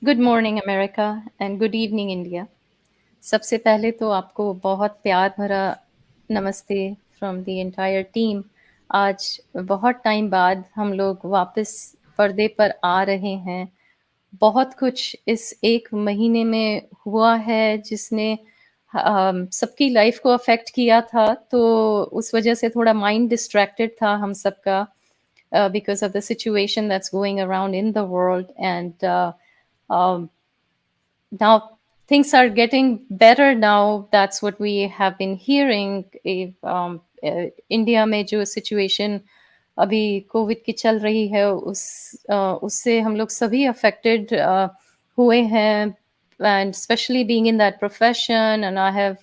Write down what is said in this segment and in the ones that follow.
Good morning America and good evening India. सबसे पहले तो आपको बहुत प्यार भरा नमस्ते फ्रॉम द एंटायर टीम। आज बहुत टाइम बाद हम लोग वापस पर्दे पर आ रहे हैं। बहुत कुछ इस एक महीने में हुआ है जिसने सबकी लाइफ को अफेक्ट किया था, तो उस वजह से थोड़ा माइंड डिस्ट्रैक्टेड था हम सबका, because of the situation that's going around in the world. And um, now things are getting better now. That's what we have been hearing. if, India में जो सिचुएशन अभी कोविड की चल रही है, उससे हम लोग सभी अफेक्टेड हुए हैं, and especially being in that profession. And I have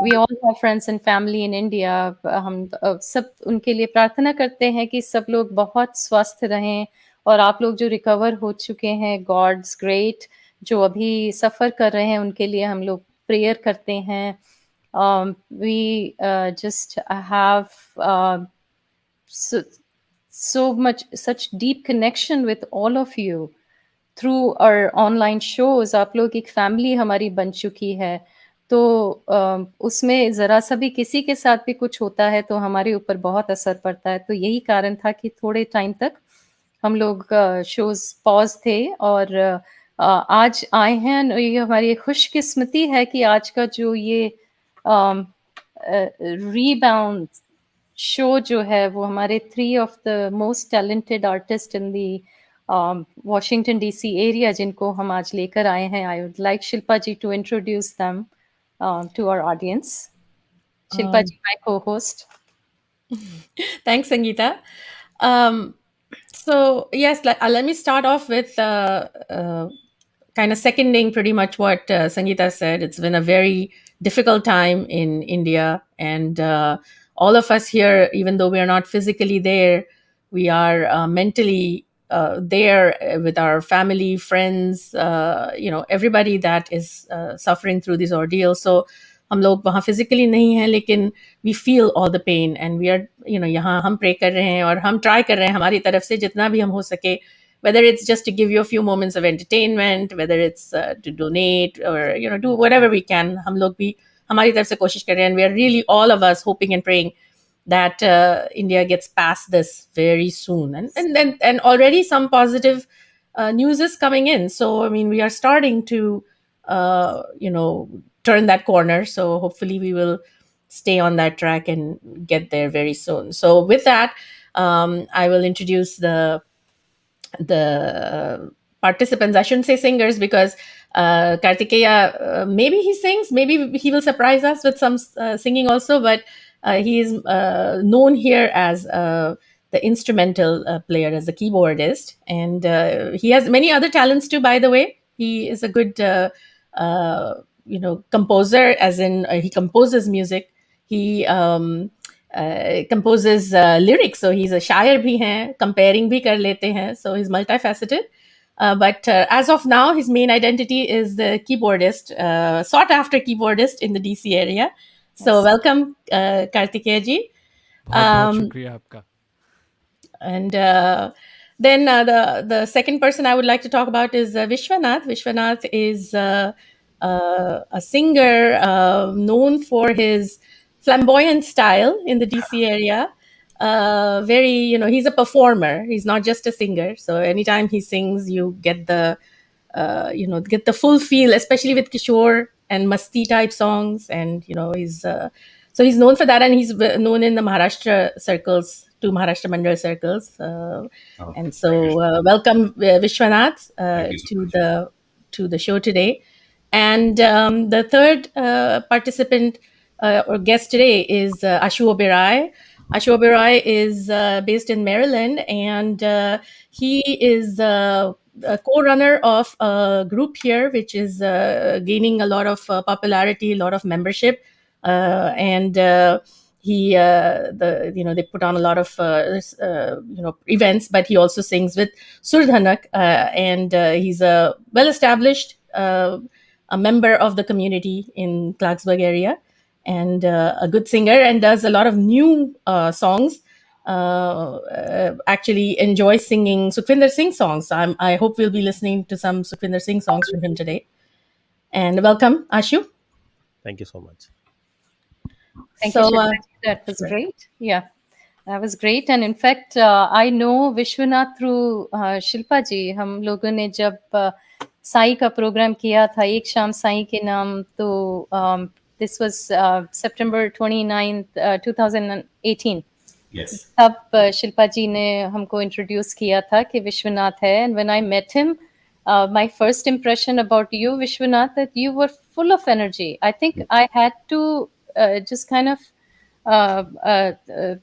we all have friends and family in India. हम सब उनके लिए प्रार्थना करते हैं कि सब लोग बहुत स्वस्थ रहें, और आप लोग जो रिकवर हो चुके हैं, गॉड्स ग्रेट, जो अभी सफ़र कर रहे हैं उनके लिए हम लोग प्रेयर करते हैं. We just have so much, such deep connection with all of you through our online shows. आप लोग एक फैमिली हमारी बन चुकी है, तो उसमें ज़रा सा भी किसी के साथ भी कुछ होता है तो हमारे ऊपर बहुत असर पड़ता है. तो यही कारण था कि थोड़े टाइम तक हम लोग शोज़ पॉज़ थे, और आज आए हैं. ये हमारी खुशकिस्मती है कि आज का जो ये रीबाउंड शो जो है, वो हमारे 3 of the most talented artist in the Washington DC area जिनको हम आज लेकर आए हैं. I would like Shilpa ji to introduce them to our audience. Shilpa Um, ji, my co-host. Thanks, Sangeeta. Um, so yes, let me start off with kind of seconding pretty much what Sangeeta said. It's been a very difficult time in India, and all of us here, even though we are not physically there, we are mentally there with our family, friends, everybody that is suffering through this ordeal. So हम लोग वहाँ physically नहीं हैं, लेकिन we feel all the pain, and we are यहाँ हम pray कर रहे हैं और हम ट्राई कर रहे हैं हमारी तरफ से जितना भी हम हो सके, whether it's just to give you a few moments of entertainment, whether it's to donate or do whatever we can. हम लोग भी हमारी तरफ से कोशिश कर रहे हैं, and we are really all of us hoping and praying that India gets past this very soon, and already some positive news is coming in. So I mean, we are starting to turn that corner. So hopefully we will stay on that track and get there very soon. So with that, I will introduce the participants. I shouldn't say singers, because Kartikeya, maybe he sings, maybe he will surprise us with some singing also, but he is known here as the instrumental player, as the keyboardist, and he has many other talents too, by the way. He is a good composer, as in he composes music. He composes lyrics, so he's a शायर भी हैं, comparing भी कर लेते हैं, so he's multifaceted. But as of now, his main identity is the keyboardist, sought after keyboardist in the DC area. So Yes. welcome, Kartikeya ji. बहुत शुक्रिया आपका. And then the second person I would like to talk about is Vishwanath. Vishwanath is a singer known for his flamboyant style in the DC area. He's a performer. He's not just a singer. So anytime he sings, you get the full feel, especially with Kishore and Masti type songs. And he's known for that, and he's known in the Maharashtra circles, to Maharashtra Mandal circles. And so welcome, Vishwanath, to the show today. And the third participant or guest today is Ashoo Oberoi. Ashoo Oberoi is based in Maryland, and he is a co-runner of a group here, which is gaining a lot of popularity, a lot of membership, and they put on a lot of events. But he also sings with Sur Dhanuk, and he's a well-established a member of the community in Clarksburg area, and a good singer, and does a lot of new songs. actually enjoys singing Sukhvinder Singh songs. I hope we'll be listening to some Sukhvinder Singh songs from him today. And welcome, Ashoo. Thank you so much. Thank you, So, Shilpaji. That was great. Yeah, that was great. And in fact, I know Vishwanath through Shilpa ji. हम लोगों ने जब साई का programme किया था एक शाम साई के नाम तो this was September 29th, 2018. Yes. तब शिल्पा जी ने हमको इंट्रोड्यूस किया था कि विश्वनाथ है and when I met him my first impression about you Vishwanath that you were full of energy. I think I had to just kind of uh, uh, uh,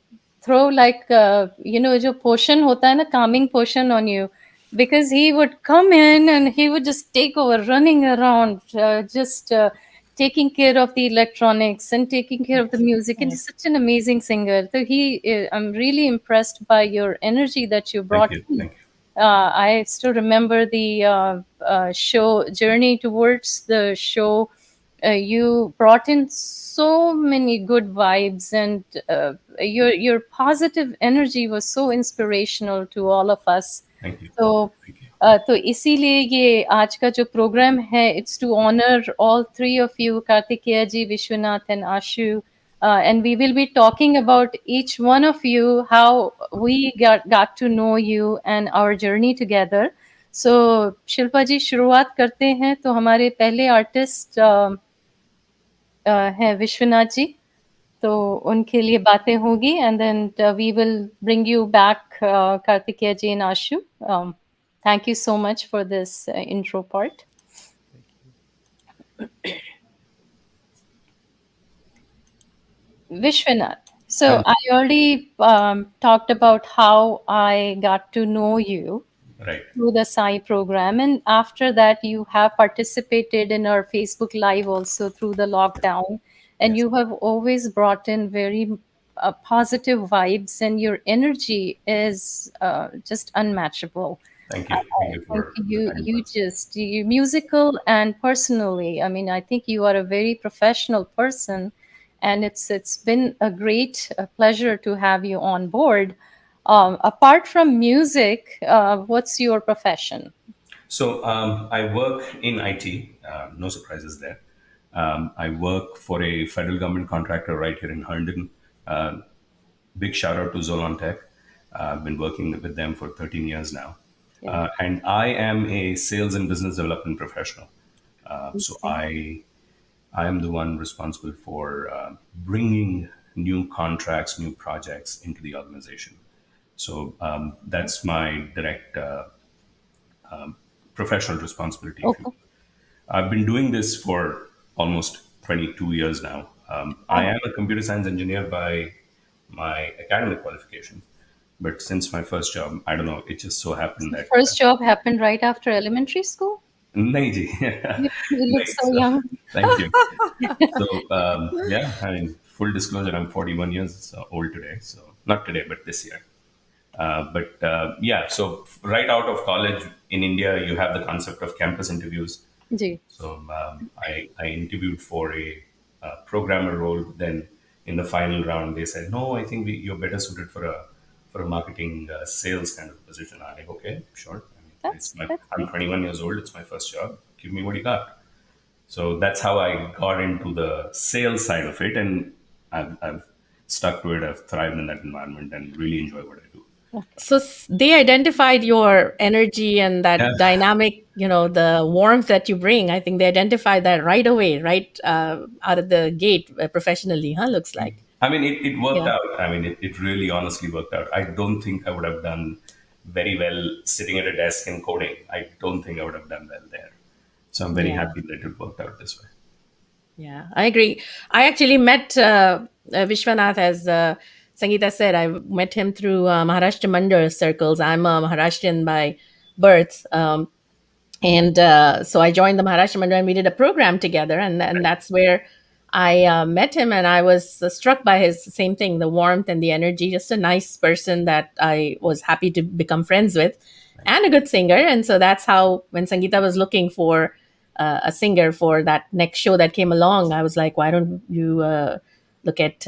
throw like जो potion होता है ना calming potion on you because he would come in and he would just take over running around just taking care of the electronics and taking care of the music and he's such an amazing singer so I'm really impressed by your energy that you Thank brought you. in. Thank you. I still remember the show journey towards the show. You brought in so many good vibes, and your positive energy was so inspirational to all of us. Thank you. So, Thank you. तो इसीलिए ये आज का जो programme है it's to honor all three of you, Kartikeya ji, Vishwanath, and Ashu. And we will be talking about each one of you, how we got to know you and our journey together. So, Shilpa जी शुरुआत करते हैं तो हमारे पहले artist हैं विश्वनाथ जी तो उनके लिए बातें होगी and then we will bring you back Kartikeya ji and Ashu thank you so much for this intro part Vishwanath. So I already talked about how I got to know you Right. through the Sai program, and after that, you have participated in our Facebook Live also through the lockdown, and Yes. you have always brought in very positive vibes, and your energy is just unmatchable. Thank you. Thank you I think for the kind you words. just you musical and personally. I mean, I think you are a very professional person, and it's been a great pleasure to have you on board. Apart from music, what's your profession? So I work in IT. No surprises there. I work for a federal government contractor right here in Herndon. Big shout out to Zolon Tech. I've been working with them for 13 years now. Yeah. And I am a sales and business development professional. So I am the one responsible for bringing new contracts, new projects into the organization. So that's my direct professional responsibility. If you Okay. I've been doing this for almost 22 years now. I am a computer science engineer by my academic qualification, but since my first job, I don't know, it just so happened that First job happened right after elementary school. nahi ji. You look Nahi, so young. thank you. So yeah, I mean, full disclosure, I'm 41 years old today. So not today, but this year. But yeah, so right out of college in India, you have the concept of campus interviews. जी. So I interviewed for a programmer role. Then in the final round, they said, "No, I think you're better suited for a marketing sales kind of position." I'm like, "Okay, sure." I mean, That's I'm 21 years old. It's my first job. Give me what you got. So that's how I got into the sales side of it, and I've stuck to it. I've thrived in that environment and really enjoy what I do. So they identified your energy and that Yeah. dynamic, the warmth that you bring. I think they identified that right away, right out of the gate professionally, huh? Looks like. I mean, it worked Yeah. out. I mean, it really honestly worked out. I don't think I would have done very well sitting at a desk and coding. I don't think I would have done well there. So I'm very Yeah. happy that it worked out this way. Yeah, I agree. I actually met Vishwanath, as Sangeeta said. I met him through Maharashtra Mandal circles. I'm a Maharashtrian by birth. And so I joined the Maharashtra Mandal and we did a program together. And that's where I met him. And I was struck by his same thing, the warmth and the energy, just a nice person that I was happy to become friends with and a good singer. And so that's how, when Sangeeta was looking for a singer for that next show that came along, I was like, why don't you look at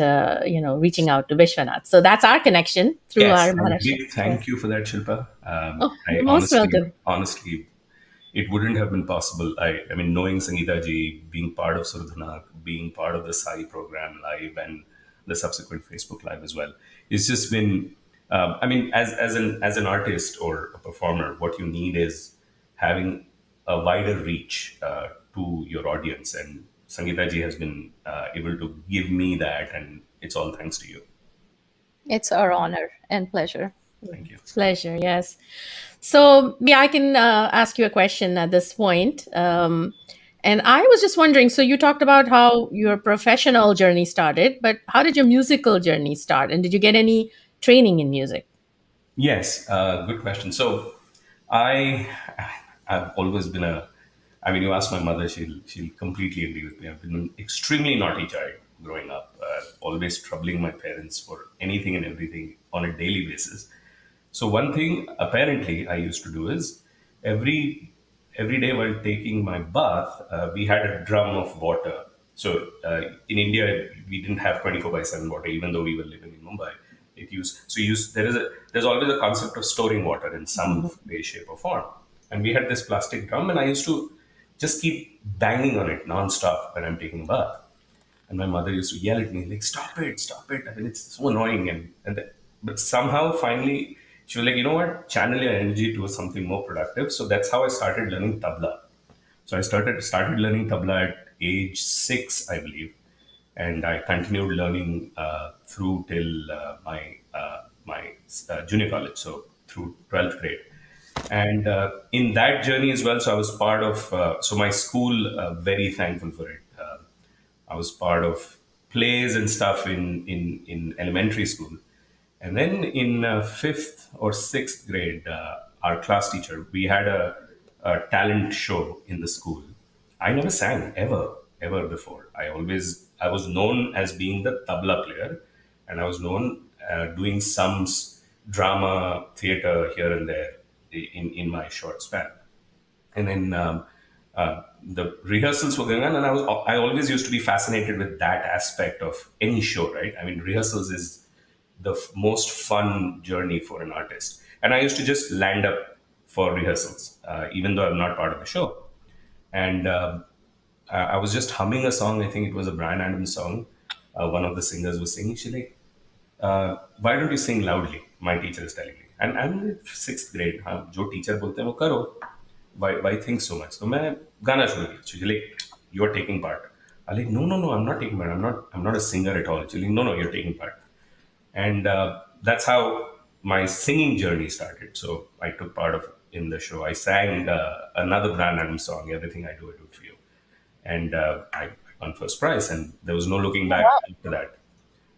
reaching out to Vishwanath. So that's our connection through Yes, our and a Maharashtra. big thank you for that, Shilpa. Oh, I you're most welcome. honestly, it wouldn't have been possible. I mean, knowing Sangeeta ji, being part of Sur Dhanuk, being part of the Sai program live and the subsequent Facebook live as well, it's just been. I mean, as an artist or a performer, what you need is having a wider reach to your audience, and Sangeeta ji has been able to give me that, and it's all thanks to you. It's our honor and pleasure. Thank you. Pleasure, yes. So, yeah, I can ask you a question at this point. And I was just wondering, so you talked about how your professional journey started, but how did your musical journey start? And did you get any training in music? Yes, good question. So, I I've always been a. I mean, you ask my mother, she'll completely agree with me. I've been an extremely naughty child growing up, always troubling my parents for anything and everything on a daily basis. So one thing apparently I used to do is every every day while taking my bath, we had a drum of water. So in India, we didn't have 24/7 water, even though we were living in Mumbai. It used so use there's always a concept of storing water in some way, shape, or form. And we had this plastic drum, and I used to just keep banging on it nonstop when I'm taking a bath. And my mother used to yell at me, like, stop it, stop it. I mean, it's so annoying. But somehow, finally, she was like, you know what? Channel your energy towards something more productive. So that's how I started learning tabla. So I started learning tabla at age 6, I believe. And I continued learning through till my junior college, so through 12th grade. And in that journey as well, so I was part of, so my school, very thankful for it. I was part of plays and stuff in elementary school. And then in fifth or sixth grade, our class teacher, we had a talent show in the school. I never sang ever before. I was known as being the tabla player, and I was known doing some drama, theater here and there in my short span. And then the rehearsals were going on, and I always used to be fascinated with that aspect of any show, right? I mean, rehearsals is the most fun journey for an artist, and I used to just land up for rehearsals, even though I'm not part of the show. And I was just humming a song. I think it was a Brian Adams song. One of the singers was singing. She like, why don't you sing loudly? My teacher is telling me. And I'm in sixth grade. हाँ, जो teacher बोलते हैं वो करो. Why think so much? तो मैं गाना शुरू किया. She's like, you're taking part. I'm like, no, I'm not taking part. I'm not a singer at all. She's like, no, you're taking part. And that's how my singing journey started. So I took part of in the show. I sang another Brian Adams song, "Everything I Do for You," and I won first prize. And there was no looking back after that.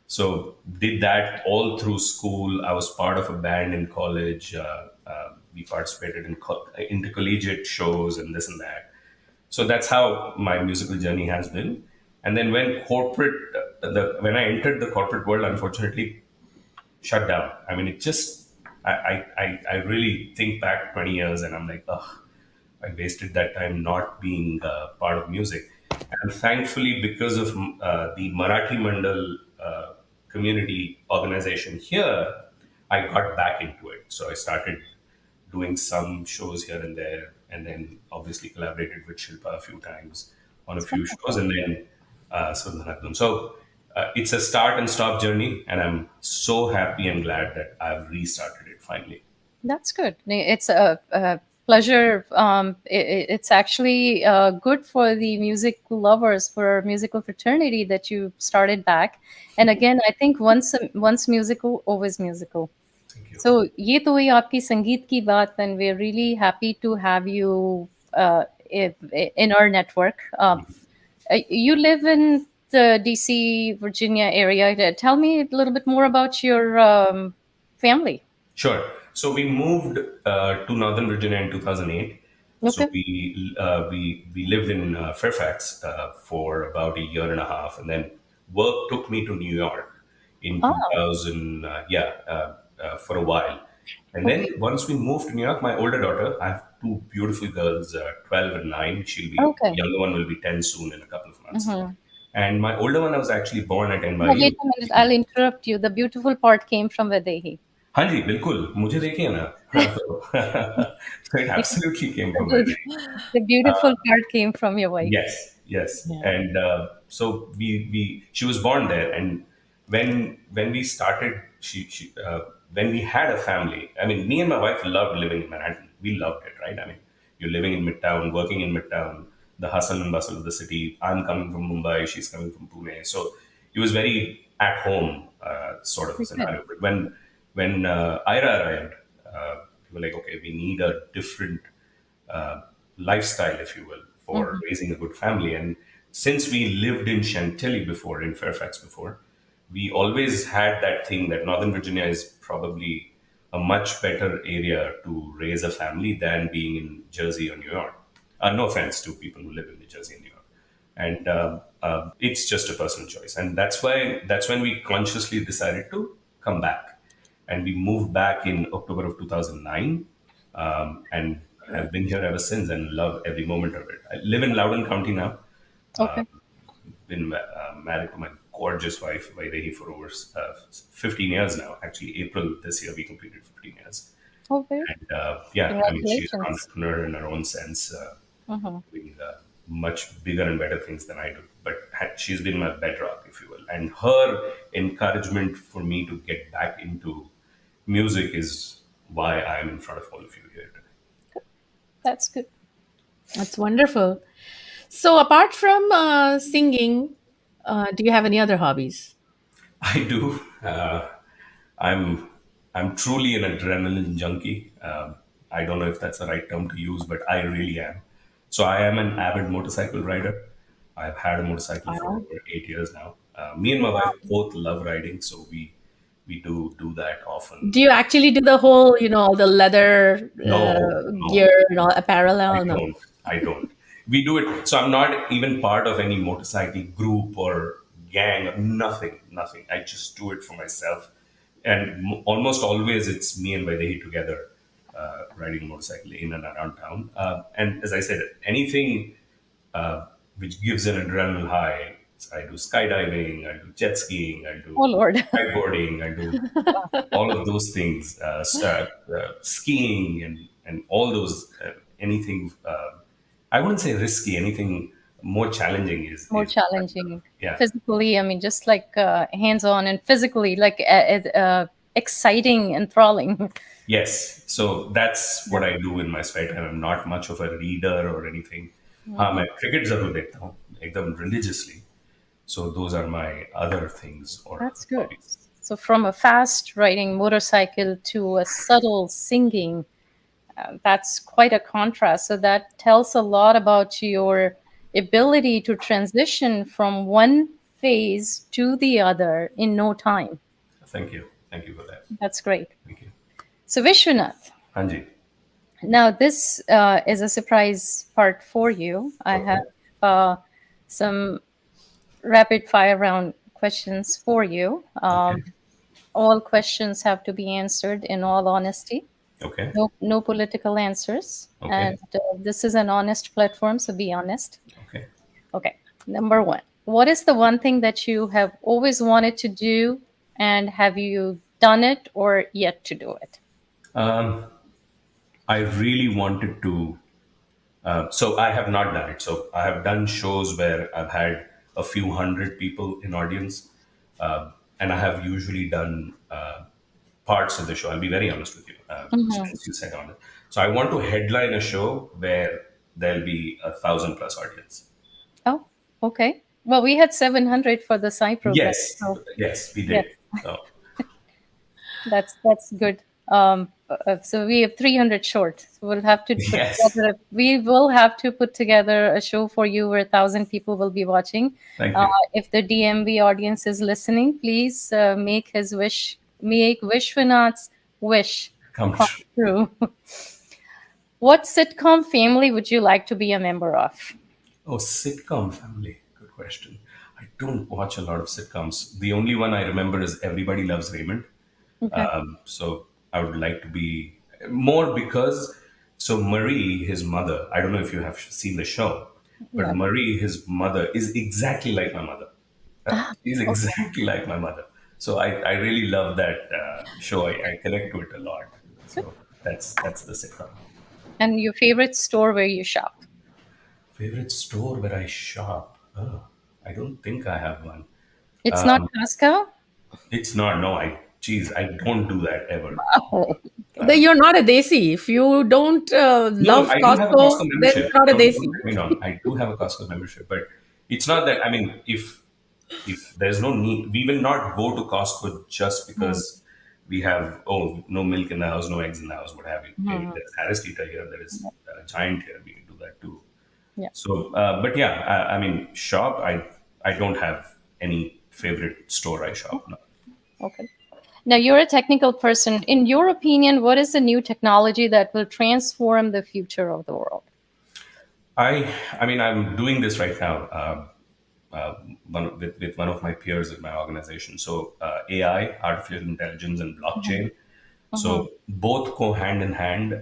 So did that all through school. I was part of a band in college. We participated in intercollegiate shows and this and that. So that's how my musical journey has been. And then when I entered the corporate world, unfortunately, shut down. I mean, it just I really think back 20 years and I'm like, oh, I wasted that time not being part of music. And thankfully, because of the Marathi Mandal community organization here, I got back into it. So I started doing some shows here and there, and then obviously collaborated with Shilpa a few times on a few shows, and then Sur Dhanuk. So it's a start and stop journey, and I'm so happy and glad that I've restarted it finally. That's good. It's a pleasure. It's actually good for the music lovers, for musical fraternity that you started back. And again, I think once musical, always musical. Thank you. So ये तो हुई आपकी संगीत की बात, and we're really happy to have you in our network. You live in the DC, Virginia area. Tell me a little bit more about your family. Sure. So we moved to Northern Virginia in 2008. So Okay. we lived in Fairfax for about a year and a half, and then work took me to New York in Ah, 2000. For a while, and then once we moved to New York, my older daughter, I have two beautiful girls, 12 and 9. She'll be okay. younger one will be 10 soon in a couple of months. And my older one, I was actually born at No, wait NYU. a minute. I'll interrupt you. The beautiful part came from Vaidehi. हाँ जी, बिल्कुल, मुझे देखिए ना. So it absolutely came from The, Vaidehi. the beautiful part came from your wife. Yes, yes, Yeah. and so we she was born there, and when we started, when we had a family. I mean, me and my wife loved living in Manhattan. We loved it, right? I mean, you're living in Midtown, working in Midtown, the hustle and bustle of the city. I'm coming from Mumbai, she's coming from Pune, so it was very at home sort of a We could. scenario. But when Ira arrived, we were like, okay, we need a different lifestyle, if you will, for Mhm. raising a good family. And since we lived in Chantilly before, in Fairfax before, we always had that thing that Northern Virginia is probably a much better area to raise a family than being in Jersey or New York. No offense to people who live in New Jersey and New York, and it's just a personal choice, and that's when we consciously decided to come back, and we moved back in October of 2009, and have been here ever since and love every moment of it. I live in Loudoun County now. Okay. Been married to my gorgeous wife Vaidehi for over 15 years now. Actually, April this year we completed 15 years. Okay. And yeah, I mean, she's an Congratulations. entrepreneur in her own sense, Mhm. doing much bigger and better things than I do. But she's been my bedrock, if you will. And her encouragement for me to get back into music is why I'm in front of all of you here today. That's good. That's wonderful. So, apart from singing, do you have any other hobbies? I do. I'm I'm truly an adrenaline junkie. I don't know if that's the right term to use, but I really am. So I am an avid motorcycle rider. I've had a motorcycle for Wow. over 8 years now. Me and my wife both love riding, so we do that often. Do you actually do the whole, all the leather No, no, gear and all apparel and I all? No. don't. I don't. We do it. So I'm not even part of any motorcycle group or gang. Nothing. Nothing. I just do it for myself. And almost always it's me and Vaidehi together riding a motorcycle in and around town. And as I said, anything which gives an adrenaline high. So I do skydiving, I do jet skiing, I do Oh Lord. kiteboarding, I do all of those things, skiing, and all those anything. I wouldn't say risky. Anything more challenging More is challenging yeah. physically. I mean, just like hands-on and physically, like exciting, enthralling. Yes. So that's what I do in my spare time. I'm not much of a reader or anything. हाँ मैं cricket जरूर देखता हूँ एकदम religiously. So those are my other things or That's good. hobbies. So from a fast riding motorcycle to a subtle singing, that's quite a contrast. So that tells a lot about your ability to transition from one phase to the other in no time. Thank you. Thank you for that. That's great. Thank you. So Vishwanath, हाँ जी. now this is a surprise part for you. I Okay. have some rapid fire round questions for you. Okay. All questions have to be answered in all honesty. Okay. No political answers. Okay. And this is an honest platform, so be honest. Okay. Okay. Number one, what is the one thing that you have always wanted to do, and have you done it or yet to do it? Um, I really wanted to. So I have not done it. So I have done shows where I've had a few hundred people in audience, and I have usually done parts of the show. I'll be very honest with you, Mhm. since you said on it. So I want to headline a show where there'll be 1,000 plus audience. Oh, okay. Well, we had 700 for the Sai program, Yes, so yes, we yes, did. So that's good. So we have 300 short. So we'll have to put yes, together. We will have to put together a show for you where 1,000 people will be watching. thank you. If the DMV audience is listening, please make Vishwanath's wish Come come true. true. What sitcom family would you like to be a member of? Oh, sitcom family. Good question. I don't watch a lot of sitcoms. The only one I remember is Everybody Loves Raymond. Okay. So I would like to be more because so Marie, his mother. I don't know if you have seen the show. But Yeah. Marie, his mother, is exactly like my mother. Ah, She's okay. exactly like my mother. So I really love that show. I connect to it a lot. Good. So that's the sitcom. And your favorite store where you shop? Favorite store where I shop? Oh, I don't think I have one. It's not Costco? It's not. No, geez, I don't do that ever. Oh, You're not a desi. If you don't No, love I do have a Costco, Costco then membership. it's not a Don't desi. get me wrong. I do have a Costco membership, but it's not that. I mean, if there's no need, we will not go to Costco just hmm. because we have no milk in the house, no eggs in the house, what have you. Hey, Hmm. there's Harris Teeter here, there is Giant here. We can do that too. Yeah. So, but yeah, I mean, shop. I don't have any favorite store I shop now. Okay. Now, you're a technical person. In your opinion, what is the new technology that will transform the future of the world? I mean, I'm doing this right now. With one of my peers at my organization. So AI, artificial intelligence, and Mhm. blockchain. Mhm. So both go hand in hand.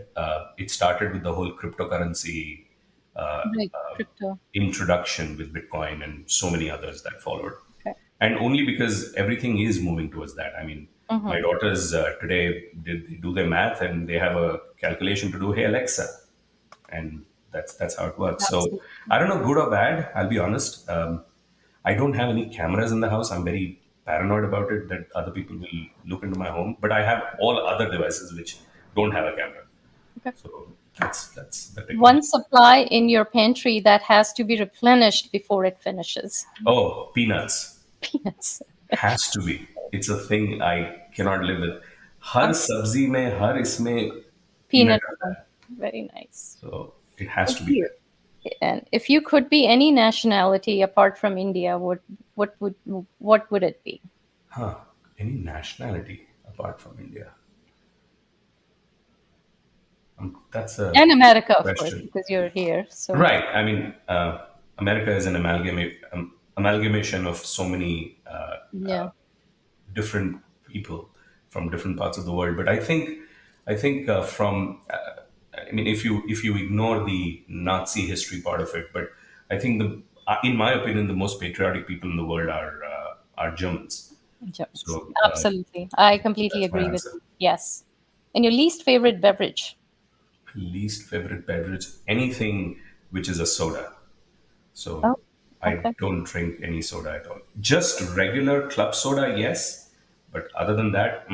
It started with the whole cryptocurrency Right. Crypto. introduction with Bitcoin and so many others that followed. Okay. And only because everything is moving towards that. I mean, my Mhm. daughters today did they do their math and they have a calculation to do. Hey Alexa, and that's how it works. So Absolutely. I don't know, good or bad. I'll be honest. I don't have any cameras in the house. I'm very paranoid about it that other people will look into my home. But I have all other devices which don't have a camera. Okay. So that's the One technology. supply in your pantry that has to be replenished before it finishes. Oh, peanuts Peanuts. has to be. It's a thing I cannot live with. Her Okay. सब्जी में हर इसमें peanut Peanut आता oil. है. Very nice. So it has Thank to be you. there. And if you could be any nationality apart from India, what would what would it be? Huh. Any nationality apart from India? That's a And America, of course, question. because you're here. So Right. I mean, America is an amalgamation of so many yeah. different people from different parts of the world. But I think from I mean, if you ignore the Nazi history part of it, but I think in my opinion, the most patriotic people in the world are Germans. Germans. So Absolutely. I completely that's my agree with answer. you. Yes. And your least favorite beverage? Least favorite beverage, anything which is a soda. So Oh, I okay. don't drink any soda at all. Just regular club soda, yes. But other than that,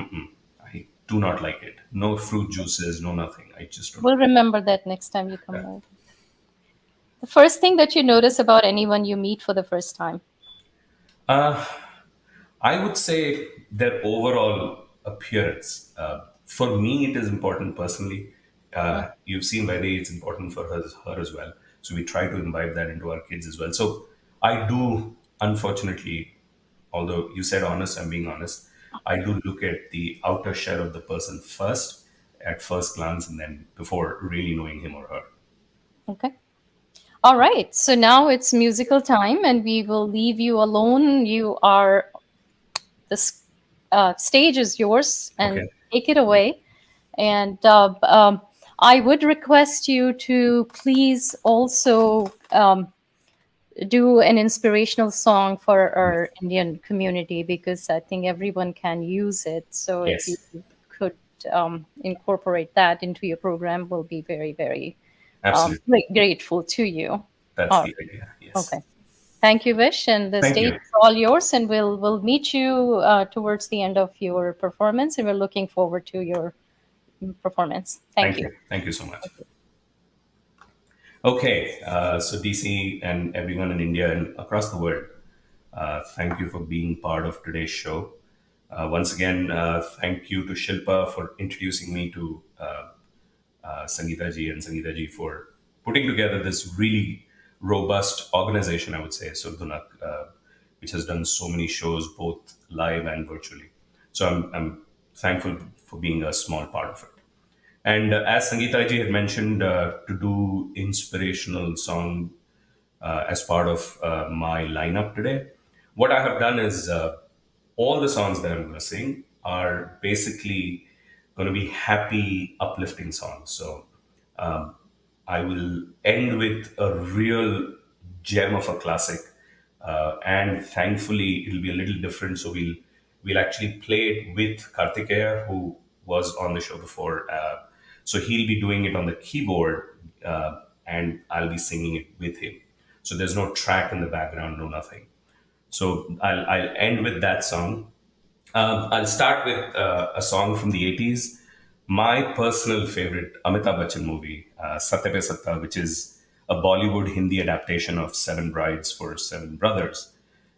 I do not like it. No fruit juices, no nothing. I just don't We'll like remember that next time you come it. over. The first thing that you notice about anyone you meet for the first time. I would say their overall appearance. For me, it is important personally. Mm. You've seen Vaidehi, it's important for her as well. So we try to imbibe that into our kids as well. So I do, unfortunately, although you said honest, I'm being honest, I do look at the outer shell of the person first, at first glance, and then before really knowing him or her. Okay. All right. So now it's musical time, and we will leave you alone. You are the stage is yours, and Okay. take it away. And I would request you to please also do an inspirational song for our Indian community because I think everyone can use it. So if you Yes, could incorporate that into your program, we'll be very, very absolutely. grateful to you. That's Oh, the idea. okay. Yes. Thank you, Vish, and the Thank stage you. is all yours. And we'll meet you towards the end of your performance, and we're looking forward to your performance. Thank Thank you. you. Thank you so much. Okay, so DC and everyone in India and across the world, thank you for being part of today's show. Once again, thank you to Shilpa for introducing me to Sangeeta ji and Sangeeta ji for putting together this really robust organization, I would say, Sur Dhanuk, which has done so many shows, both live and virtually. So I'm thankful for being a small part of it. And as Sangeeta ji had mentioned, to do inspirational song as part of my lineup today, what I have done is all the songs that I'm going to sing are basically going to be happy, uplifting songs. So I will end with a real gem of a classic. And thankfully, it'll be a little different. So we'll actually play it with Kartikeya, who was on the show before. So he'll be doing it on the keyboard, and I'll be singing it with him. So there's no track in the background, no nothing. So I'll end with that song. I'll start with a song from the 80s. My personal favorite Amitabh Bachchan movie, Satte Pe Satta, which is a Bollywood Hindi adaptation of Seven Brides for Seven Brothers.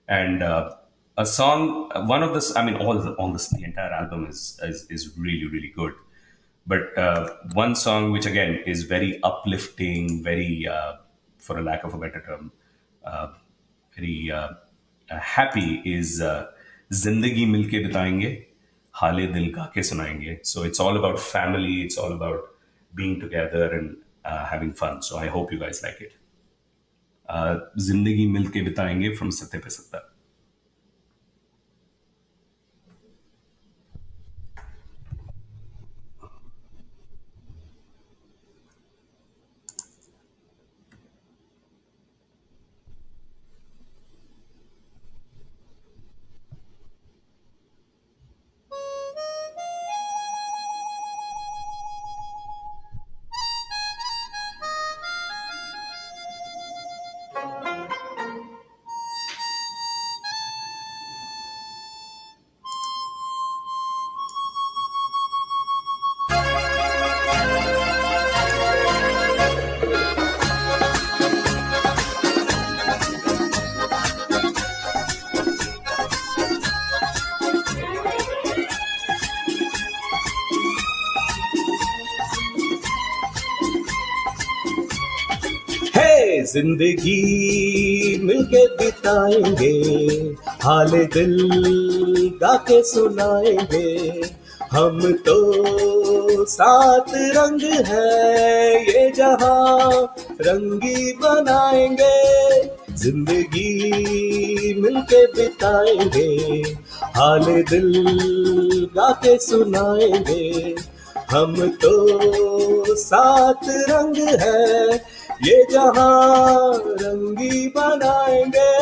And a song, one of this, I mean, all this, the entire album is really, really good. But one song, which again is very uplifting, very, for a lack of a better term, very happy, is Zindagi Milke Bitayenge, Hale Dil Ga Ke Sunayenge. So it's all about family, it's all about being together and having fun. So I hope you guys like it. Zindagi Milke Bitayenge from Satte Pe Satta. जिंदगी मिलके बिताएंगे, हाले दिल गा के सुनाएंगे, हम तो सात रंग है ये जहां रंगी बनाएंगे। जिंदगी मिलके बिताएंगे, हाले दिल गा के सुनाएंगे, हम तो सात रंग है ये जहां रंगी बनाएंगे।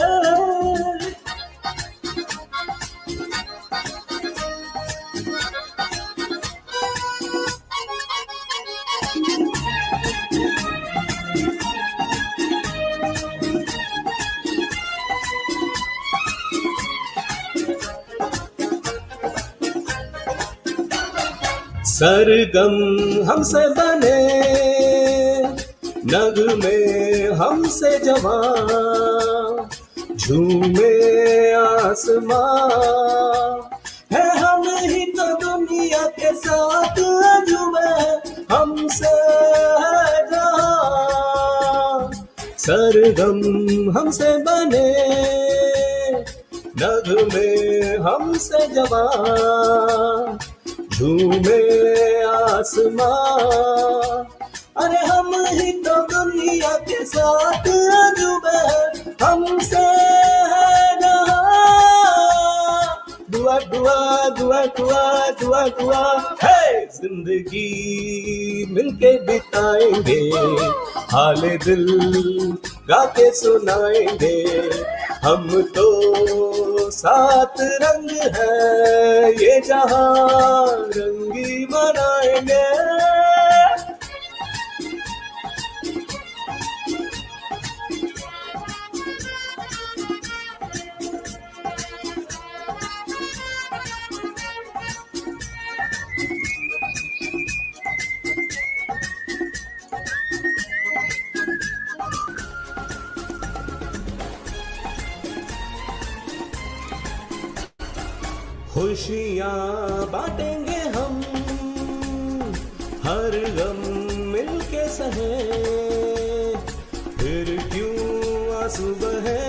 सरगम हमसे बने, नगमे हमसे जवां, झूमे आसमां, है हम ही तो दुनिया के साथ अजूबे हमसे है जहां। सरगम हमसे बने, नगमे हमसे जवां, झूमे आसमां, अरे हम ही तो दुनिया के साथ अजूबे हमसे है जहां। दुआ दुआ दुआ दुआ दुआ दुआ है, जिंदगी मिलके बिताएंगे, हाले दिल गा के सुनाएंगे, हम तो सात रंग है ये जहां रंगी बनाएंगे। खुशियाँ बांटेंगे हम, हर गम मिलके सहे, फिर क्यों आंसू बहे,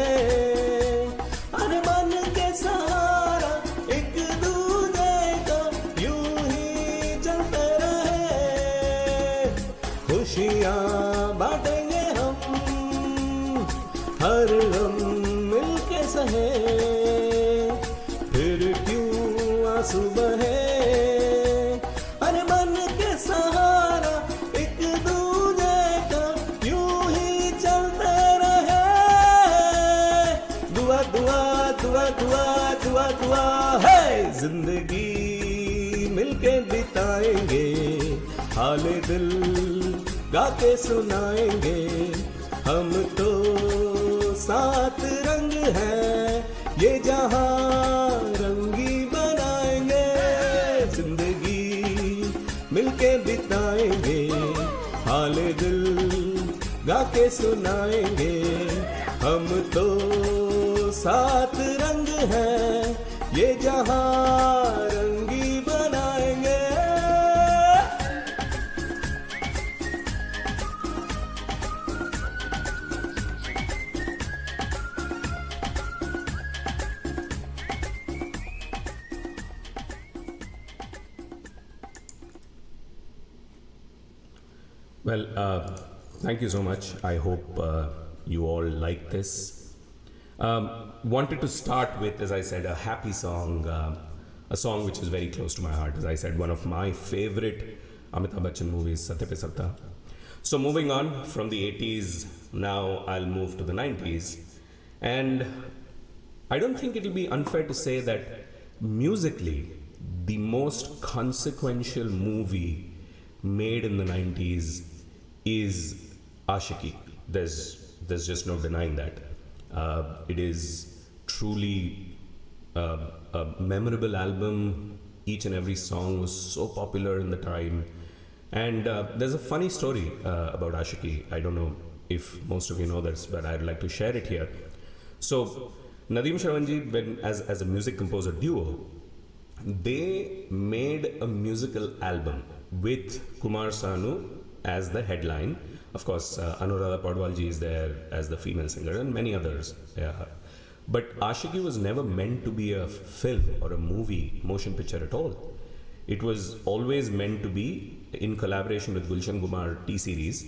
अरे मन के सहारा एक दूजे का यूं ही चलते रहे। खुशियाँ बांटेंगे हम, हर गम मिलके सहे, सुबह है, अरे मन के सहारा एक दूजे का यूं ही चलते रहे। हाले दिल गा के सुनाएंगे, हम तो सात रंग हैं, ये जहां रंगी बनाएंगे, जिंदगी मिलके बिताएंगे, हाले दिल गा के सुनाएंगे, हम तो सात रंग हैं, ये जहां रंगी बनाएंगे। Well, thank you so much. I hope you all like this. Wanted to start with, as I said, a happy song, a song which is very close to my heart. As I said, one of my favorite Amitabh Bachchan movies, Satya Pe Sarta. So moving on from the 80s, now I'll move to the 90s. And I don't think it'll be unfair to say that musically, the most consequential movie made in the 90s is Ashiki. There's just no denying that. It is truly a memorable album. Each and every song was so popular in the time. And there's a funny story about Ashiki. I don't know if most of you know this, but I'd like to share it here. So Nadeem Shravanji, as a music composer duo, they made a musical album with Kumar Sanu as the headline. Of course, Anuradha Padwalji is there as the female singer and many others. Yeah. But Ashiki was never meant to be a film or a movie, motion picture at all. It was always meant to be in collaboration with Gulshan Kumar T-Series.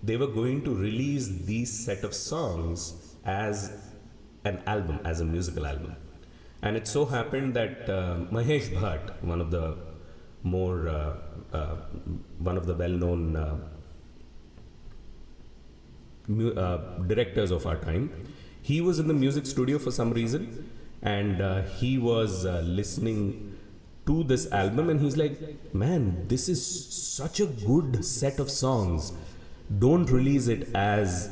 They were going to release these set of songs as an album, as a musical album. And it so happened that Mahesh Bhatt, one of the well-known directors of our time, he was in the music studio for some reason, and he was listening to this album, and he's like, man, this is such a good set of songs. Don't release it as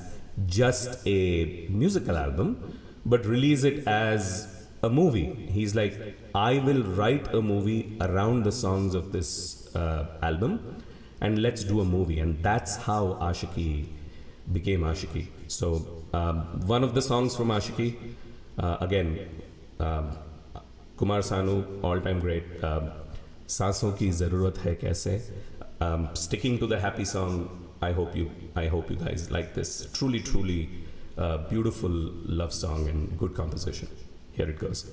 just a musical album, but release it as a movie. He's like, I will write a movie around the songs of this album, and let's do a movie. And that's how Ashiki became Ashiki. So one of the songs from Ashiki, again, Kumar Sanu, all-time great, Saanson Ki Zarurat Hai Kaise. Sticking to the happy song, I hope you guys like this. Truly, truly beautiful love song and good composition. Here it goes.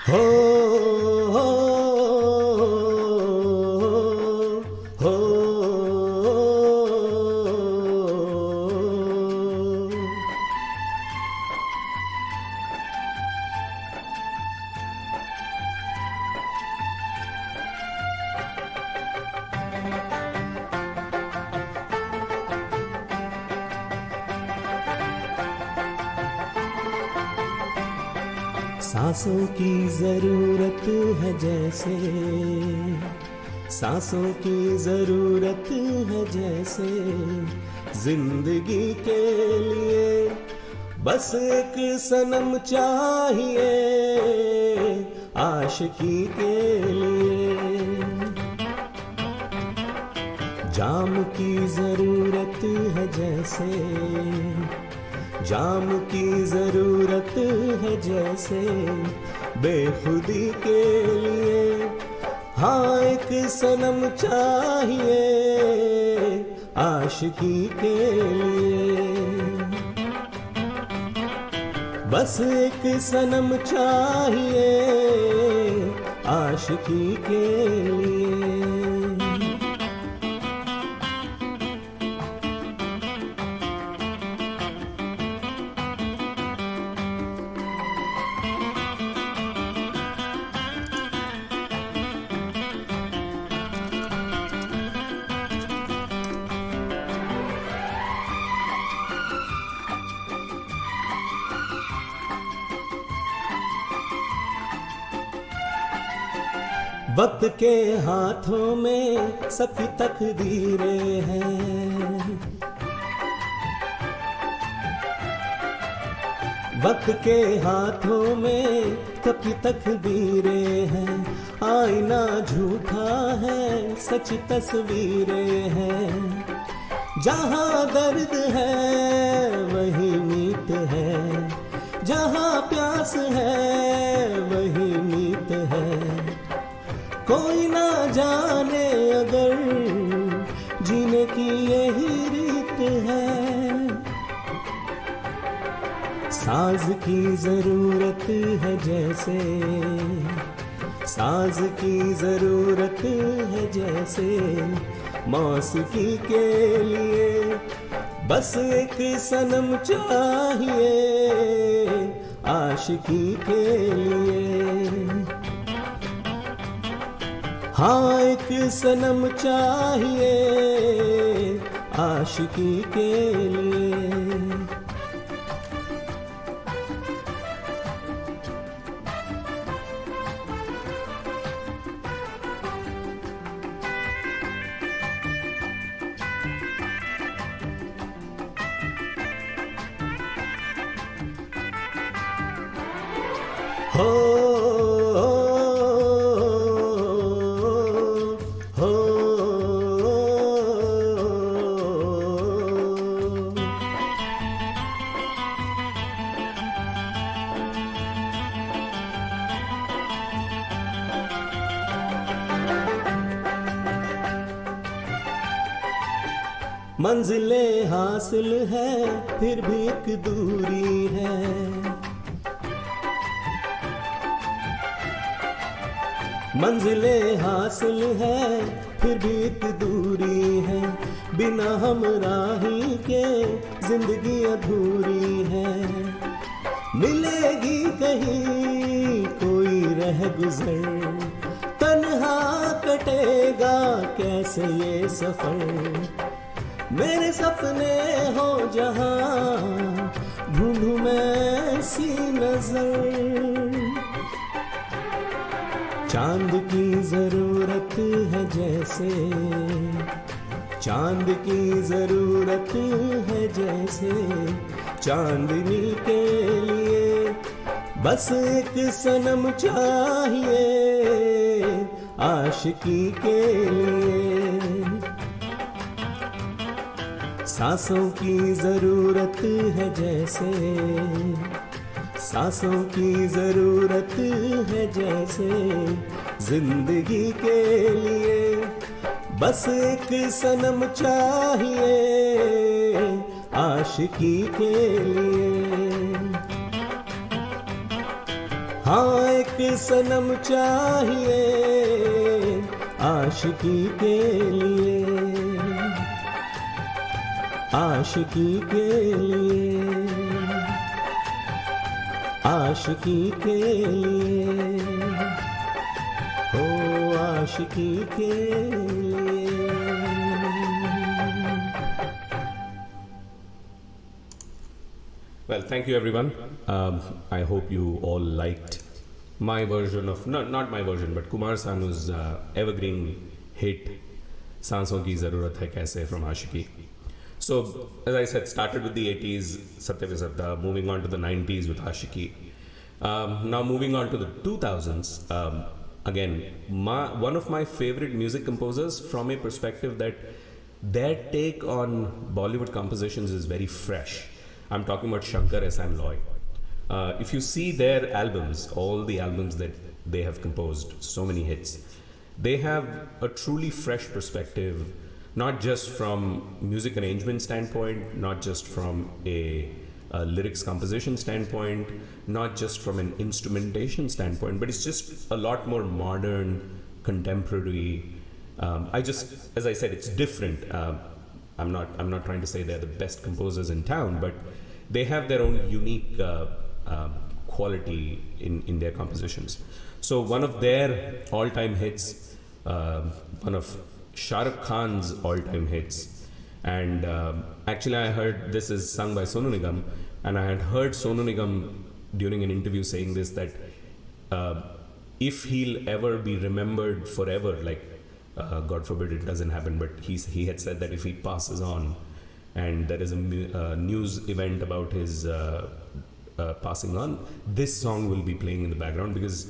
हो हो हो सांसों की जरूरत है जैसे, सांसों की जरूरत है जैसे, जिंदगी के लिए बस एक सनम चाहिए, आशिकी के लिए जाम की जरूरत है जैसे, जाम की जरूरत है जैसे, बेखुदी के लिए हाँ एक सनम चाहिए आशिकी के लिए, बस एक सनम चाहिए आशिकी के लिए। वक्त के हाथों में सबकी तकदीरें हैं, वक्त के हाथों में सबकी तकदीरें हैं। आईना झूठा है सच तस्वीरें हैं, जहाँ दर्द है वही मीत है, जहाँ प्यास है वही मीत है। कोई ना जाने अगर जीने की यही रीत है, साज की जरूरत है जैसे, साज की जरूरत है जैसे, मौसीकी के लिए बस एक सनम चाहिए आशिकी के लिए। हाँ एक सनम चाहिए आशिकी के लिए। मंजिलें हासिल है फिर भी एक दूरी है, मंजिलें हासिल है फिर भी एक दूरी है। बिना हमराही के जिंदगी अधूरी है, मिलेगी कहीं कोई रह गुजर, तन्हा कटेगा कैसे ये सफर। मेरे सपने हो जहां ढूंढूं मैं सी नजर, चांद की जरूरत है जैसे, चांद की जरूरत है जैसे, चांदनी के लिए बस एक सनम चाहिए आशिकी के लिए। सांसों की जरूरत है जैसे, सांसों की जरूरत है जैसे, जिंदगी के लिए बस एक सनम चाहिए आशिकी के लिए। हाँ एक सनम चाहिए आशिकी के लिए, आशिकी के लिए, आशिकी के लिए, ओ आशिकी के लिए। Well, thank you everyone. I hope you all liked my version of, not my version, but Kumar Sanu's evergreen hit Saanson Ki Zarurat Hai Kaise from Ashiki. So, as I said, started with the 80s, Satya Visadda, moving on to the 90s with Ashiki. Now moving on to the 2000s, again, one of my favorite music composers from a perspective that their take on Bollywood compositions is very fresh. I'm talking about Shankar S.M. Loy. If you see their albums, all the albums that they have composed, so many hits, they have a truly fresh perspective, not just from music arrangement standpoint, not just from a lyrics composition standpoint, not just from an instrumentation standpoint, but it's just a lot more modern, contemporary. As I said, it's different. I'm not trying to say they're the best composers in town, but they have their own unique quality in their compositions. So one of their all-time hits, one of Shah Rukh Khan's all-time hits, and actually I heard this is sung by Sonu Nigam, and I had heard Sonu Nigam during an interview saying this, that if he'll ever be remembered forever, like God forbid it doesn't happen, but he had said that if he passes on and there is a news event about his passing on, this song will be playing in the background, because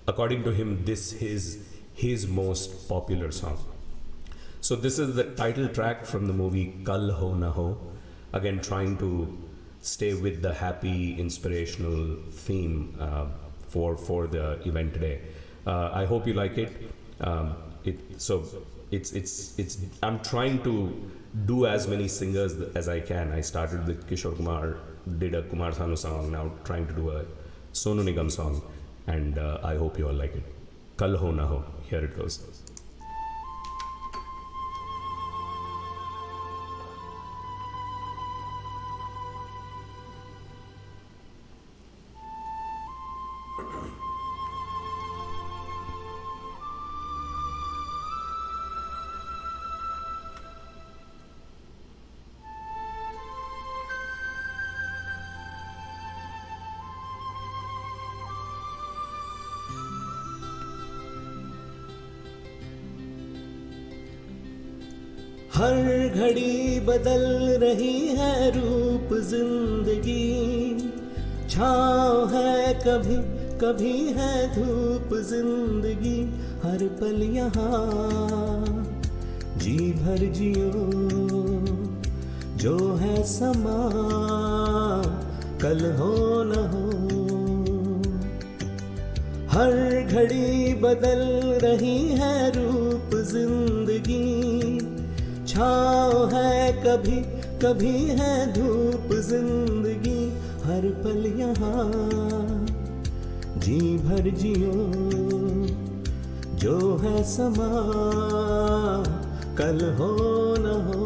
according to him, this is his most popular song. So this is the title track from the movie Kal Ho Na Ho, again trying to stay with the happy, inspirational theme for the event today. I hope you like it. I'm trying to do as many singers as I can. I started with Kishore Kumar, did a Kumar Sanu song, now trying to do a Sonu Nigam song, and I hope you all like it. Kal Ho Na Ho, here it goes. हर घड़ी बदल रही है रूप जिंदगी, छाँव है कभी कभी है धूप जिंदगी, हर पल यहाँ जी भर जियो, जो है समा कल हो न हो। हर घड़ी बदल रही है रूप जिंदगी, छाँव है कभी कभी है धूप जिंदगी, हर पल यहाँ जी भर जियो, जो है समा कल हो न हो।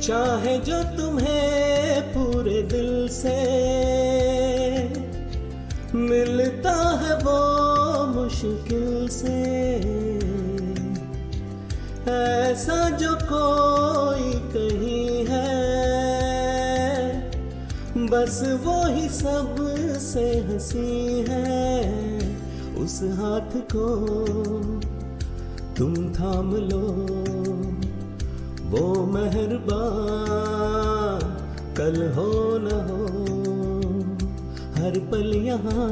चाहे जो तुम्हें पूरे दिल से, मिलता है वो मुश्किल से, ऐसा जो कोई कहीं है, बस वो ही सबसे हंसी है। उस हाथ को तुम थाम लो, वो मेहरबान कल हो न हो। हर पल यहाँ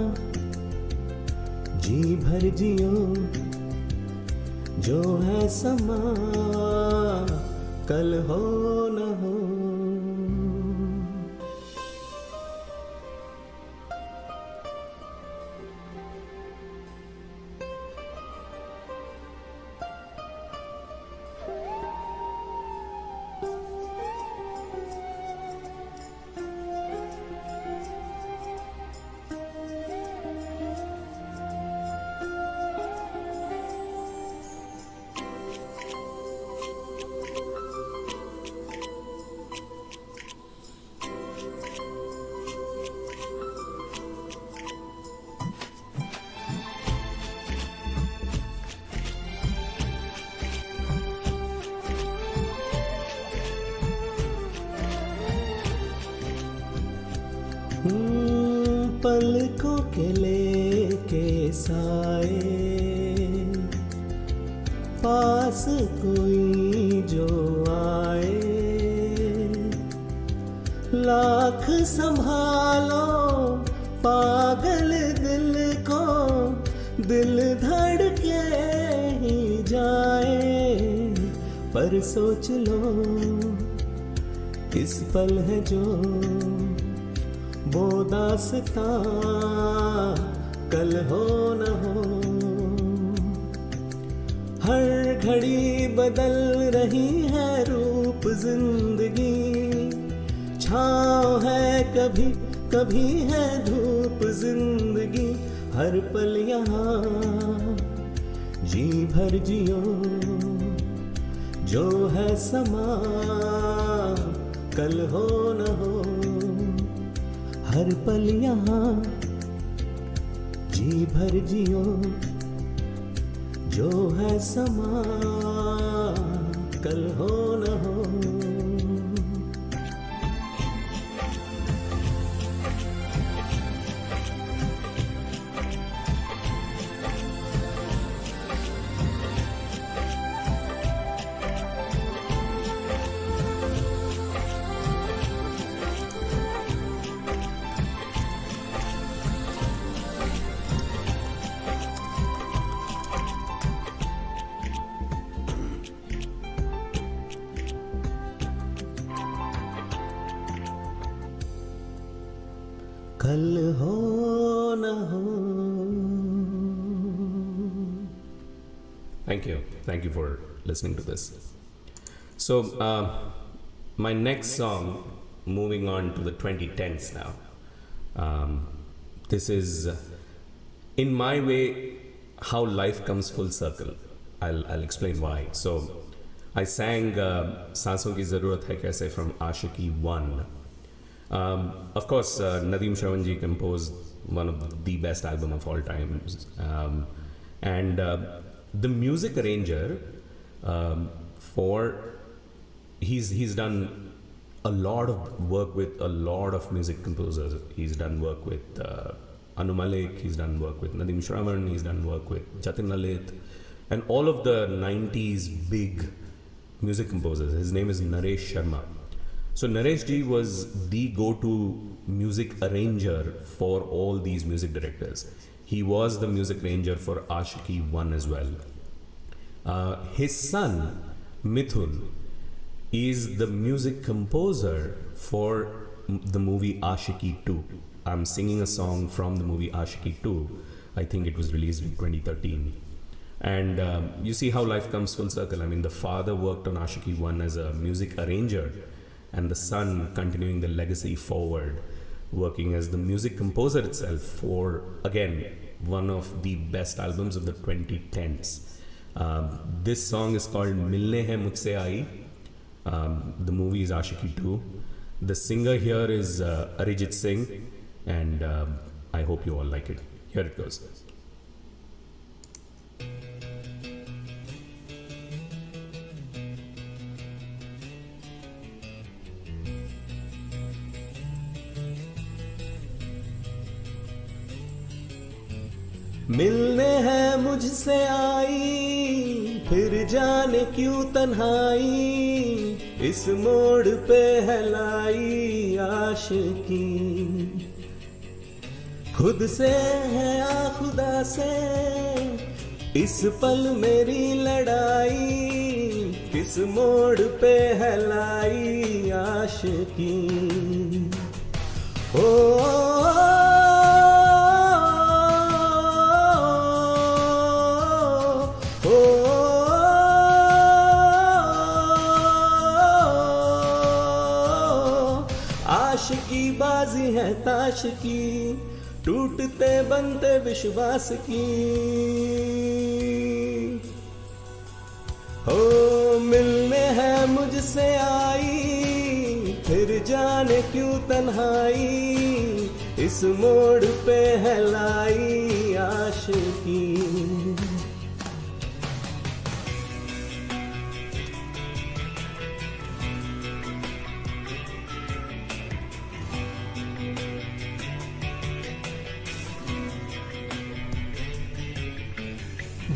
जी भर जियो, जो है समा कल हो न हो। पलकों के लेके साए, पास कोई जो आए, लाख संभालो पागल दिल को, दिल धड़के ही जाए। पर सोच लो इस पल है जो वो दास्तां कल हो न हो। हर घड़ी बदल रही है रूप जिंदगी, छाँव है कभी कभी है धूप जिंदगी। हर पल यहाँ जी भर जियो, जो है समा कल हो न हो। हर पल यहाँ जी भर जियो, जो है समा कल हो न हो। कल हो न हो। Thank you for listening to this. So my next song, moving on to the 2010s now. This is in my way how life comes full circle. I'll explain why. So I sang सांसों की ज़रूरत है कैसे from Ashiki 1. Of course, Nadeem Shravan ji composed one of the best album of all time, and the music arranger for he's done a lot of work with a lot of music composers. He's done work with Anu Malik, he's done work with Nadeem Shravan, he's done work with Jatin Lalit, and all of the 90s big music composers. His name is Naresh Sharma. So Naresh ji was the go-to music arranger for all these music directors. He was the music arranger for Ashiki 1 as well. His son Mithun is the music composer for the movie Ashiki 2. I'm singing a song from the movie Ashiki 2. I think it was released in 2013. And you see how life comes full circle. I mean, the father worked on Ashiki 1 as a music arranger, and the son continuing the legacy forward, working as the music composer itself for, again, one of the best albums of the 2010s. This song is called Milne Hai Mujhse Aayi. The movie is Ashiki 2. The singer here is Arijit Singh, and I hope you all like it. Here it goes. मिलने है मुझसे आई, फिर जाने क्यों तन्हाई, इस मोड़ पे है लाई आशिकी। खुद से है या खुदा से, इस पल मेरी लड़ाई, किस मोड़ पे है लाई आशिकी। आशिकी बाजी है ताश की, टूटते बनते विश्वास की। हो मिलने है मुझसे आई, फिर जाने क्यों तन्हाई, इस मोड़ पे है लाई आशिकी।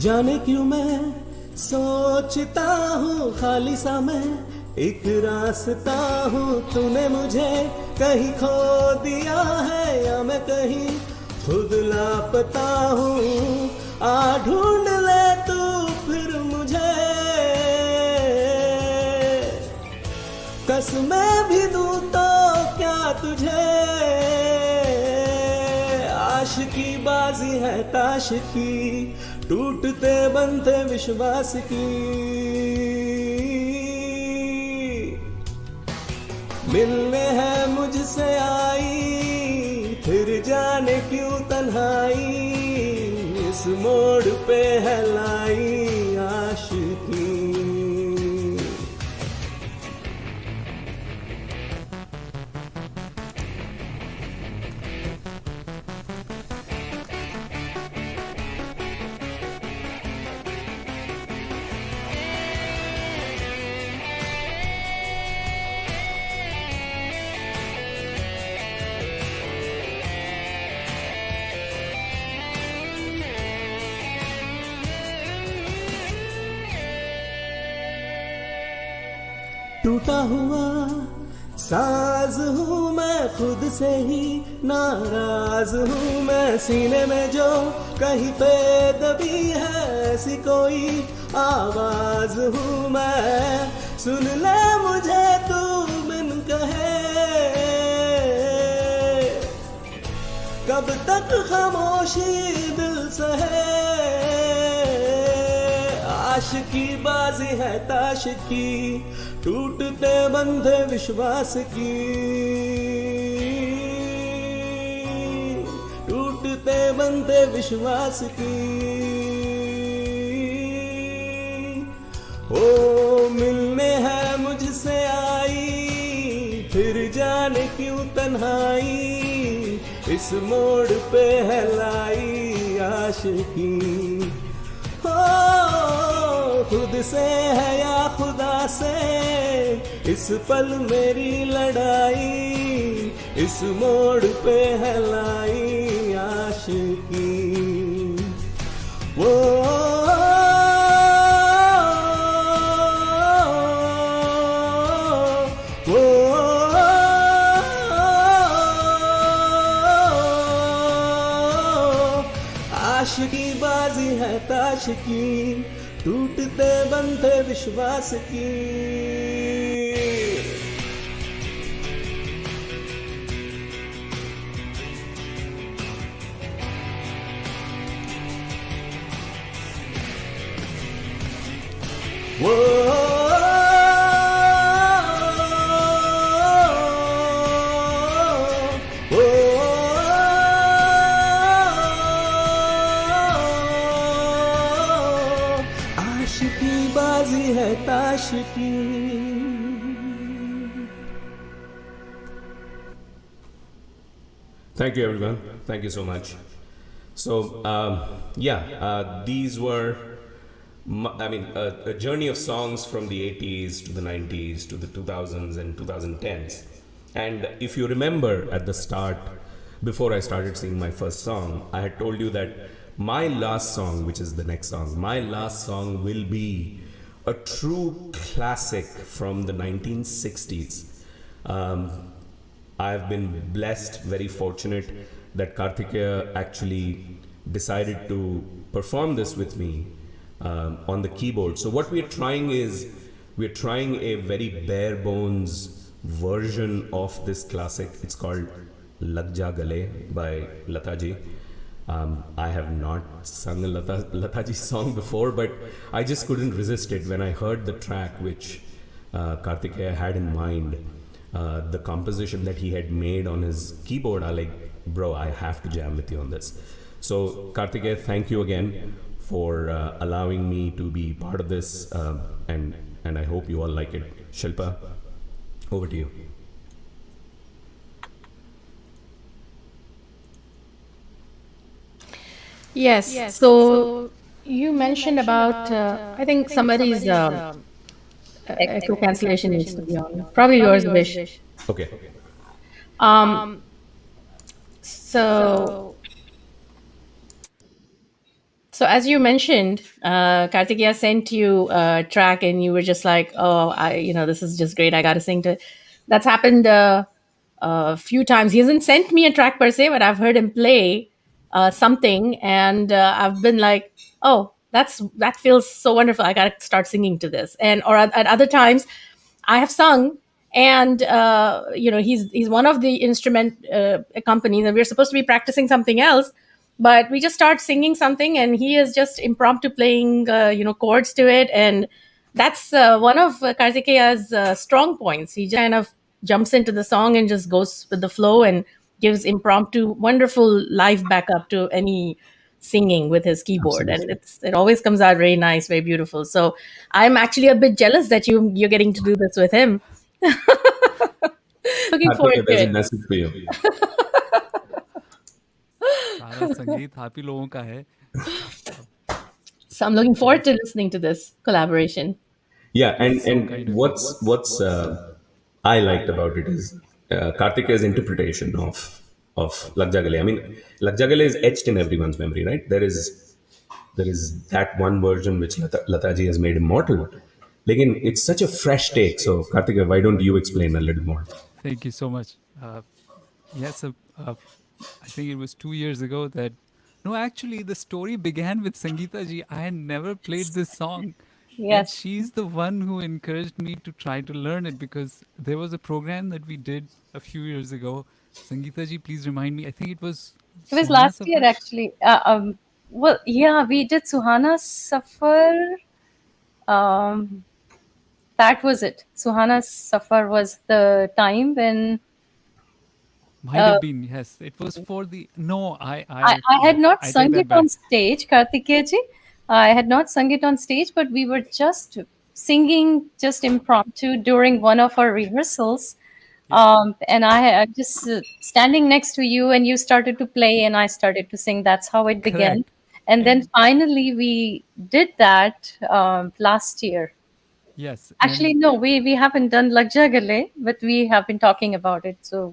जाने क्यों मैं सोचता हूँ खाली सा मैं एक रास्ता हूँ, तूने मुझे कहीं खो दिया है या मैं कहीं खुद लापता हूँ। आ ढूंढ ले तू फिर मुझे, कसमें भी दूँ तो क्या तुझे। आशिकी बाजी है ताश की, टूटते बनते विश्वास की। मिलने है मुझसे आई, फिर जाने क्यों तन्हाई, इस मोड़ पे है लाई आशिकी। टूटा हुआ साज हूँ मैं, खुद से ही नाराज हूँ मैं। सीने में जो कहीं पे दबी है ऐसी कोई आवाज हूँ मैं। सुन ले मुझे तू बिन कहे, कब तक खामोशी दिल सहे। आशिकी बाजी है ताश की, टूटते बंधे विश्वास की। टूटते बंधे विश्वास की। ओ मिलने है मुझसे आई, फिर जाने क्यों तन्हाई, इस मोड़ पे है लाई आशिकी। खुद से है या खुदा से इस पल मेरी लड़ाई, इस मोड़ पे है लाई आशिकी। वो आशिकी बाजी है ताश की, टूटते बनते विश्वास की। वो ताश की। Thank you, everyone. Thank you so much. So, these were, a journey of songs from the 80s to the 90s to the 2000s and 2010s. And if you remember at the start, before I started singing my first song, I had told you that my last song, which is the next song, my last song will be a true classic from the 1960s. I've been blessed, very fortunate that Kartikeya actually decided to perform this with me on the keyboard. So what we're trying is, we're trying a very bare bones version of this classic. It's called Lag Ja Gale by Lata ji. I have not sung a Lata ji song before, but I just couldn't resist it when I heard the track which Kartikeya had in mind. The composition that he had made on his keyboard, I like, bro, I have to jam with you on this. So Kartikeya, thank you again for allowing me to be part of this, and I hope you all like it. Shilpa, over to you. Yes. So you mentioned about, I think somebody's echo cancellation needs to be on. Probably yours, Vish. Okay. So So as you mentioned, Kartikeya sent you a track, and you were just like, "Oh, this is just great. I got to sing to it." That's happened a few times. He hasn't sent me a track per se, but I've heard him play something, and I've been like, "Oh, that feels so wonderful. I got to start singing to this." And or at other times, I have sung, and he's one of the instrument companies, and we're supposed to be practicing something else, but we just start singing something, and he is just impromptu playing chords to it, and that's one of Kartikeya's strong points. He just kind of jumps into the song and just goes with the flow and gives impromptu wonderful live backup to any singing with his keyboard, and Absolutely. it always comes out very nice, very beautiful. So I'm actually a bit jealous that you're getting to do this with him. Looking forward Kartikeya, to there's a it. message for you. सारा संगीत आप ही लोगों का है. So I'm looking forward to listening to this collaboration. Yeah, and So kind of you. what's I liked about it is Kartikeya's interpretation of Lag Ja Gale. I mean, Lag Ja Gale is etched in everyone's memory, right? There is that one version which Lataji has made immortal. Again, it's such a fresh take. So, Kartikeya, why don't you explain a little more? Thank you so much. Yes, I think it was 2 years ago that. No, actually, the story began with Sangeeta ji. I had never played this song, and Yes. she's the one who encouraged me to try to learn it because there was a program that we did a few years ago. Sangeeta ji, please remind me. I think it was It was Suhana last year Safar. actually. Well, yeah, we did Suhana Safar. That was it. Suhana Safar was the time when Might have been, yes. It was for the no. I had not I take sung that it on back. stage, Kartikeya ji. I had not sung it on stage, but we were just singing just impromptu during one of our rehearsals. And I just standing next to you, and you started to play, and I started to sing. That's how it began. Correct. And then And finally, we did that last year. yes, Actually, and no, we haven't done Lagja Gale, but we have been talking about it. So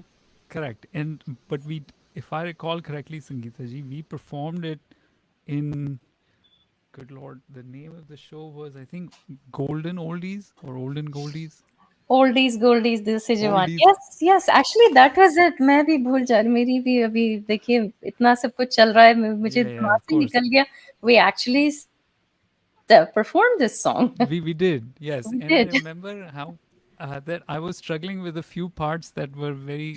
correct. And but we, if I recall correctly, Sangeeta ji, we performed it in. Good Lord, the name of the show was I think Golden Oldies or Olden Goldies. oldies goldies this is one. Oldies. Yes, actually that was it. मैं भी भूल जा रही, मेरी भी अभी देखिए इतना सब कुछ चल रहा है, मुझे Yeah, दिमाग of से course. निकल गया. We actually performed this song. We did, yes. We And I did. remember how that I was struggling with a few parts that were very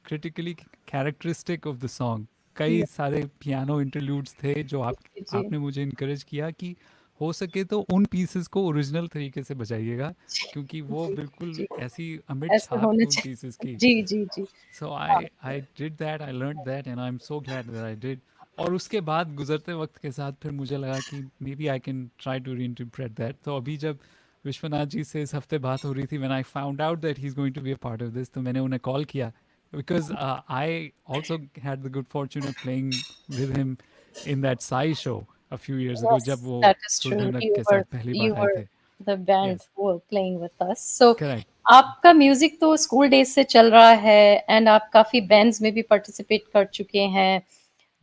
critically characteristic of the song. कई Yeah, सारे piano interludes थे जो जी, आपने मुझे encourage किया कि हो सके तो उन pieces को original तरीके से बजाइएगा क्योंकि वो जी, बिल्कुल जी, ऐसी अमिट ऐसे छाप होना है उन चाहिए. pieces की. जी, जी, जी. So हाँ, I did that, I learned that, and I'm so glad that I did. और उसके बाद गुजरते वक्त के साथ फिर मुझे लगा कि maybe I can try to reinterpret that. तो अभी जब विश्वनाथ जी से इस हफ्ते बात हो रही थी, when I found out that he's going to be a part of this, तो मैंने उन्हें call किया because I also had the good fortune of playing with him in that Sai show a few years ago जब yes, वो that is सुर true. धुनक के साथ पहली You बार आए were थे. the band Yes, who were playing with us. So correct. आपका music तो स्कूल डेज से चल रहा है, एंड आप काफी बैंड्स में भी पार्टिसिपेट कर चुके हैं.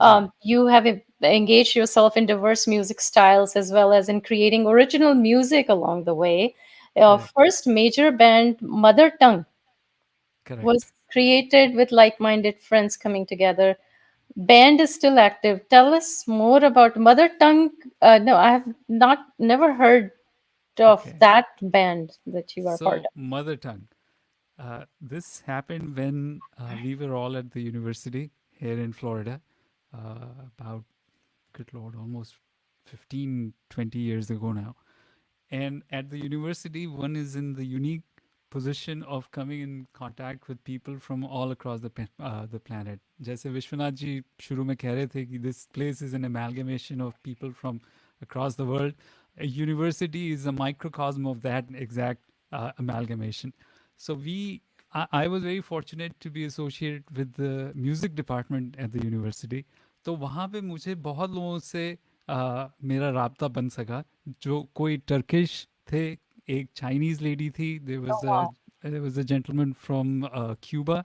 जी, You have engaged yourself in diverse music styles as well as in creating original music along the way. correct, First major band, Mother Tongue, correct. was created with like-minded friends coming together. Band is still active. Tell us more about Mother Tongue. No, I have not never heard of Okay. that band that you are part So mother tongue. This happened when we were all at the university here in Florida, about, good Lord, almost 15, 20 years ago now. And at the university, one is in the unique position of coming in contact with people from all across the planet. जैसे विश्वनाथ जी शुरू में कह रहे थे कि this place is an amalgamation of people from across the world. A university is a microcosm of that exact amalgamation. So I was very fortunate to be associated with the music department at the university. तो वहाँ पे मुझे बहुत लोगों से मेरा राब्ता बन सका जो कोई टर्किश थे, एक चाइनीज लेडी थी, of. there was a gentleman from Cuba,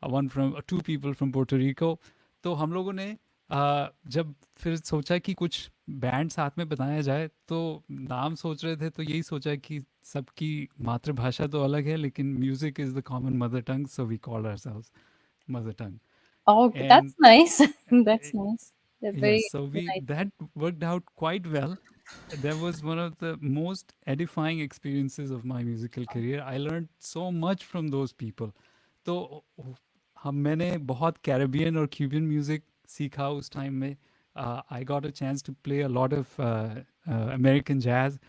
one from two people from Puerto Rico. तो हम लोगों ने जब फिर सोचा कि कुछ बैंड साथ में बनाया जाए, तो नाम सोच रहे थे तो यही सोचा कि सबकी मातृभाषा तो अलग है, लेकिन music is the common mother tongue, so we called ourselves mother tongue. Oh, and that's nice. That's nice. They're yes, very so we nice. that worked out quite well. That was one of the most edifying experiences of my musical career. I learned so much from those people. तो हम मैंने बहुत Caribbean और क्यूबियन music सीखा उस time में. I got a chance to play a lot of American jazz.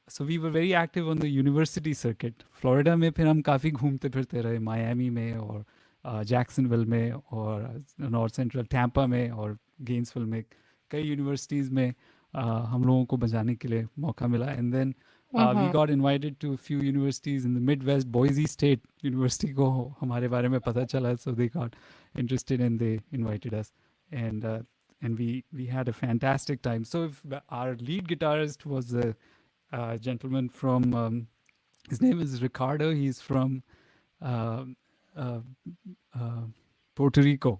So we were very active on the university circuit. Florida में फिर हम काफ़ी घूमते फिरते रहे, मायामी में और जैक्सनविल में और नॉर्थ सेंट्रल टैम्पा में और गेन्सविल में. कई यूनिवर्सिटीज़ में हम लोगों को बजाने के लिए मौका मिला. And then we got invited to a few universities in the Midwest. Boise State University को हमारे बारे में पता चला, so they got interested and they invited us, and we had a fantastic time. So if our lead guitarist was a gentleman from his name is Ricardo. He's from uh, uh, Puerto Rico.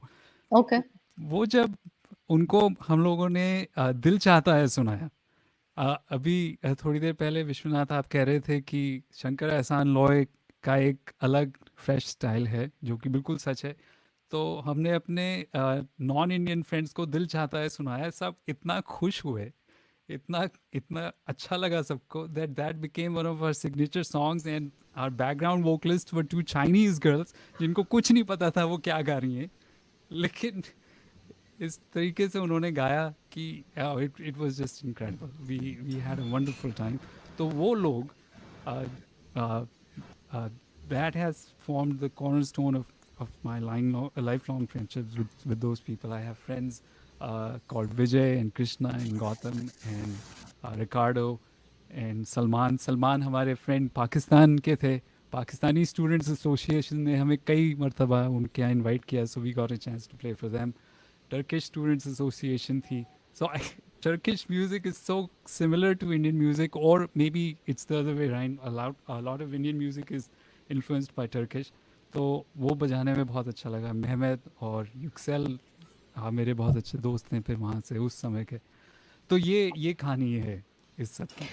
Okay. वो जब उनको हम लोगों ने दिल चाहता है सुनाया. अभी थोड़ी देर पहले विश्वनाथ आप कह रहे थे कि शंकर एहसान लॉय का एक अलग फ्रेश स्टाइल है, जो कि बिल्कुल सच है. तो हमने अपने नॉन इंडियन फ्रेंड्स को दिल चाहता है सुनाया. सब इतना खुश हुए, इतना इतना अच्छा लगा सबको, that that became one of our signature songs. And our background vocalist were two Chinese girls जिनको कुछ नहीं पता था वो क्या गा रही हैं, लेकिन इस तरीके से उन्होंने गाया कि it was just incredible. We had a wonderful time. तो वो लोग that has formed the cornerstone of my lifelong friendships with those people. I have friends called Vijay and Krishna and Gautam and Ricardo and Salman. Salman हमारे friend Pakistan के थे. Pakistani students association ने हमें कई मरतबा उनके यहाँ इनवाइट किया, so we got a chance to play for them. Turkish Students Association थी. So Turkish music is so similar to Indian music, or maybe it's the other way around. A lot of Indian music is influenced by Turkish. तो वो बजाने में बहुत अच्छा लगा. Mehmed और युक्सेल मेरे बहुत अच्छे दोस्त हैं फिर वहाँ से उस समय के. तो ये कहानी है इस सब की.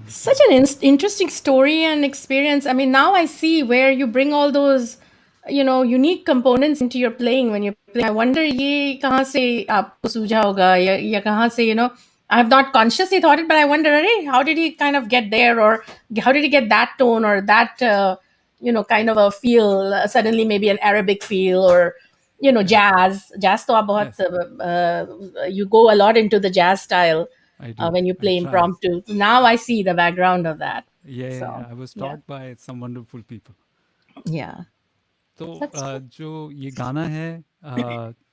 Such an interesting story and experience. I mean, now I see where you bring all those, unique components into your playing when you're playing. I wonder ये कहाँ से आपको सूझा होगा या कहाँ से, I have not consciously thought it, but I wonder, hey, how did he kind of get there, or how did he get that tone or that, kind of a feel, suddenly maybe an Arabic feel, or, jazz. Jazz तो आप बहुत, you go a lot into the jazz style. I do. When you play I try. impromptu. Now I see the background of that. Yeah, I was taught by some wonderful people. Yeah. तो जो ये गाना है,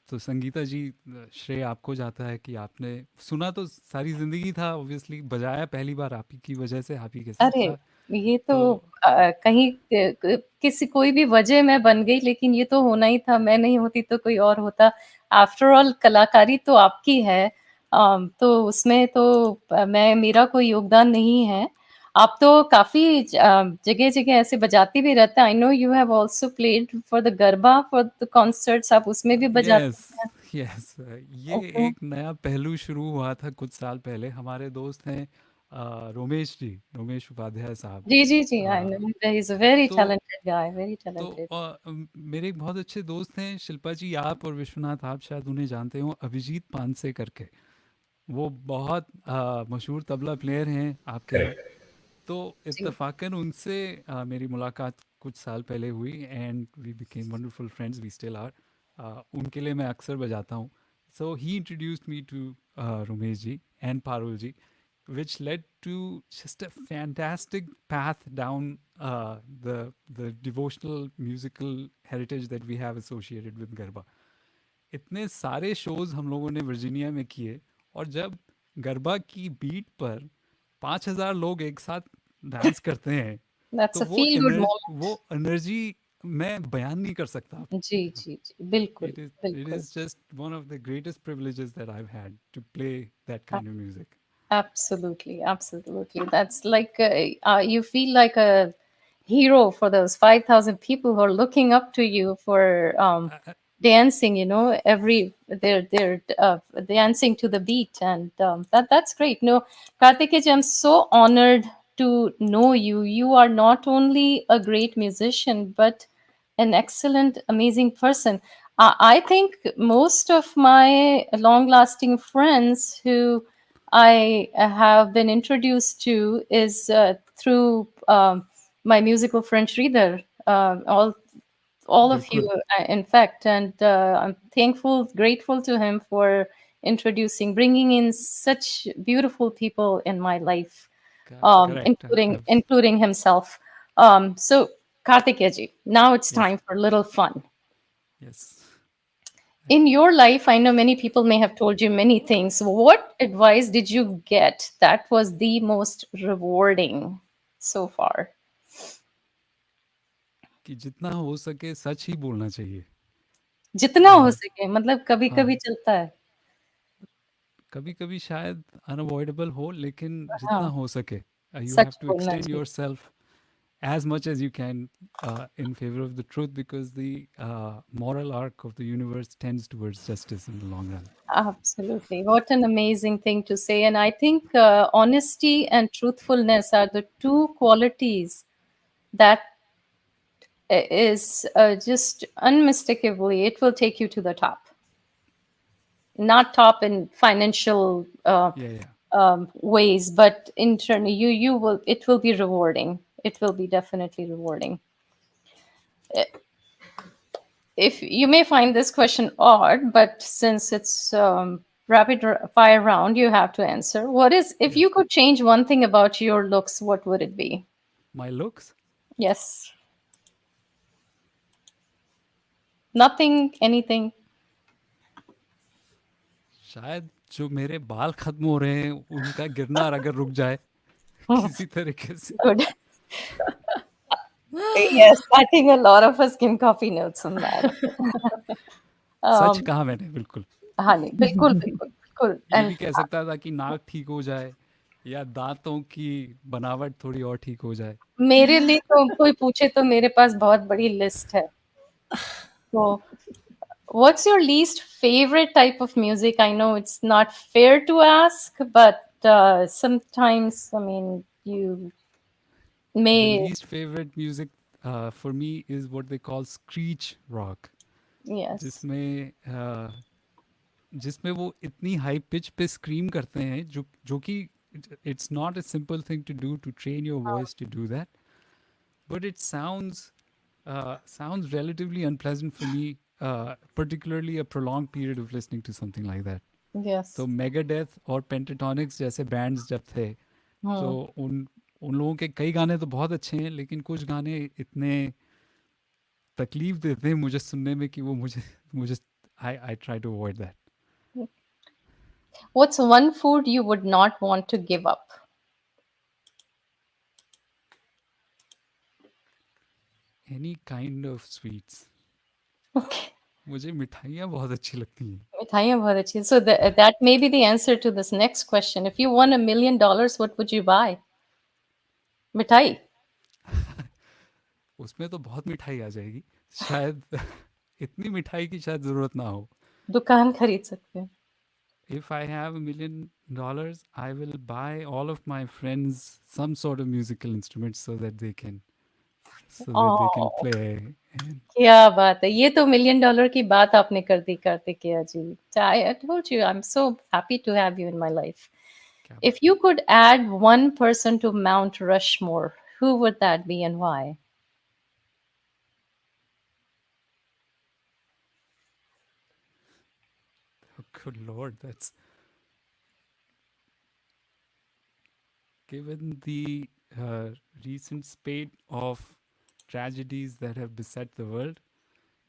तो संगीता जी, श्रेय आपको जाता है कि आपने सुना तो सारी जिंदगी था, ऑब्वियसली बजाया पहली बार आप ही की वजह से, आप ही के साथ अरे था. ये तो कहीं किसी कोई भी वजह मैं बन गई, लेकिन ये तो होना ही था. मैं नहीं होती तो कोई और होता. आफ्टर ऑल कलाकारी तो आपकी है, तो उसमें तो मेरा कोई योगदान नहीं है. आप तो काफी जगह जगह ऐसे बजाती भी रहते हैं. I know you have also played for the garba, for the concerts. आप उसमें भी बजाते हैं. यस, ये एक नया पहलू शुरू हुआ था कुछ साल पहले. हमारे दोस्त हैं रोमेश उपाध्याय साहब. जी I know, he is a very talented guy, very talented. तो मेरे एक बहुत अच्छे दोस्त हैं, शिल्पा जी आप और विश्वनाथ, आप शायद उन्हें जानते हो, अभिजीत पानसे करके. वो बहुत मशहूर तबला प्लेयर हैं आपके यहाँ. तो इत्तेफाकन उनसे मेरी मुलाकात कुछ साल पहले हुई, and we became wonderful friends. We still are. उनके लिए मैं अक्सर बजाता हूँ. So he introduced me to Romesh ji and Parul ji, which led to just a fantastic path down the devotional musical heritage that we have associated with garba. इतने सारे shows हम लोगों ने वर्जीनिया में किए, और जब गरबा की बीट पर 5,000 लोग एक साथ डांस करते हैं, तो वो एनर्जी मैं बयान नहीं कर सकता. जी बिल्कुल. It is just one of the greatest privileges that I've had to play that kind of music. Absolutely. That's like you feel like a hero for those 5,000 people who are looking up to you for dancing, they're dancing to the beat, and that's great. No, Kartikeya, I'm so honored to know you. You are not only a great musician, but an excellent, amazing person. I think most of my long-lasting friends who I have been introduced to is through my musical friend Sridhar. All of you, बिल्कुल in fact, and I'm thankful, grateful to him for bringing in such beautiful people in my life, correct including himself. So, Kartikeya ji, now it's yes time for a little fun. Yes In your life, I know many people may have told you many things. What advice did you get that was the most rewarding so far? कि जितना हो सके सच ही बोलना चाहिए जितना हो और सके, मतलब कभी कभी हाँ चलता है. कभी कभी शायद अनअवॉइडेबल हो लेकिन जितना हाँ, हो सके यू हैव सच टू बोलना एक्सटेंड चाहिए. Your self as much as you can in favor of the truth because the moral arc of the universe tends towards justice in the long run. Absolutely. What an amazing thing to say. And I think honesty and truthfulness are the two qualities that is just unmistakably, it will take you to the top. Not top in financial Yeah, yeah. ways, but internally, it will be rewarding. It will be definitely rewarding. If you may find this question odd, but since it's fire round, you have to answer. What is, if Yes. you could change one thing about your looks, what would it be? My looks, Yes. Nothing, anything. शायद जो मेरे बाल खत्म हो रहे हैं उनका गिरना अगर रुक जाए किसी तरीके से Good. Yes, I think a lot of us can copy notes on that. Such Um, कहा मैंने बिल्कुल हाँ नहीं, बिल्कुल बिल्कुल बिल्कुल. ये And भी कह सकता था कि नाक ठीक हो जाए या दांतों की बनावट थोड़ी और ठीक हो जाए मेरे लिए तो कोई पूछे तो मेरे पास बहुत बड़ी लिस्ट है. So, what's your least favorite type of music? I know it's not fair to ask, but sometimes, I mean, you the may, least favorite music for me is what they call screech rock yes. जिसमें जिसमें वो इतनी high pitch पे scream करते हैं जो कि it's not a simple thing to do to train your voice to do that but it sounds relatively unpleasant for me, particularly a prolonged period of listening to something like that. Yes. तो Megadeth और Pentatonix जैसे bands जब थे तो Hmm. उन उन लोगों के कई गाने तो बहुत अच्छे हैं लेकिन कुछ गाने इतने तकलीफ देते हैं मुझे सुनने में कि वो मुझे मुझे I try to avoid that. What's one food you would not want to give up? Any kind of sweets. Okay. मुझे मिठाइयाँ बहुत अच्छी लगती हैं मिठाइयाँ बहुत अच्छी हैं. So that may be the answer to this next question. If you won $1 million, what would you buy? मिठाई. उसमें तो बहुत मिठाई आ जाएगी शायद इतनी मिठाई की शायद ज़रूरत ना हो दुकान खरीद सकते हैं. if I have $1 million, I will buy all of my friends some sort of musical instrument so that they can Oh. play. And क्या बात है, ये तो $1 million की बात आपने कर दी कार्तिकेया जी. I told you, I'm so happy to have you in my life. क्या If बात you could add one person to Mount Rushmore, who would that be and why? oh, good lord, that's given the uh, recent spate of tragedies that have beset the world.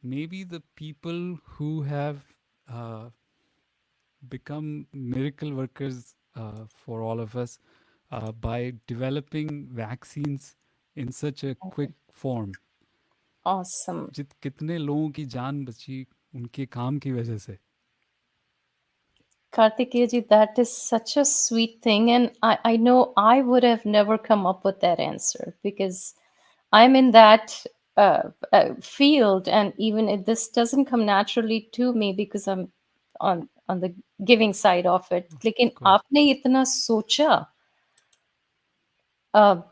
Maybe the people who have uh, become miracle workers for all of us by developing vaccines in such a quick form. Awesome. कितने लोगों की जान बची उनके काम की वजह से Kartikeya ji, that is such a sweet thing. And I know I would have never come up with that answer because I'm in that field, and even if this doesn't come naturally to me because I'm on the giving side of it. लेकिन Of course. आपने इतना सोचा, uh,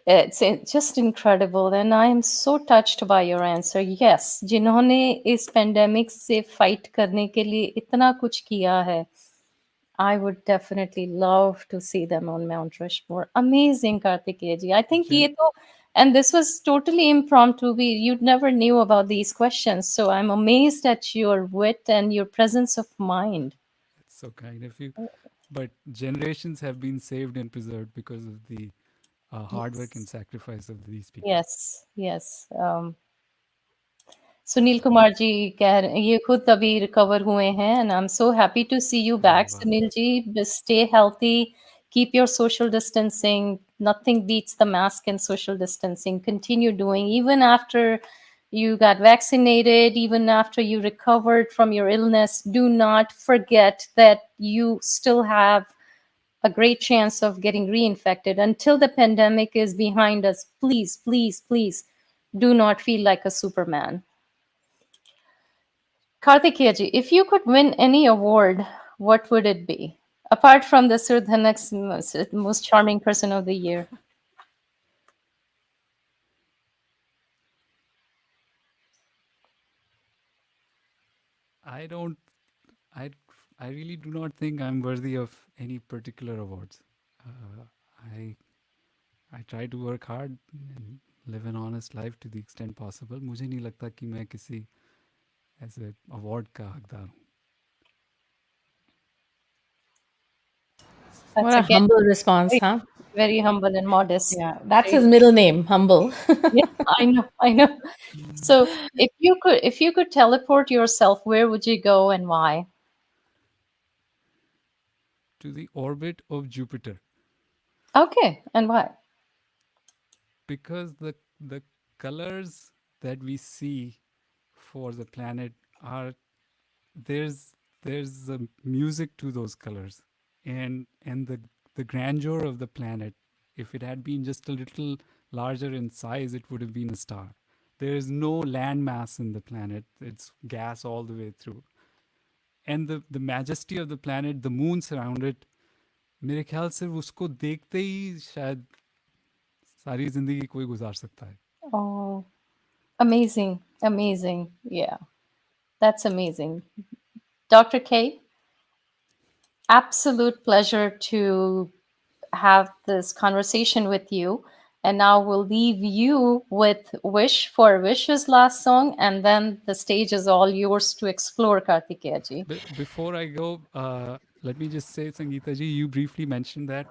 it's just incredible, and I am so touched by your answer. Yes, जिन्होंने इस pandemic से fight करने के लिए इतना कुछ किया है, I would definitely love to see them on Mount Rushmore. Amazing, Kartikeya ji. I think Gen- ye to, and this was totally impromptu. You never knew about these questions, so I'm amazed at your wit and your presence of mind. That's so kind of you. But generations have been saved and preserved because of the hard work and Yes, sacrifice of these people. yes, yes. Sunil Kumar ji ये खुद अभी recover हुए हैं, and I'm so happy to see you अरे back, वाह! Sunil ji. Stay healthy, keep your social distancing. Nothing beats the mask and social distancing. Continue doing even after you got vaccinated, even after you recovered from your illness. Do not forget that you still have a great chance of getting reinfected. Until the pandemic is behind us, please, please, please do not feel like a Superman. Kartikeya ji, if you could win any award, what would it be? Apart from the Sur Dhanuk's most charming person of the year. I don't. I I really do not think I'm worthy of any particular awards. Uh, I I try to work hard and live an honest life to the extent possible. मुझे नहीं लगता कि मैं किसी ऐसे award का हकदार हूँ. What That's a again humble response, very, huh? very humble and modest. Yeah, that's Very, his middle name, Humble. yeah, I know, I know. So if you could teleport yourself, where would you go and why? To the orbit of Jupiter, Okay, and why? because the colors that we see for the planet are there's a music to those colors, and the grandeur of the planet. If it had been just a little larger in size, it would have been a star. There is no land mass in the planet. It's gas all the way through, and the majesty of the planet, the moon surround it. मेरे ख्याल से उसको देखते ही शायद सारी जिंदगी कोई गुजार सकता है. Oh, amazing, amazing. Yeah, that's amazing. Dr. K, absolute pleasure to have this conversation with you. And now we'll leave you with Wish for Wish's last song, and then the stage is all yours to explore, Kartikeya ji. Before I go, let me just say, Sangeeta ji, you briefly mentioned that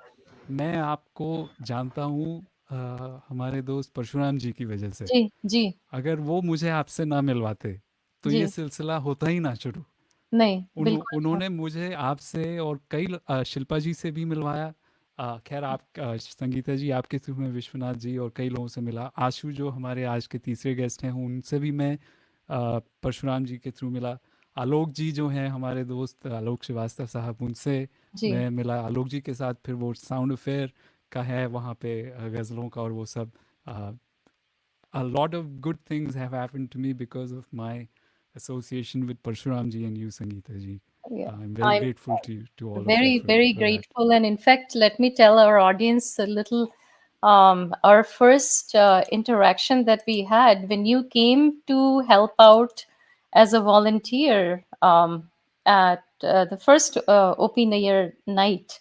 मैं आपको जानता हूँ हमारे दोस्त परशुराम जी की वजह से. जी, जी, अगर वो मुझे आपसे ना मिलवाते, तो ये जी। सिलसिला होता ही ना शुरू. नहीं, बिल्कुल नहीं। उन्होंने मुझे आपसे और कई शिल्पा जी से भी मिलवाया. खैर आप संगीता जी आपके थ्रू में विश्वनाथ जी और कई लोगों से मिला. आशू जो हमारे आज के तीसरे गेस्ट हैं उनसे भी मैं परशुराम जी के थ्रू मिला. आलोक जी जो हैं हमारे दोस्त आलोक श्रीवास्तव साहब उनसे जी, मैं मिला. आलोक जी के साथ फिर वो साउंड अफेयर का है वहाँ पे गज़लों का और वो सब. A lot of good things have happened to me because of my association with Parshuram ji and you, Sangeeta ji. yeah. I'm very I'm grateful to you, to all of you very, very for that. grateful. And in fact, let me tell our audience a little. Our first interaction that we had when you came to help out as a volunteer at the first open air night,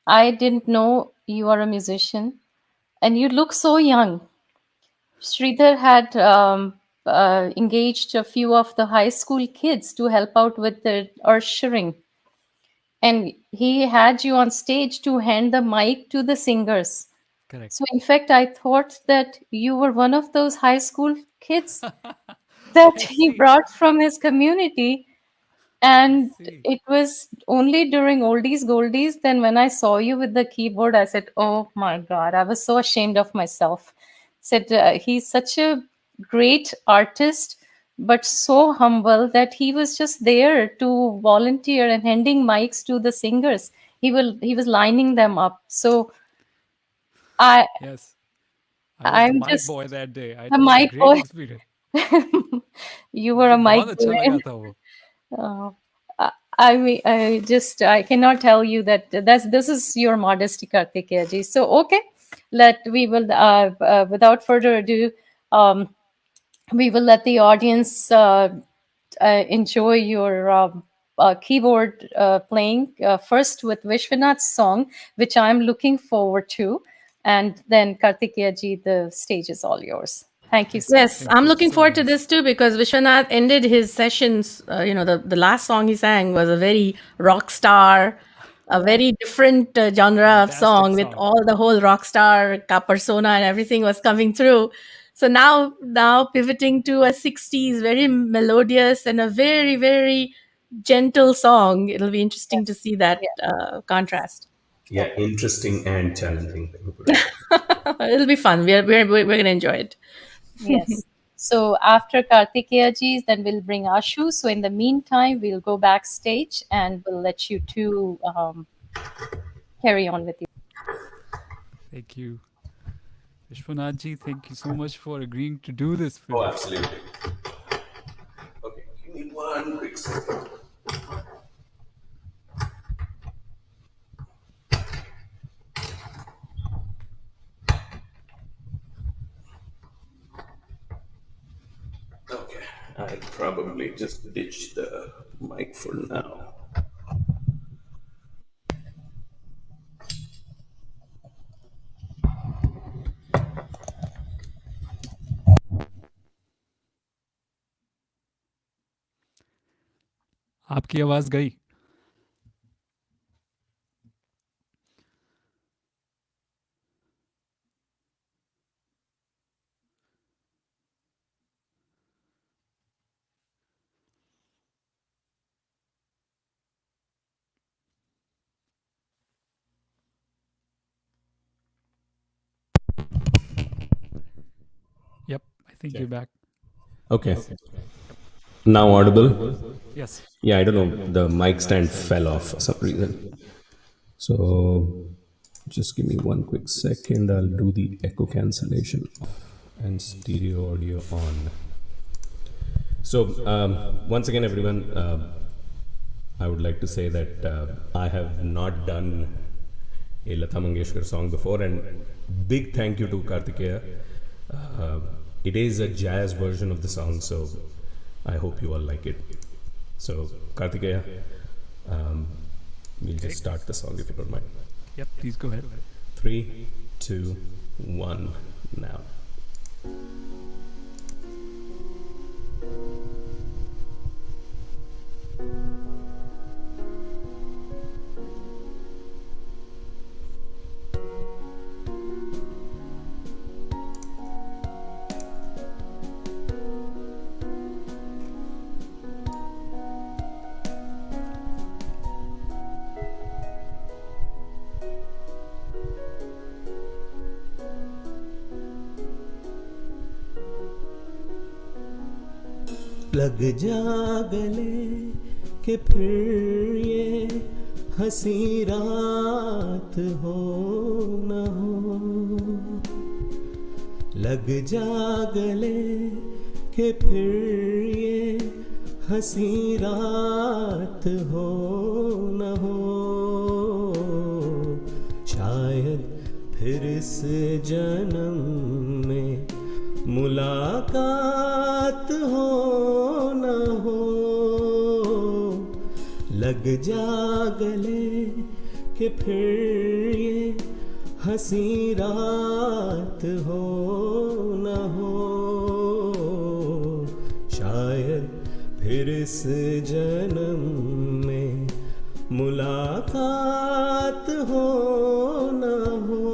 I didn't know you are a musician and you look so young. Sridhar had engaged a few of the high school kids to help out with the ushering, and he had you on stage to hand the mic to the singers. Correct. So, in fact, I thought that you were one of those high school kids that I he see. brought from his community. I And see. it was only during Oldies Goldies, then when I saw you with the keyboard, I said, oh my God, I was so ashamed of myself. Said, he's such a great artist, but so humble that he was just there to volunteer and handing mics to the singers. He was lining them up. So I Yes. I was the I'm mic just boy that day. the It was a mic great boy. experience. You were मुझे a mic बहुत अच्छा boy. लगा था वो. Uh, I mean, I cannot tell you that this is your modesty, Kartikeya ji. So okay, we will without further ado, um, we will let the audience enjoy your keyboard playing first with Vishwanath's song, which I'm looking forward to, and then Kartikeya ji, the stage is all yours. Thank you so much. Yes, Thank I'm you. looking So forward to nice. this too because Vishwanath ended his sessions. The last song he sang was a very rock star, a very different genre of Fantastic song with song. all the whole rock star persona and everything was coming through. So now pivoting to a 60s very melodious and a very very gentle song. It'll be interesting to Yes, see that yes, contrast. Yeah, okay, interesting and challenging. Let me put it that way. It'll be fun. We're going to enjoy it. yes. So after Kartikeya ji, then we'll bring Ashu. So in the meantime, we'll go backstage and we'll let you two carry on with you. Thank you. Vishwanath ji, thank you so much for agreeing to do this with Oh, us. absolutely. Okay, give me one quick second. Okay, I'll probably just ditch the mic for now. आपकी आवाज गई. Yep, I think you're back. Okay. Now audible? Yes. Yeah, I don't know. The mic stand fell off for some reason. So just give me one quick second. I'll do the echo cancellation off and stereo audio on. So once again, everyone, I would like to say that I have not done a Lata Mangeshkar song before, and big thank you to Kartikeya. It is a jazz version of the song, so I hope you all like it. So Kartikeya, we'll just start the song if you don't mind. Yep, please go ahead. 3, 2, 1, now. लग जा गले कि फिर ये हंसी रात हो न हो, लग जा गले कि फिर ये हंसी रात हो न हो, शायद फिर इस जन्म में मुलाकात हो न हो, लग जा गले कि फिर ये हंसी रात हो न हो, शायद फिर इस जन्म में मुलाकात हो न हो,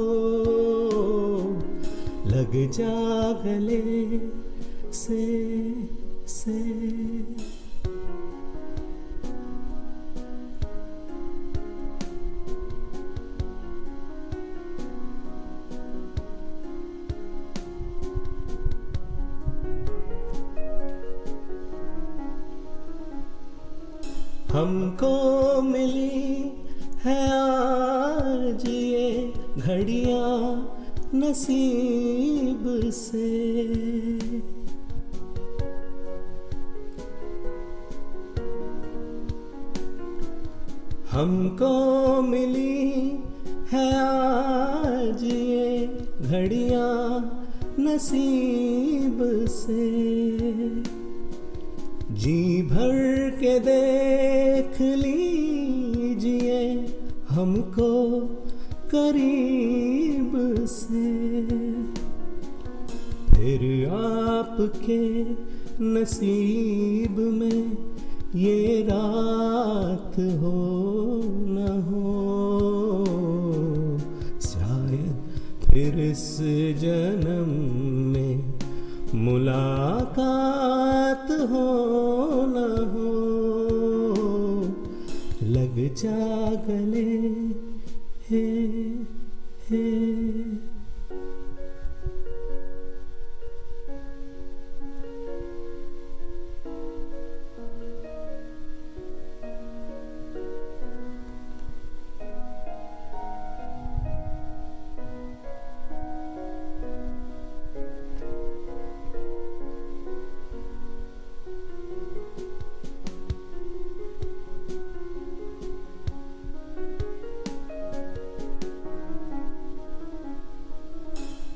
लग जा गले से हमको मिली है आज ये घड़ियां नसीब से। हमको मिली है आज ये घड़ियां नसीब से। जी भर के देख लीजिए हमको करीब से। फिर आपके नसीब में ये रात हो न हो, शायद फिर इस जन्म में मुलाकात हो न हो। लग जा गले हे हे।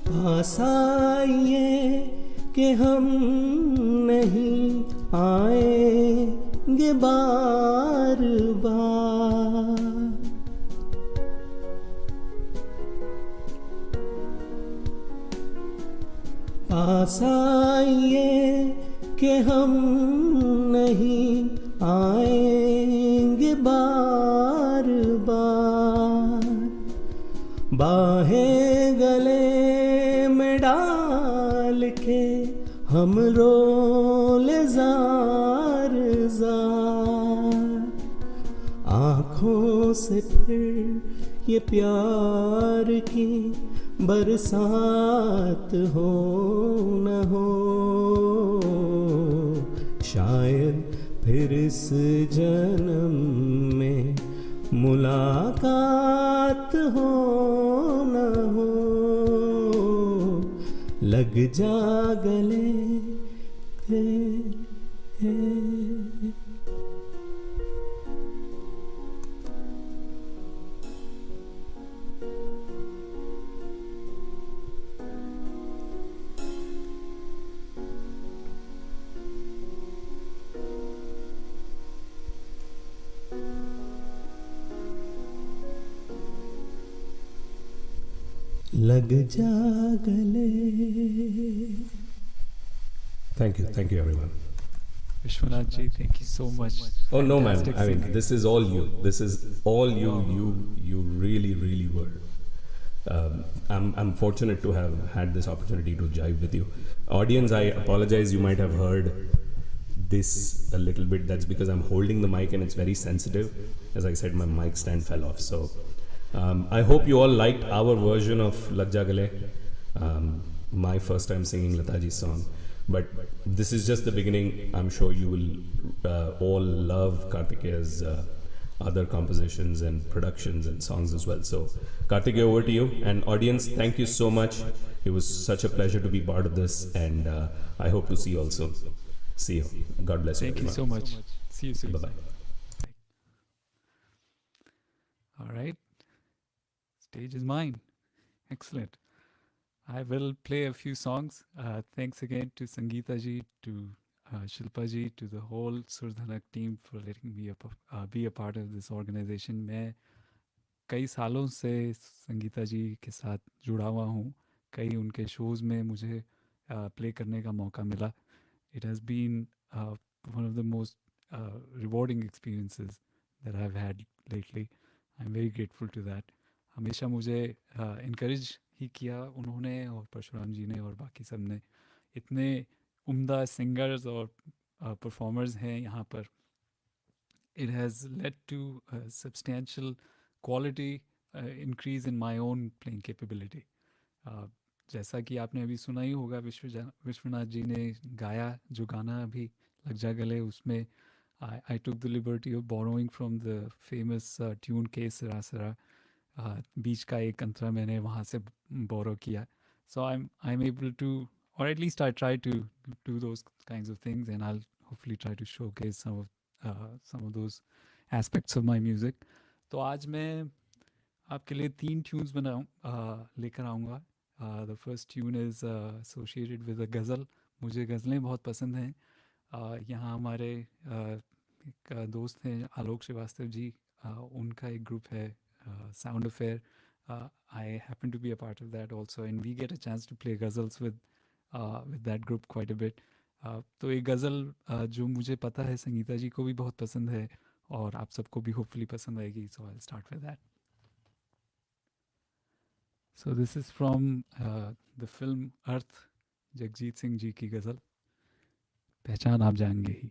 पास आइए कि हम नहीं आएंगे बार बार। पास आइए कि हम नहीं आएंगे बार बार। बाहें गले में डाल के हम रोले जार जार। आँखों से फिर ये प्यार की बरसात हो न हो, शायद फिर इस जन्म में मुलाकात हो न हो। लग जा गले हे। लग जा गले। Thank you everyone. Vishwanath ji, thank you so much. Oh no man, Fantastic I mean singing. this is all you. This is all you. You really were. I'm fortunate to have had this opportunity to jive with you. Audience, I apologize. You might have heard this a little bit. That's because I'm holding the mic and it's very sensitive. As I said, my mic stand fell off. So I hope you all liked our version of Lag Ja Gale, my first time singing Lataji's song. But this is just the beginning. I'm sure you will all love Kartikeya's other compositions and productions and songs as well. So Kartikeya, over to you. And audience, thank you so much. It was such a pleasure to be part of this, and I hope to see you all soon. See you. God bless you. Thank you so much. See you soon. Bye-bye. All right. Stage is mine. Excellent. I will play a few songs. Thanks again to Sangeeta ji, to Shilpa ji, to the whole Sur Dhanuk team for letting me be a part of this organization. मैं कई सालों से संगीता जी के साथ जुड़ा हुआ हूँ. कई उनके शोज़ में मुझे प्ले करने का मौका मिला. It has been one of the most rewarding experiences that I've had lately. I'm very grateful to that. हमेशा मुझे encourage ही किया उन्होंने और परशुराम जी ने और बाकी सब ने. इतने उम्दा सिंगर्स और परफॉर्मर्स हैं यहाँ पर. It has led to a substantial quality increase in my own playing capability. जैसा कि आपने अभी सुना ही होगा, विश्वनाथ जी ने गाया जो गाना अभी लग जा गले, उसमें I took the liberty of borrowing from the famous tune Ke Sara Sara, बीच का एक अंतरा मैंने वहाँ से बोरो किया. So I'm able to, or at least I try to do those kinds of things, and I'll hopefully try to showcase some of those aspects of my music. तो आज मैं आपके लिए 3 ट्यून्स लेकर आऊँगा. The first tune is associated with a ghazal. मुझे गज़लें बहुत पसंद हैं. यहाँ हमारे एक दोस्त हैं आलोक श्रीवास्तव जी. उनका एक ग्रुप है sound affair. I happen to be a part of that also, and we get a chance to play ghazals with that group quite a bit. तो एक गज़ल जो मुझे पता है संगीता जी को भी बहुत पसंद है और आप सबको भी होपफुली पसंद आएगी. So I'll start with that. So this is from the film Earth, Jagjit Singh ji की गज़ल. पहचान आप जाएंगे ही.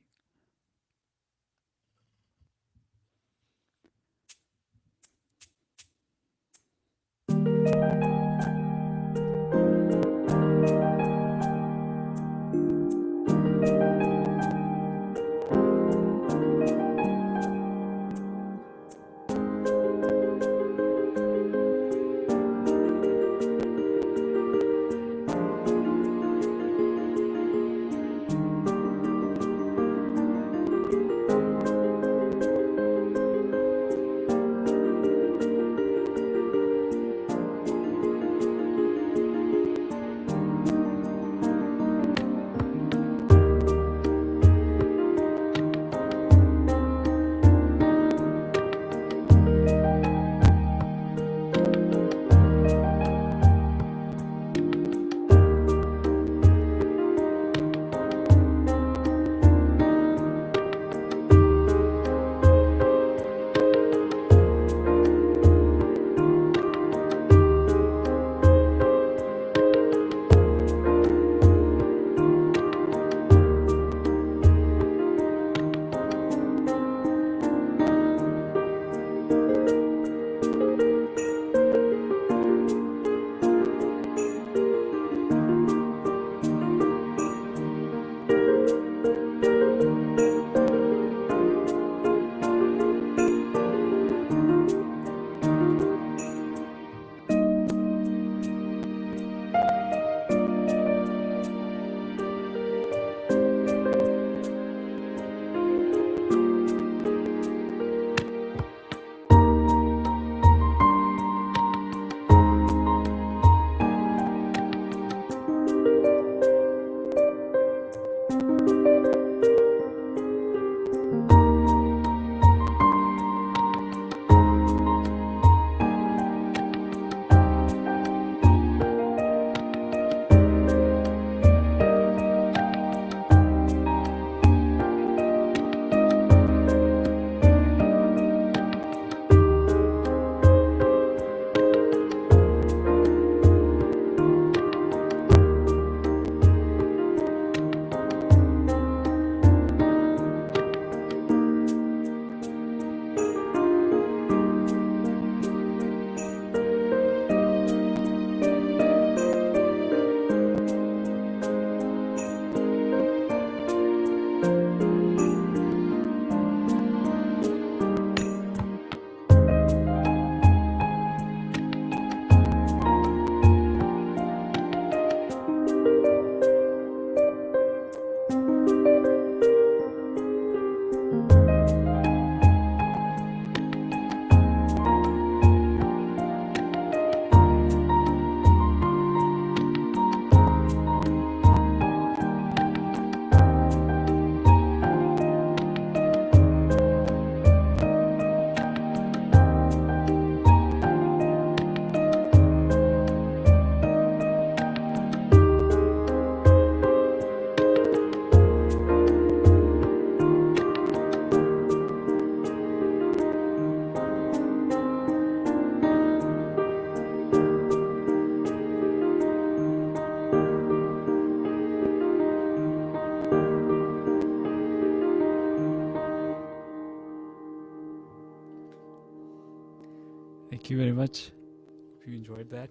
Thank you very much. Hope you enjoyed that.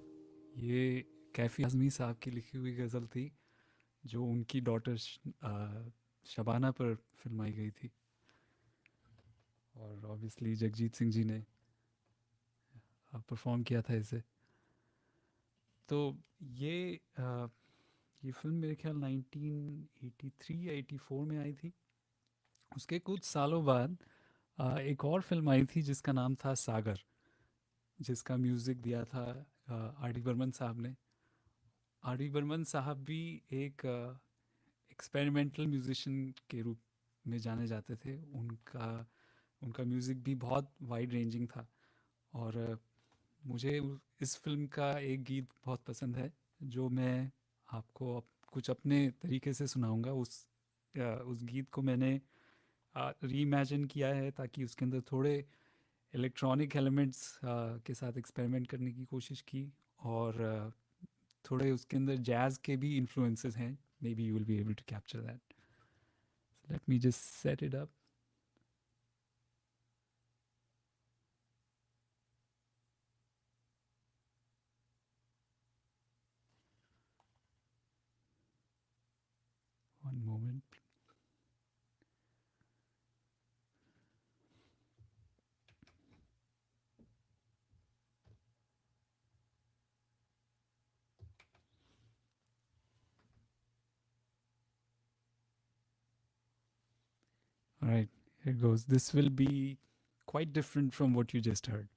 ये कैफ़ी आज़मी साहब की लिखी हुई गज़ल थी जो उनकी डॉटर शबाना पर फिल्माई गई थी और ऑब्वियसली जगजीत सिंह जी ने परफॉर्म किया था इसे। तो ये ये फ़िल्म मेरे ख्याल 1983 या 84 में आई थी। उसके कुछ सालों बाद एक और फ़िल्म आई थी जिसका नाम था सागर, जिसका म्यूज़िक दिया था आर डी बर्मन साहब ने। आर डी बर्मन साहब भी एक एक्सपेरिमेंटल म्यूज़िशियन के रूप में जाने जाते थे। उनका उनका म्यूज़िक भी बहुत वाइड रेंजिंग था। और मुझे इस फिल्म का एक गीत बहुत पसंद है जो मैं आपको कुछ अपने तरीके से सुनाऊंगा। उस गीत को मैंने रीइमेजिन किया है ताकि उसके अंदर थोड़े इलेक्ट्रॉनिक एलिमेंट्स के साथ एक्सपेरिमेंट करने की कोशिश की, और थोड़े उसके अंदर जैज़ के भी इन्फ्लुएंसेस हैं। Maybe you will be able to capture that. Let me just set it up. One moment. All right, here goes. This will be quite different from what you just heard.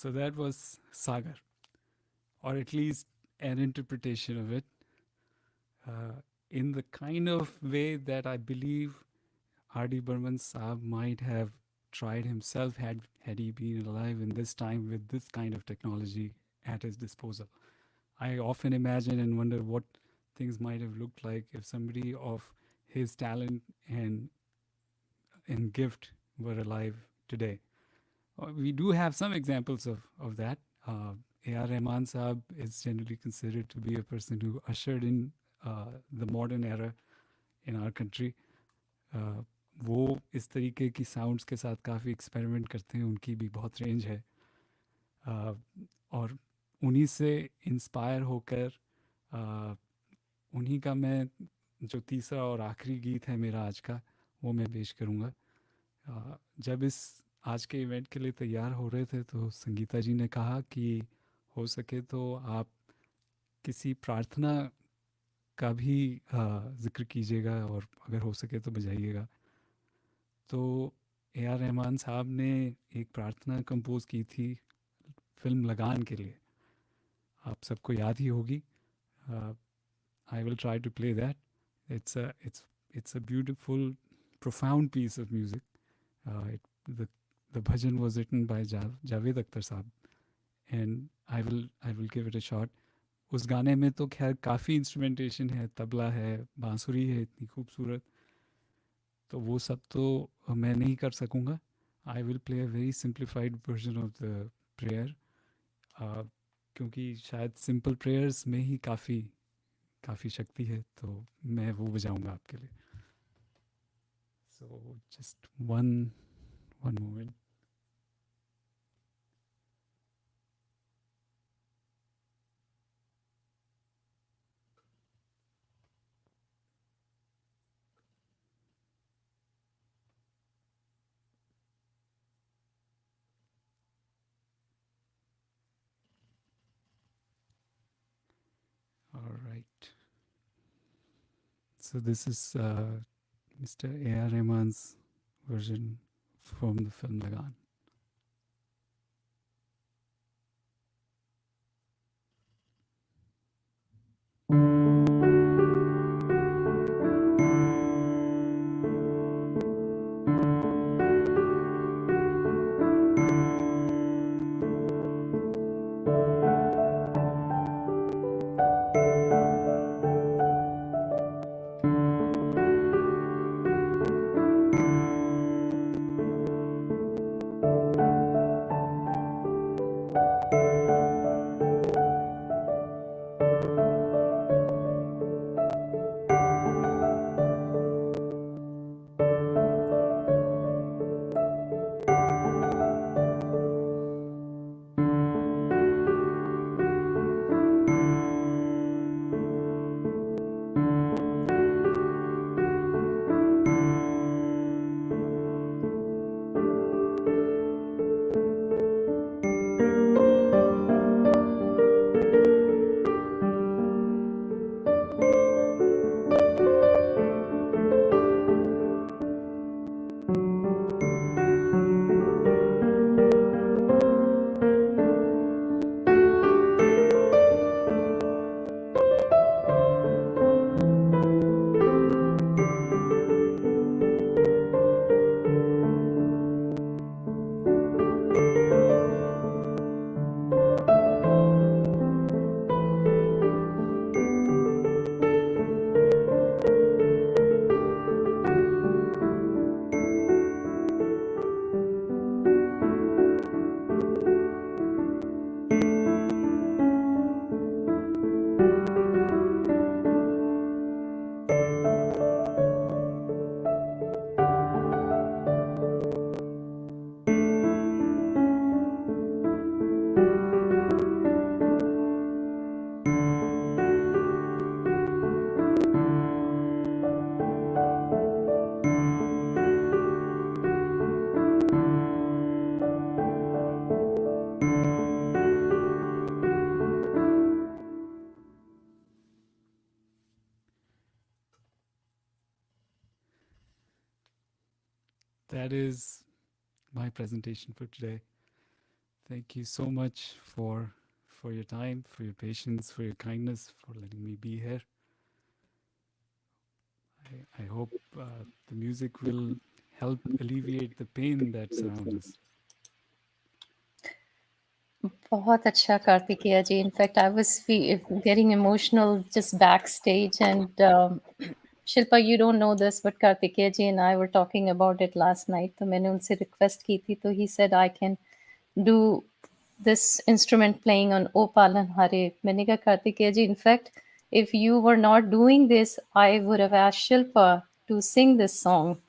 So that was Sagar, or at least an interpretation of it, in the kind of way that I believe R.D. Burman Saab might have tried himself had he been alive in this time with this kind of technology at his disposal. I often imagine and wonder what things might have looked like if somebody of his talent and gift were alive today. We do have some examples of that. A.R. Rahman Saab is generally considered to be a person who ushered in the modern era in our country. वो इस तरीके की sounds के साथ काफ़ी experiment करते हैं, उनकी भी बहुत रेंज है, और उन्हीं से इंस्पायर होकर उन्हीं का मैं जो तीसरा और आखिरी गीत है मेरा आज का, वो मैं पेश करूँगा. जब इस आज के इवेंट के लिए तैयार हो रहे थे तो संगीता जी ने कहा कि हो सके तो आप किसी प्रार्थना का भी जिक्र कीजिएगा और अगर हो सके तो बजाइएगा. तो ए आर रहमान साहब ने एक प्रार्थना कंपोज की थी फिल्म लगान के लिए, आप सबको याद ही होगी. I will try to play that. It's a beautiful, profound piece of music. The bhajan was written by Javed Akhtar Saab, and I will give it a shot. उस गाने में तो खैर काफ़ी इंस्ट्रूमेंटेशन है, तबला है, बांसुरी है इतनी खूबसूरत, तो वो सब तो मैं नहीं कर सकूँगा. I will play a very simplified version of the prayer, क्योंकि शायद सिंपल प्रेयर्स में ही काफ़ी शक्ति है, तो मैं वो बजाऊँगा आपके लिए. So just one moment. All right. So this is Mr. A.R. Rahman's version from the film Lagan. That is my presentation for today. Thank you so much for your time, for your patience, for your kindness, for letting me be here. I hope the music will help alleviate the pain that surrounds us. बहुत अच्छा कार्तिकेया जी. In fact, I was getting emotional just backstage, and Shilpa, you don't know this, but Kartikeya ji and I were talking about it last night. तो मैंने उनसे request की थी, तो he said I can do this instrument playing on O Palan Hare. मैंने कहा Kartikeya ji, in fact, if you were not doing this, I would have asked Shilpa to sing this song,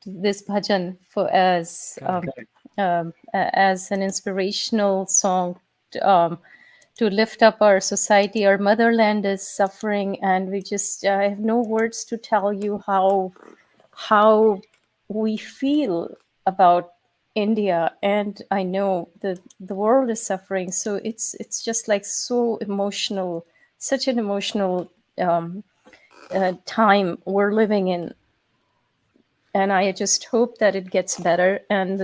this bhajan, for Correct. as an inspirational song, um, to lift up our society. Our motherland is suffering, and we just I have no words to tell you how we feel about India, and I know that the world is suffering. So it's just like so emotional, such an emotional time we're living in, and I just hope that it gets better. And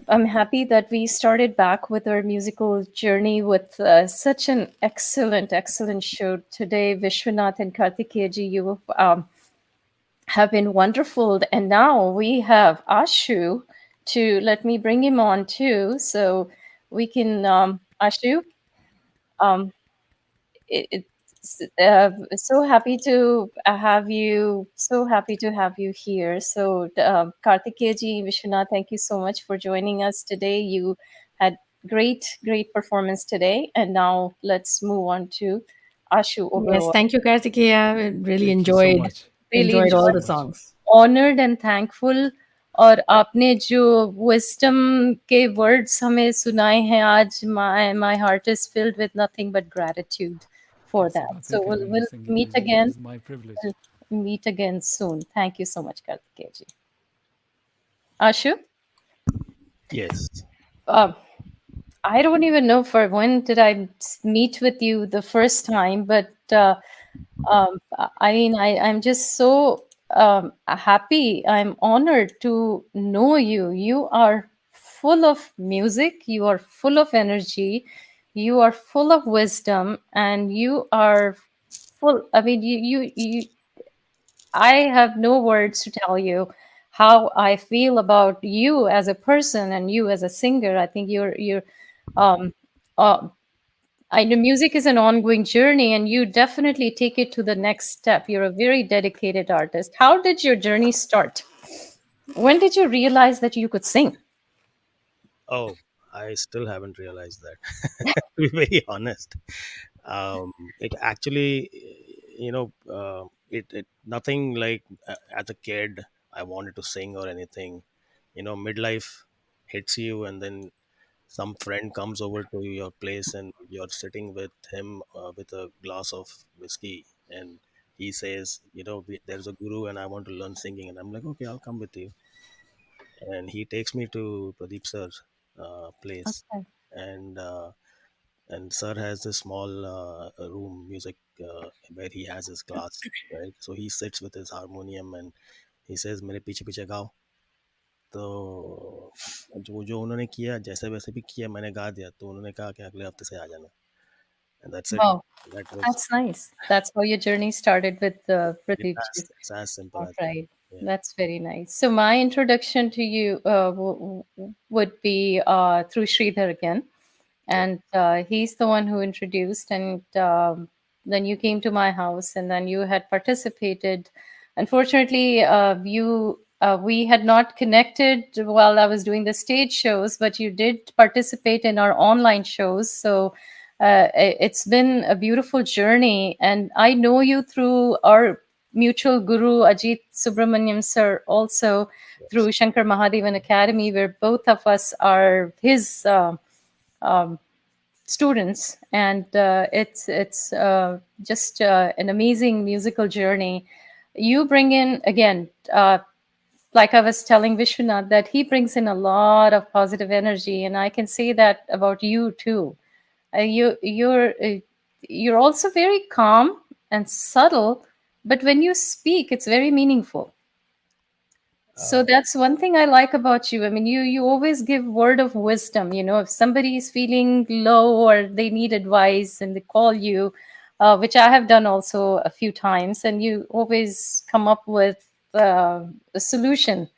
I'm happy that we started back with our musical journey with such an excellent, excellent show today. Vishwanath and Kartikeya, you have been wonderful. And now we have Ashu to let me bring him on too. So we can, Ashu, um, it's so happy to have you. So happy to have you here. So, Kartikeya ji, Vishwanath, thank you so much for joining us today. You had great, great performance today, and now let's move on to Ashu Yes, Oberoi. thank you, Kartikeya. Really Thank you so enjoyed much. Really Thank enjoyed you all so enjoyed, the much. songs. honored and thankful. और आपने जो wisdom के words हमें सुनाए हैं आज, my heart is filled with nothing but gratitude for ऐसी that. बातें So करने में we'll संगीत meet it again. is my privilege. We'll meet again soon. Thank you so much, Kartikeya ji. Ashu, Yes. uh, I don't even know for when did I meet with you the first time, but I mean, I'm just so happy. I'm honored to know you. You are full of music, you are full of energy, you are full of wisdom, and you are full. I mean, I have no words to tell you how I feel about you as a person and you as a singer. I think you're um, uh, I know music is an ongoing journey, and you definitely take it to the next step. You're a very dedicated artist. How did your journey start? When did you realize that you could sing? Oh, I still haven't realized that. To be very honest, it actually, it nothing like as a kid I wanted to sing or anything. Midlife hits you, and then some friend comes over to your place, and you're sitting with him with a glass of whiskey, and he says, there's a guru, and I want to learn singing, and I'm like, okay, I'll come with you, and he takes me to Pradeep sir's place, Okay. and sir has this small room music where he has his class, right? So he sits with his harmonium, and he says, मेरे पीछे पीछे गाओ. तो जो जो उन्होंने किया, जैसे वैसे भी किया, मैंने गा दिया, तो उन्होंने कहा कि अगले हफ्ते से आ जाना, and that's it. Wow, That was that's nice. That's how your journey started with Pradeep ji. it's as simple All as that. right. Yeah. That's very nice. So my introduction to you would be through Sridhar again. Yeah. And he's the one who introduced, and then you came to my house, and then you had participated. Unfortunately, we had not connected while I was doing the stage shows, but you did participate in our online shows. So it's been a beautiful journey, and I know you through our mutual guru Ajit Subramaniam sir, also Yes. through Shankar Mahadevan Academy, where both of us are his students, and it's just an amazing musical journey. You bring in again, like I was telling Vishwanath, that he brings in a lot of positive energy, and I can say that about you too. You're also very calm and subtle, but when you speak, it's very meaningful. So that's one thing I like about you. I mean, you always give word of wisdom. If somebody is feeling low or they need advice and they call you, which I have done also a few times, and you always come up with a solution,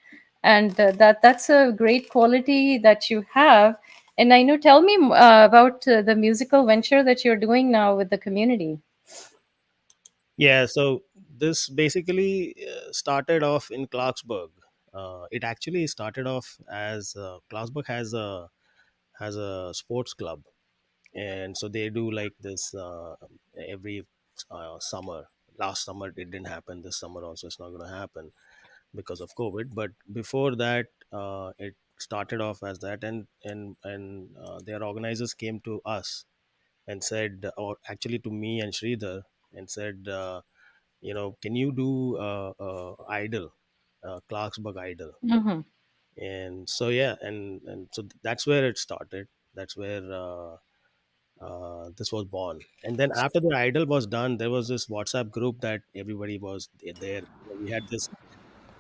and that's a great quality that you have. And I know, tell me about the musical venture that you're doing now with the community. Yeah, so this basically started off in Clarksburg. It actually started off as Clarksburg has a sports club, and so they do like this every summer. Last summer it didn't happen. This summer also it's not going to happen because of COVID. But before that, it started off as that, and their organizers came to us and said, or actually to me and Sridhar, and said, can you do Idol, Clarksburg Idol? Hmm. And so yeah, and so that's where it started. That's where this was born. And then after the Idol was done, there was this WhatsApp group that everybody was there. We had this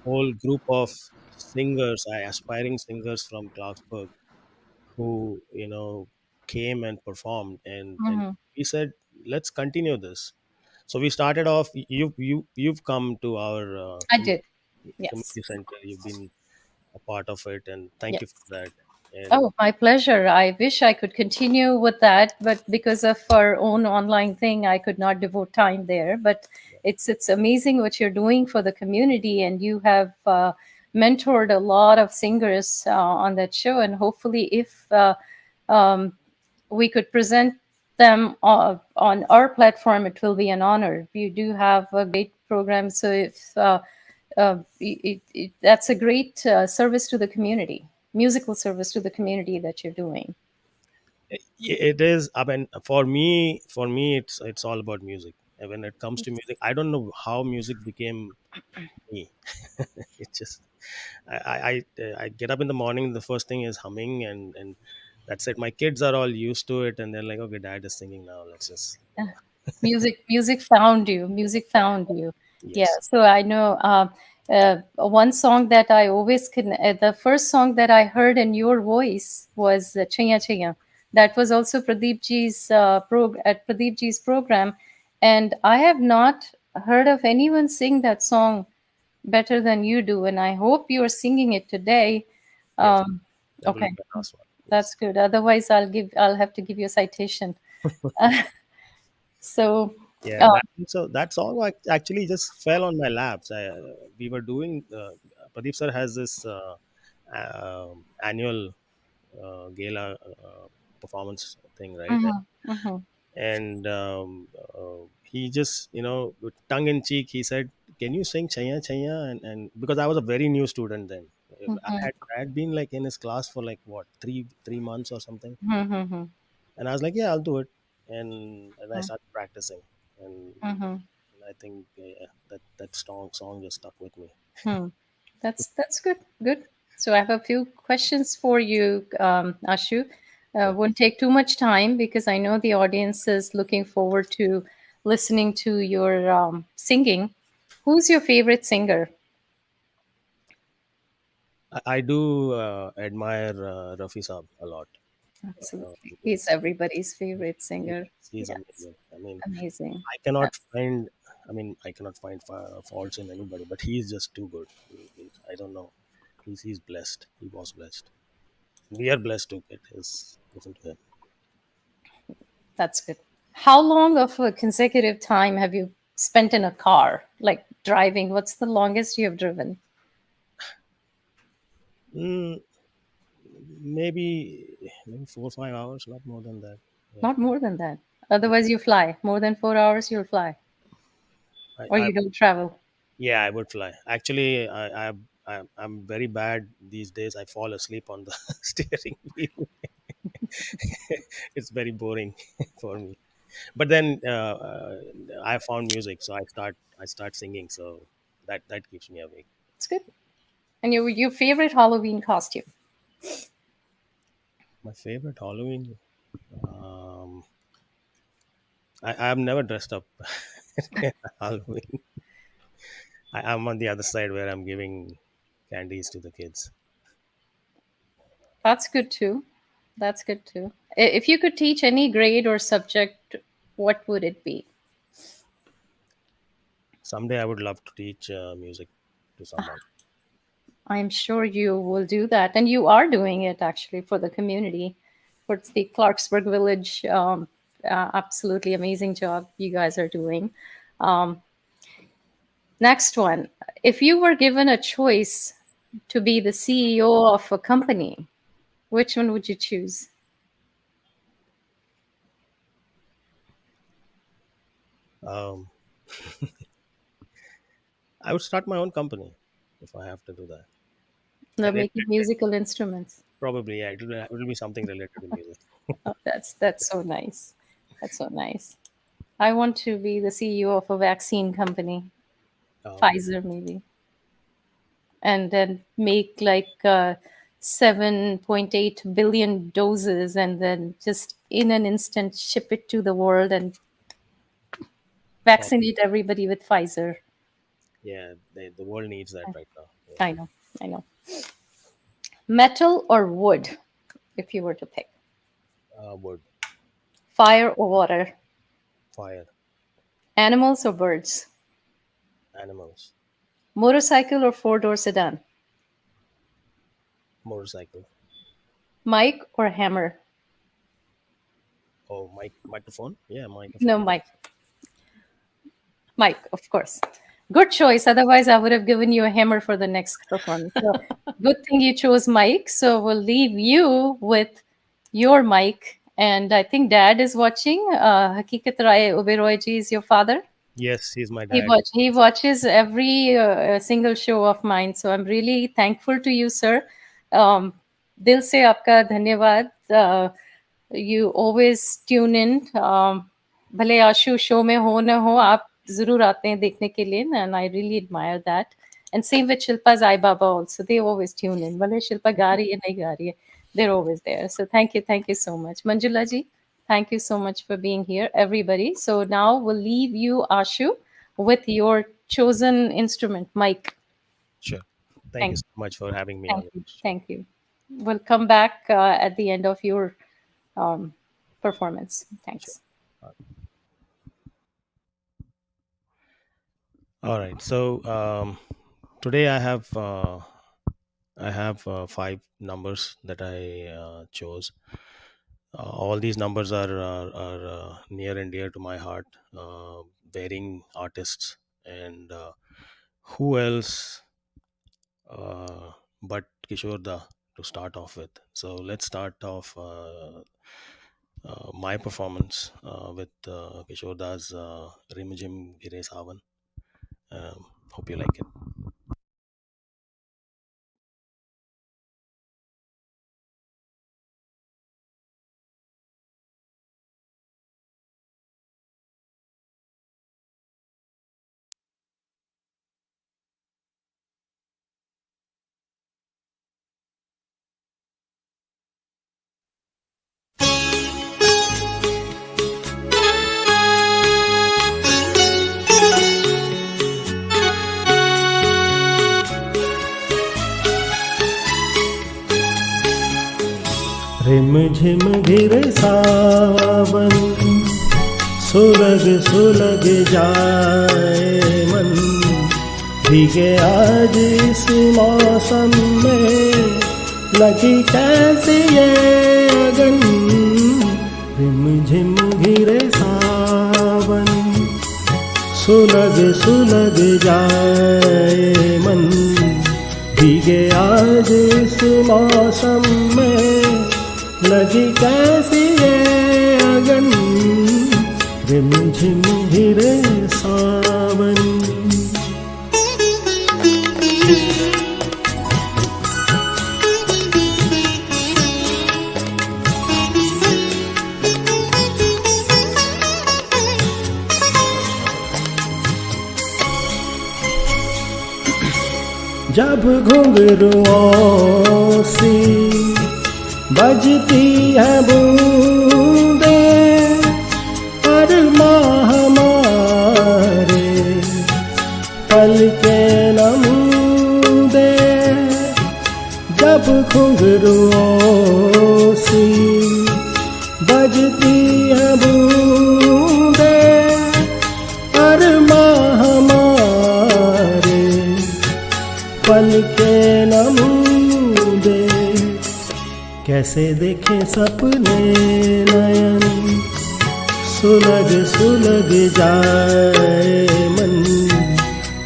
whole group of singers, aspiring singers from Clarksburg, who came and performed, and Hmm. we said, let's continue this. So we started off. You've come to our I did. Yes. community center. You've been a part of it, and thank you Yes. for that. And Oh, my pleasure. I wish I could continue with that, but because of our own online thing, I could not devote time there. But it's amazing what you're doing for the community, and you have mentored a lot of singers on that show. And hopefully, if um, we could present them on our platform, it will be an honor. You do have a great program, so if that's a great service to the community, musical service to the community that you're doing. it is. I mean, for me, it's all about music. And when it comes to music, I don't know how music became me. It's just I get up in the morning. The first thing is humming, and that's it. My kids are all used to it, and they're like, "Okay, Dad is singing now. Let's just Music found you. Music found you. Yeah. yes, So I know one song that I always can. The first song that I heard in your voice was "Chhaiyan chhaiyan." That was also Pradeep ji's at Pradeep ji's program, and I have not heard of anyone sing that song better than you do. And I hope you are singing it today. yes, Um, that will be okay, the last one. Yes. that's good. Otherwise, I'll have to give you a citation. So. Yeah, Uh, that song actually just fell on my laps. We were doing. Pradeep sir has this annual gala performance thing, right? mhm, mhm, And he just, with tongue in cheek, he said, "Can you sing Chhaiyan chhaiyan?" And because I was a very new student then, mhm, I had been like in his class for like what, three months or something, mhm, mhm, and I was like, "Yeah, I'll do it," and I mhm, started practicing, mhm, and I think yeah, that song just stuck with me. hmm. That's good. Good. So I have a few questions for you, Ashu. Sure. Won't take too much time because I know the audience is looking forward to listening to your singing. Who's your favorite singer? I do admire Rafi Saab a lot. Absolutely. He's It's, everybody's favorite singer. he's Yes. amazing. I mean, Amazing. I cannot find. I mean, I cannot find faults in anybody, but he's just too good. I don't know. He's blessed. He was blessed. We are blessed to get his listen to him. That's good. How long of a consecutive time have you spent in a car, like driving? What's the longest you have driven? Mm, maybe 4 or 5 hours, not more than that. Yeah, Not more than that. Otherwise, you fly. More than 4 hours, you'll fly, or I you don't travel. yeah, I would fly. Actually, I'm very bad these days. I fall asleep on the steering wheel. It's very boring for me. But then I found music, so I start singing. So that keeps me awake. It's good. And your favorite Halloween costume? My favorite Halloween. Um, I've never dressed up in Halloween. I'm on the other side where I'm giving. candies to the kids. That's good too. That's good too. If you could teach any grade or subject, what would it be? Someday I would love to teach music to someone. I'm sure you will do that, and you are doing it actually for the community, for the Clarksburg Village. Absolutely amazing job you guys are doing. Um, Next one. If you were given a choice to be the CEO of a company, which one would you choose? Um, I would start my own company if I have to do that. No, Related, making musical instruments. probably, yeah, it will be something related to music. Oh, that's so nice. That's so nice. I want to be the CEO of a vaccine company, Um, Pfizer maybe, and then make like 7.8 billion doses, and then just in an instant ship it to the world and oh, vaccinate everybody with Pfizer. yeah, the world needs that right now. Yeah. I know, I know. Metal or wood, if you were to pick? Wood, Fire or water? fire, Animals or birds? animals, Motorcycle or four-door sedan? motorcycle. Mic or hammer? Oh, microphone. Yeah, microphone. No, mic. Mic, of course. Good choice. Otherwise, I would have given you a hammer for the next performance. So, good thing you chose mic. So, we'll leave you with your mic. And I think Dad is watching. Hakikat Rai Oberoi ji is your father. Yes, he's my He dad. he watches every single show of mine. So I'm really thankful to you, sir. Dil se aapka dhanyavad. You always tune in. भले आशु show में हो ना हो, आप जरूर आते हैं देखने के लिए, and I really admire that. And same with Shilpa Zai Baba also. They always tune in. भले शिल्पा गा रही है नहीं गा रही है, they're always there. So thank you so much. Manjula ji, thank you so much for being here, everybody. So now we'll leave you, Ashu, with your chosen instrument, mic. Sure. Thank you Thank, so much for having me on thank your you, show. thank you. We'll come back at the end of your performance. Thanks. All right. So today I have 5 numbers that I chose. All these numbers are near and dear to my heart. Varying artists, and who else but Kishore Da to start off with. So let's start off my performance with Kishore Da's Rimjim Gire Savan. Hope you like it. रिम झिम गिरे सावन, सुलग सुलग जाए मन, भीगे आज इस मौसम में, लगी कैसे ये अगन। रिम झिम गिरे सावन, सुलग सुलग जाए मन, भीगे आज इस मौसम में, लगी कैसी ये अगन। रिम झिम गिरे सावन। जब घुंघरुओं सी बजती है बूंदे, अरमां हमारे पल के नमूदे, अब घुंघरुओं सी बजती है बूंदे, अरमा हमारे पलके नमूदे, कैसे देखे सपने नयन, सुलग सुलग जाए मन,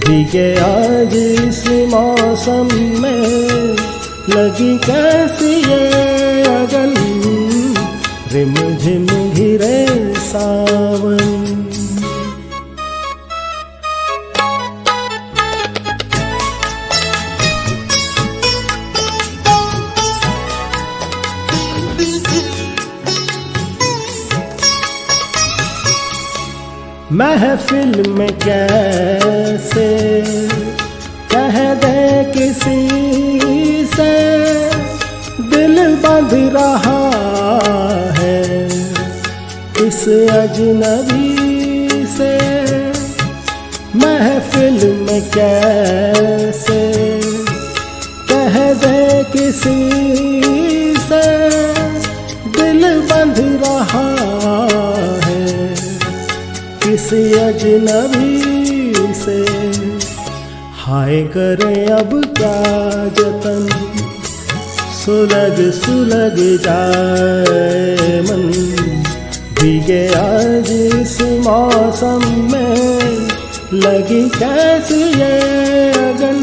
भीगे आज इस मौसम में, लगी कैसी ये अगन, रिम झिम घिरे सावन। महफिल में कैसे कह दे किसी से, दिल बंध रहा है इस अजनबी से। महफिल में कैसे कह दे किसी से, दिल बंध रहा है किसी अजनबी से। हाय करें अब क्या जतन, सुलग सुलग जाए मन, भीगे आज इस मौसम में, लगी कैसी ये अगन,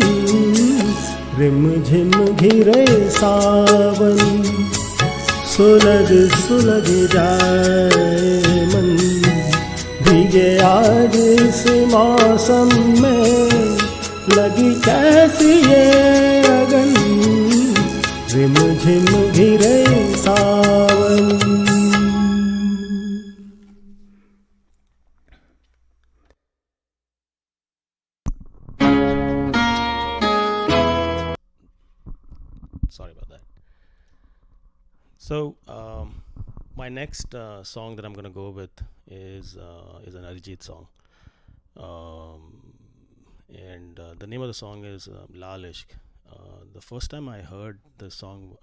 रिम झिम घिरे सावन, सुलग सुलग जाए मन, भीगे आज इस मौसम में, लगी कैसी ये अगन, रिम झिम घिरे सावन। Sorry about that. So my next song that I'm going to go with is an Arijit song, and the name of the song is Lal Ishq. The first time I heard the song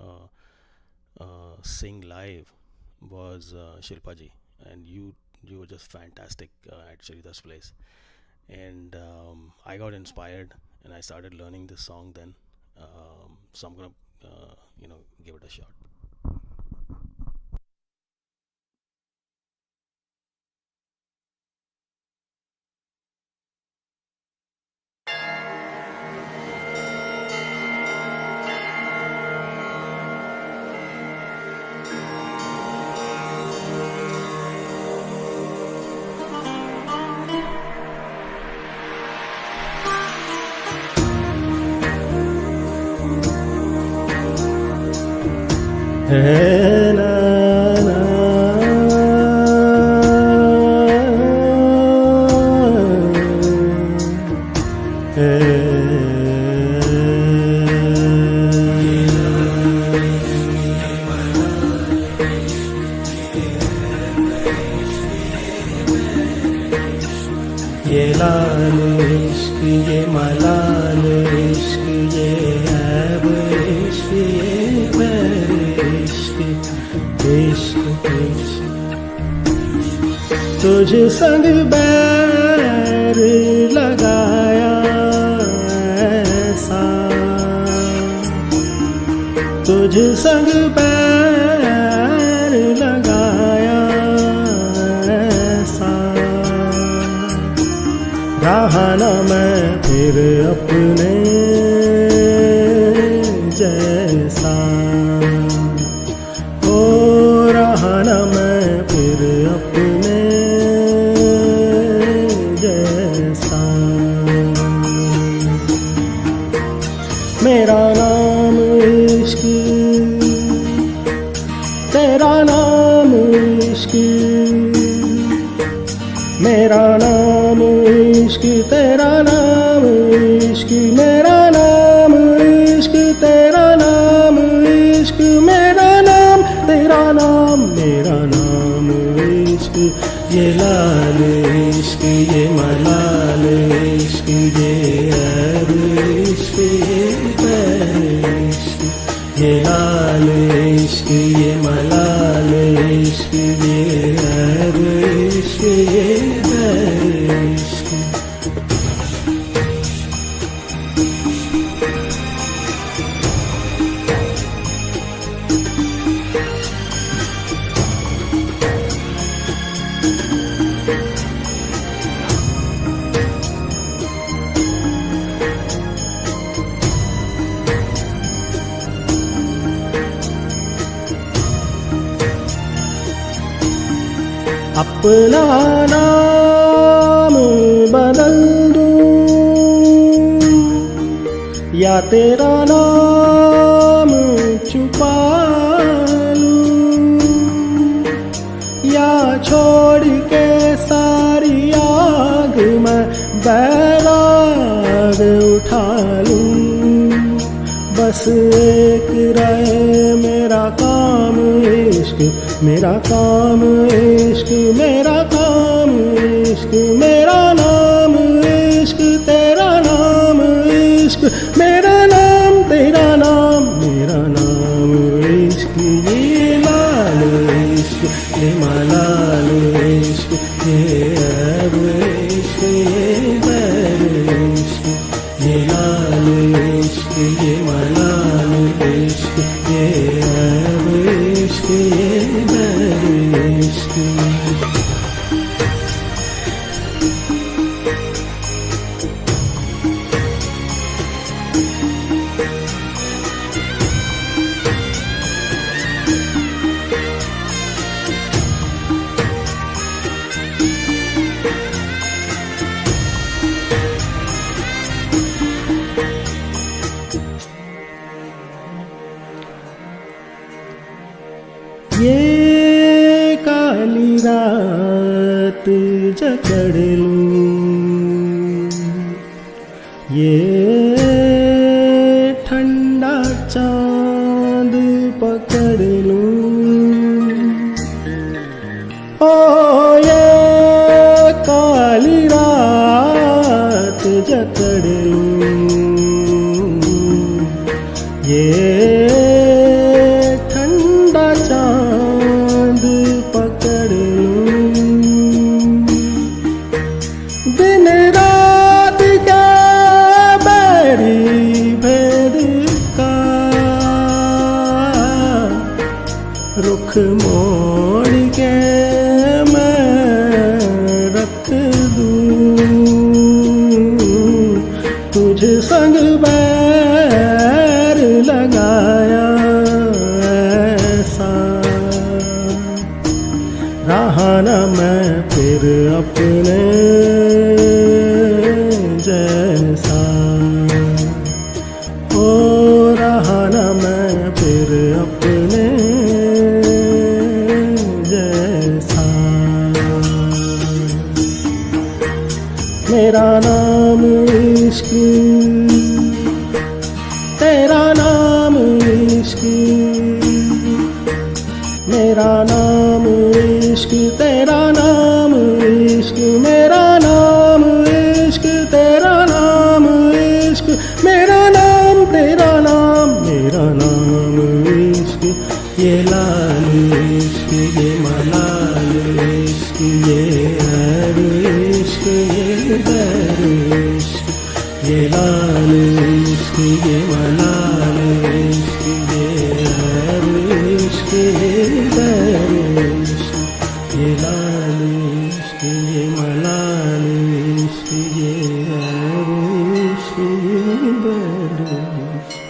sing live was Shilpa ji, and you were just fantastic at Shrita's place, and I got inspired and I started learning this song then. So I'm gonna give it a shot. ना ना ये लाल इश्क, ये मलाल इश्क, ये ऐब इश्क, ये पैर इश्क, इश्क इश्क। तुझ संग बैर लगाया ऐसा, तुझ संग बैर लगाया ऐसा, रहा न मैं फिर अपने जैसा, ओ रहा न मैं फिर अपने जैसा। मेरा नाम इश्क, तेरा नाम इश्क, मेरा नाम इश्क, तेरा नाम इश्क, मेरा नाम इश्क, तेरा नाम इश्क, मेरा नाम, तेरा नाम, मेरा नाम इश्क। ये लाल इश्क, ये मलाल इश्क, ये ऐब इश्क, ये पैर इश्क, ये लाल इश्क ये मलाल इश्क ये ऐब इश्क ये बैर इश्क अपना नाम बदल दूं या तेरा नाम छुपा लूं या छोड़ के सारी आग में बैराग उठा लूं बस एक रहे मेरा काम इश्क मेरा काम इश्क मेरा काम इश्क मेरा नाम इश्क तेरा नाम इश्क मेरा नाम तेरा नाम मेरा नाम इश्क ये लाल इश्क ये मलाल इश्क ये ऐब इश्क ये बैर इश्क ये लाल इश्क ये मलाल इश्क ये ऐब इश्क ये बैर इश्क ये काली रात जकड़ लूं ये ठंडा चांद पकड़ लूं ओ ये काली रात जकड़ लूं ये चांद पकड़ लूं दिन रात का बैरी भेद का रुख मोड़ के मैं रख दूं तुझ संग बैर लगाया रहा न मैं फिर अपने जैसा ओ रहा न मैं फिर अपने जैसा मेरा नाम इश्क तेरा नाम इश्क मेरा नाम इश्क तेरा नाम इश्क मेरा नाम इश्क तेरा नाम इश्क मेरा नाम तेरा नाम मेरा नाम इश्क ये लाल इश्क ये मलाल इश्क ये ऐब इश्क ये बैर इश्क ये लाल इश्क ये मलाल इश्क ये ऐब इश्क ये बैर इश्क ये लाल इश्क ये मलाल इश्क ये ऐब इश्क ये बैर इश्क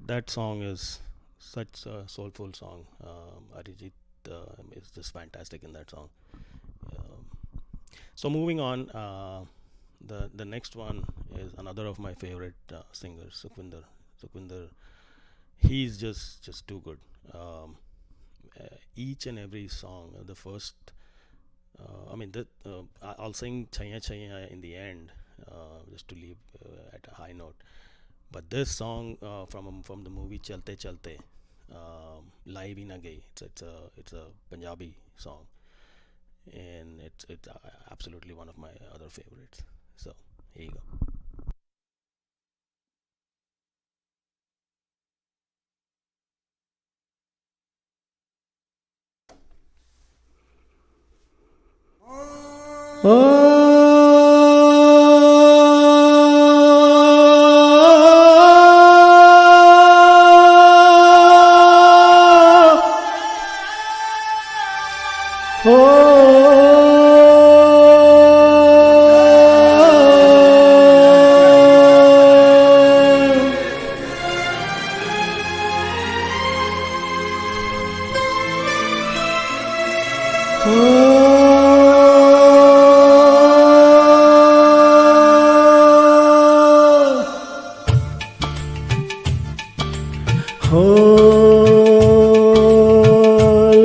That song is such a soulful song. Arijit is just fantastic in that song. Um, so moving on, the next one is another of my favorite singers, Sukhvinder. Sukhvinder, he's just too good. Each and every song, the first, I'll sing Chhaiyan chhaiyan in the end, just to leave at a high note. But this song from the movie Chalte Chalte, Live in a Gay. It's a Punjabi song, and it's absolutely one of my other favorites. So here you go.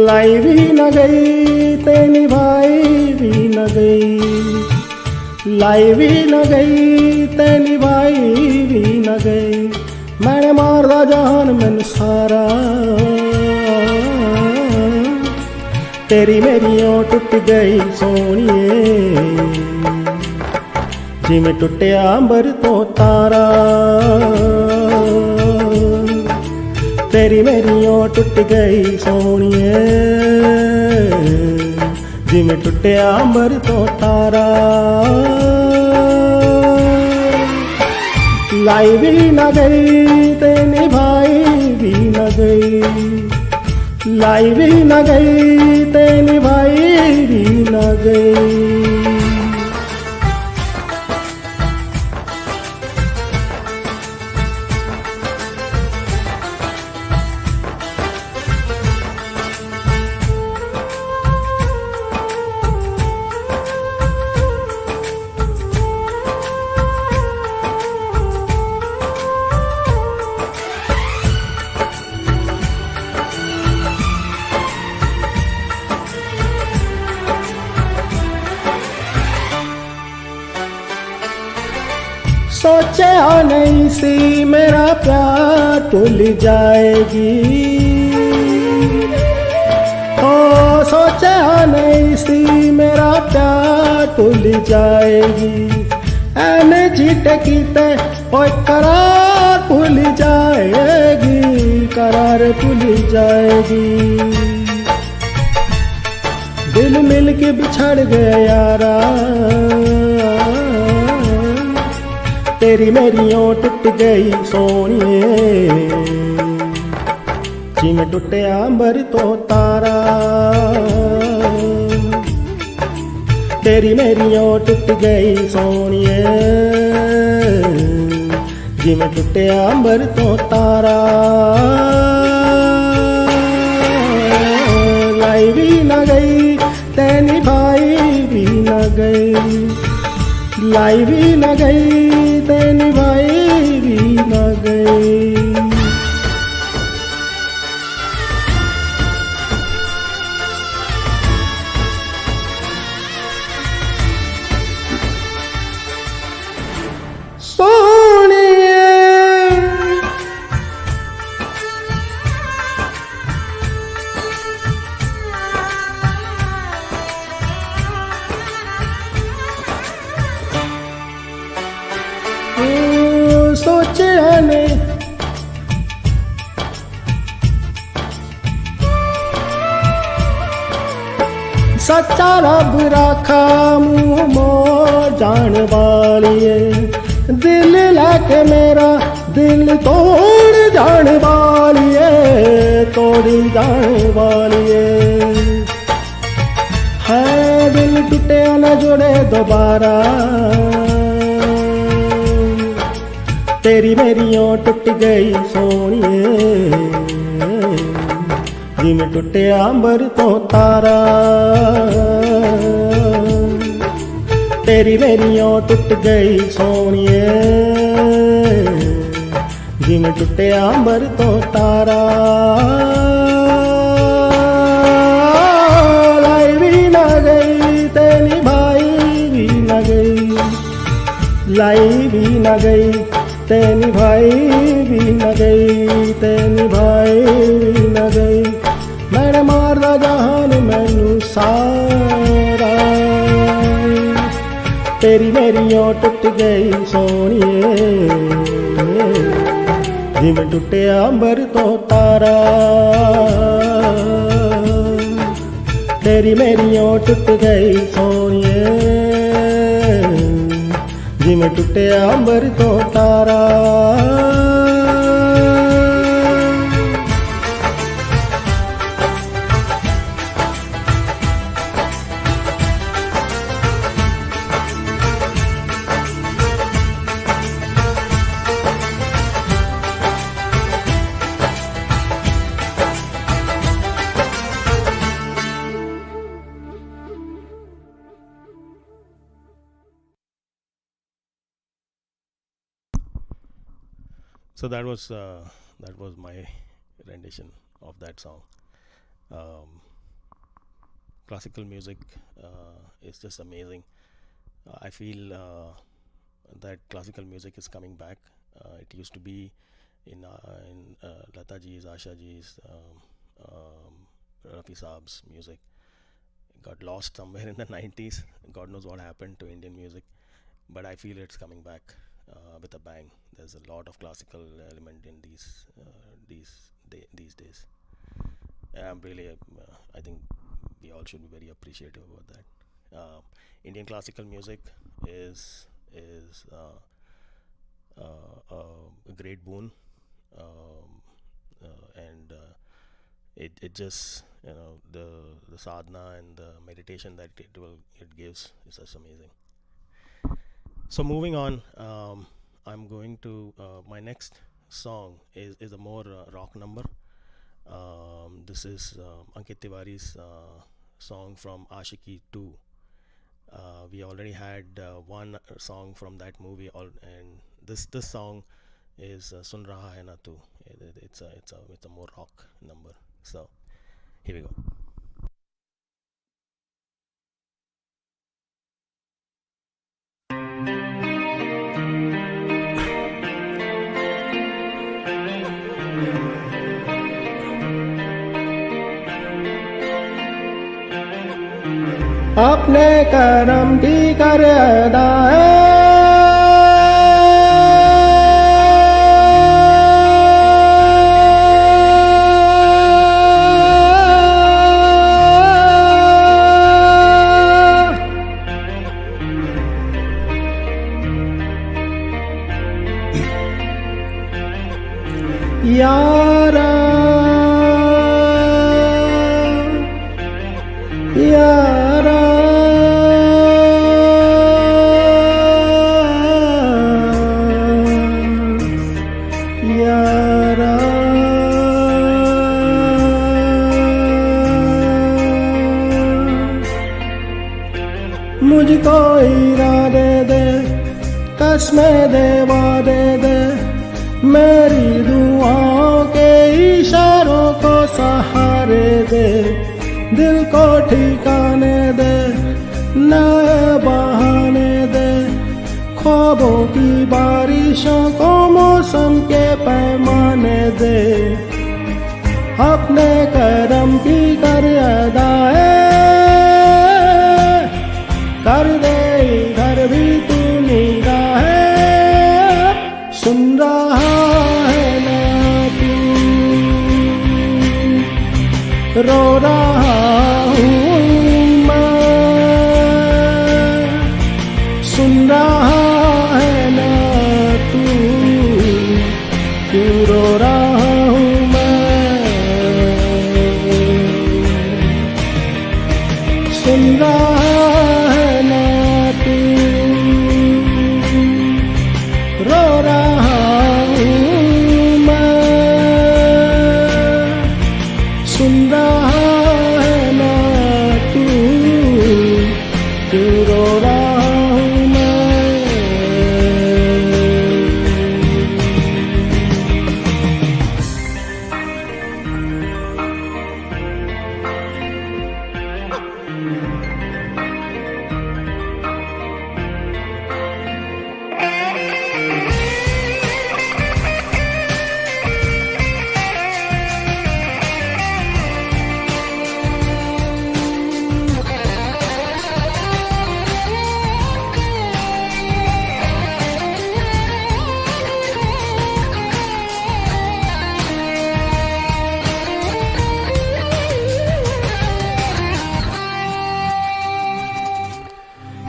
लाई भी न गई ते निभाई भी न गई, लाई भी न गई ते निभाई भी न गई। मैंने मारदा जहान मैनू सारा, तेरी मेरी ओं टुट गई सोनिए, जिवें टुटिया अंबर तो तारा। तेरी मेरी ओं टुट गई सोनिए, जिवें टुटिया अंबर तो तारा। लाई भी न गई ते निभाई भी न गई, लाई भी न गई ते निभाई भी न गई। सोचा नहीं सी मेरा प्यार भूल जाएगी, ओ सोचा नहीं सी मेरा प्यार भूल जाएगी। ऐने जीते कीते ओ करार भूल जाएगी, करार भूल जाएगी। दिल मिल के बिछड़ गया यारा, तेरी मेरी ओं टुट गई सोनिए, जिवें टुटिया अंबर तो तारा। तेरी मेरी ओं टुट गई सोनिए, जिवें टुटिया अंबर तो तारा। लाई भी न गई ते निभाई भी न गई, लाई भी न गई ते निभाई भी न गई। सोनिए सोचा ने सच्चा रब राखा मुँह मोर जान वालिए, दिल लाके मेरा दिल तोड़ जान वालिए, तोड़ी जान वालिए। है दिल टूटे न जुड़े दोबारा, तेरी मेरी ओं टुट गई सोनिए, जिवें टुटिया अंबर तो तारा। तेरी मेरी ओं टुट गई सोनिए, जिवें टुटिया अंबर तो तारा। लाई भी न गई ते निभाई भी न गई, लाई भी न गई ते निभाई भी न गई, ते निभाई जहान मैनू सारा तेरी मेरियों टुट गई सोनिए जिवें टुटिया अंबर तो तारा तेरी मेरियों टुट गई सोनिए जिवें टुटिया अंबर तो तारा So that was my rendition of that song. Classical music is just amazing. I feel that classical music is coming back. It used to be in Lata ji's, Asha ji's, Rafi Saab's music. It got lost somewhere in the 90s. God knows what happened to Indian music, but I feel it's coming back with a bang. There's a lot of classical element in these days. And I'm really, I think we all should be very appreciative about that. Indian classical music is a great boon, and it just, you know, the sadhana and the meditation that it gives is just amazing. So moving on, I'm going to my next song is a more rock number. This is Ankit Tiwari's song from Ashiki 2. We already had one song from that movie, and this song is Sun Raha Hai Na Tu. It's a more rock number. So here we go. अपने करम की कर अदा यारा यारा यारा मुझको इरादे दे कसमें दे वादे दे मेरी दुआओं के इशारों को सहारे दे दिल को ठिकाने दे नए बहाने दे ख्वाबों की बारिशों को मौसम के पैमाने दे अपने करम की कर अदाए कर दे इधर भी तू निगाहे सुन रहा है ना तू रो रहा हूँ मैं सुन रहा है ना तू क्यों रो रहा हूँ मैं सुन रहा है ना तू रो रहा हूँ मैं सुन रहा है ना तू क्यों रो रहा हूँ मैं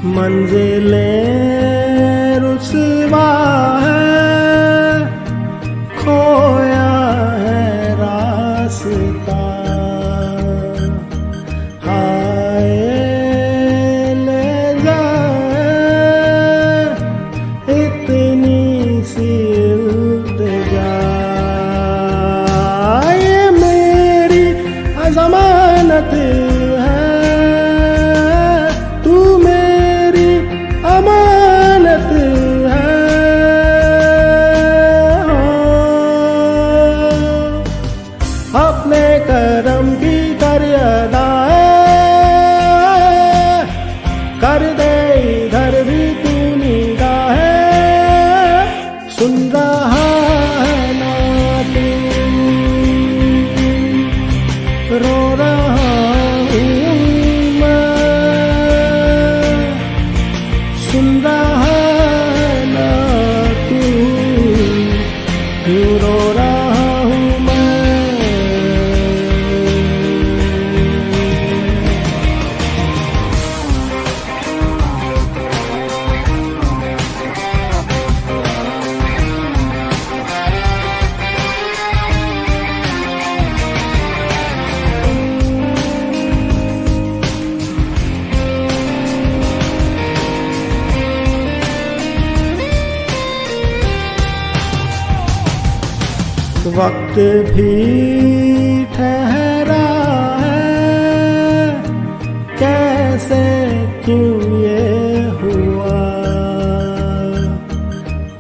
मंजिलें रुसवा है, खोया है रास्ता, हाय ले जाए इतनी सी इल्तिजा, ये मेरी अज़मानत है, तू मेरी अमानत है, अपने करम की कर अदाएं, कर दे इधर भी तू निगाहें, सुन रहा है ना तू, रो रहा हूँ मैं, सुन रहा है ना तू, क्यों रो रहा हूँ मैं। वक्त भी ठहरा है, कैसे क्यों ये हुआ,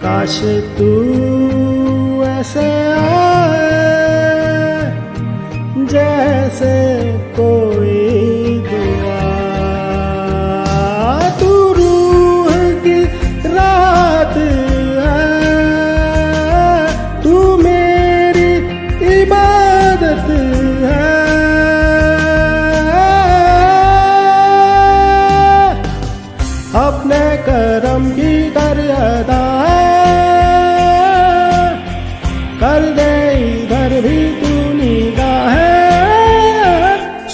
काश तू ऐसे आए जैसे कोई दुआ, तू रूह की रात है, तू मेरी इबादत है, अपने करम की कर अदाएं, कर दे इधर भी तू निगाहें,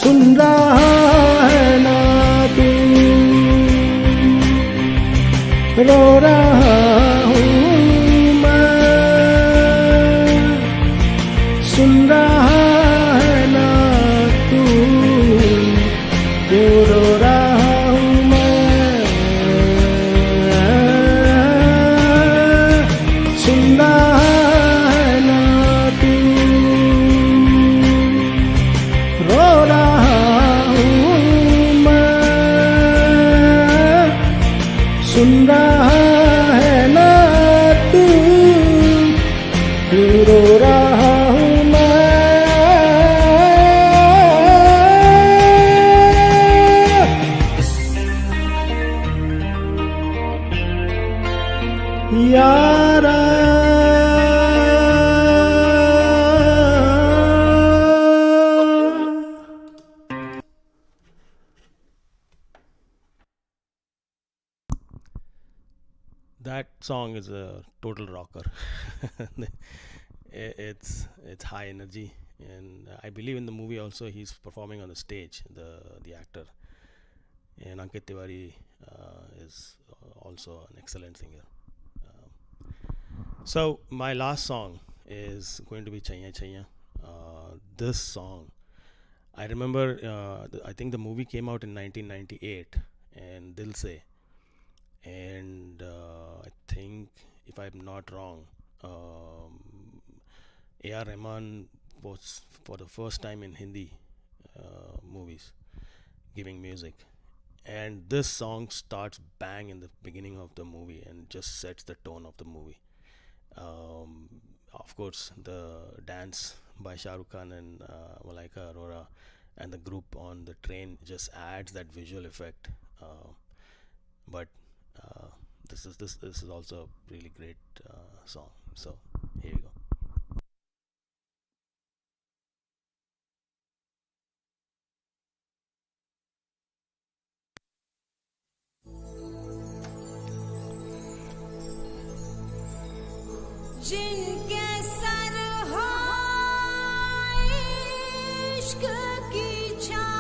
सुन रहा है ना तू, रो रहा हूँ मैं, सुन रहा है ना तू, क्यों रो रहा हूँ मैं, सुन रहा है ना तू, रो रहा हूँ मैं, सुन रहा है ना तू, क्यों रो रहा हूँ मैं। यारा That song is a total rocker. It's high energy, and I believe in the movie also he's performing on the stage. The actor, and Ankit Tiwari is also an excellent singer. So my last song is going to be Chhaiyan chhaiyan. This song, I remember. I think the movie came out in 1998, and Dil Se. And I think, if I'm not wrong, A.R. Rahman was for the first time in Hindi movies giving music, and this song starts bang in the beginning of the movie and just sets the tone of the movie. Of course, the dance by Shah Rukh Khan and Malaika Arora and the group on the train just adds that visual effect. But this is also a really great song. So here we go. जिनके sir हो इश्क की छाँव,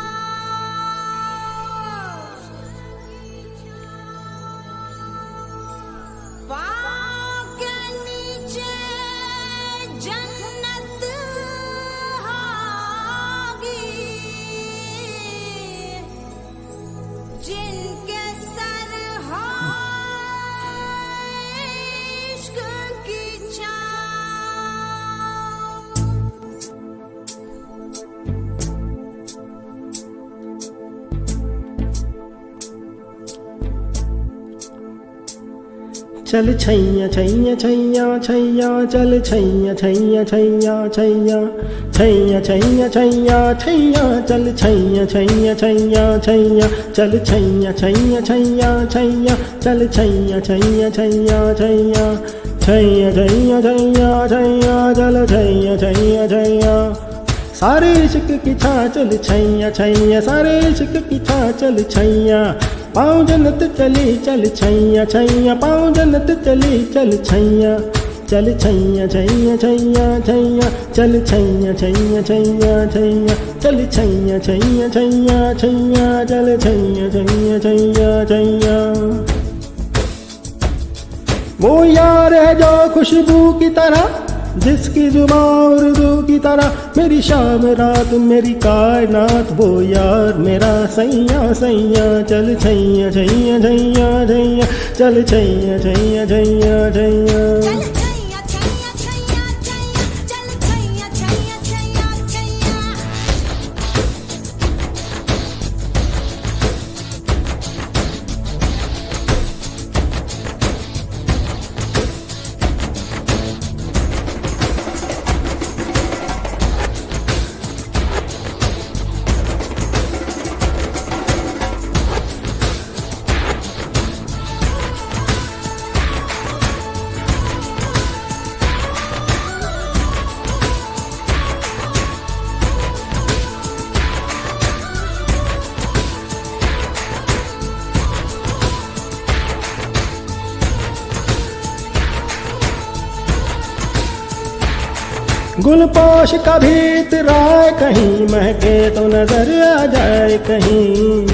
चल छैया छैया छैया छैया चल छैया छैया छैया छैया छैया छैया छैया छैया चल छैया छैया छैया छैया चल छैया छैया छैया छैया चल छैया छैया छैया छैया छैया छैया छैया छैया चल छैया छैया छैया सारे इश्क की छाचल छैया छैया सारे इश्क की छाचल छैया पाँव जन्नत चली चल छैया छैया पाँव जन्नत चली चल छैया चल छैया छैया छैया छैया चल छैया छैया छैया छैया चल छैया छैया छैया छैया चल छैया छैया छैया छैया वो यार है जो खुशबू की तरह जिसकी जुबान उर्दू की तरह मेरी शाम रात मेरी कायनात वो यार मेरा सैया सैया चल छैया छैया छैया छैया चल छैया छैया छैया छैया चल छैया छैया छैया छैया चल छैया छैया छैया छैया गुलपोश का भीत राय कहीं महके तो नजर आ जाए कहीं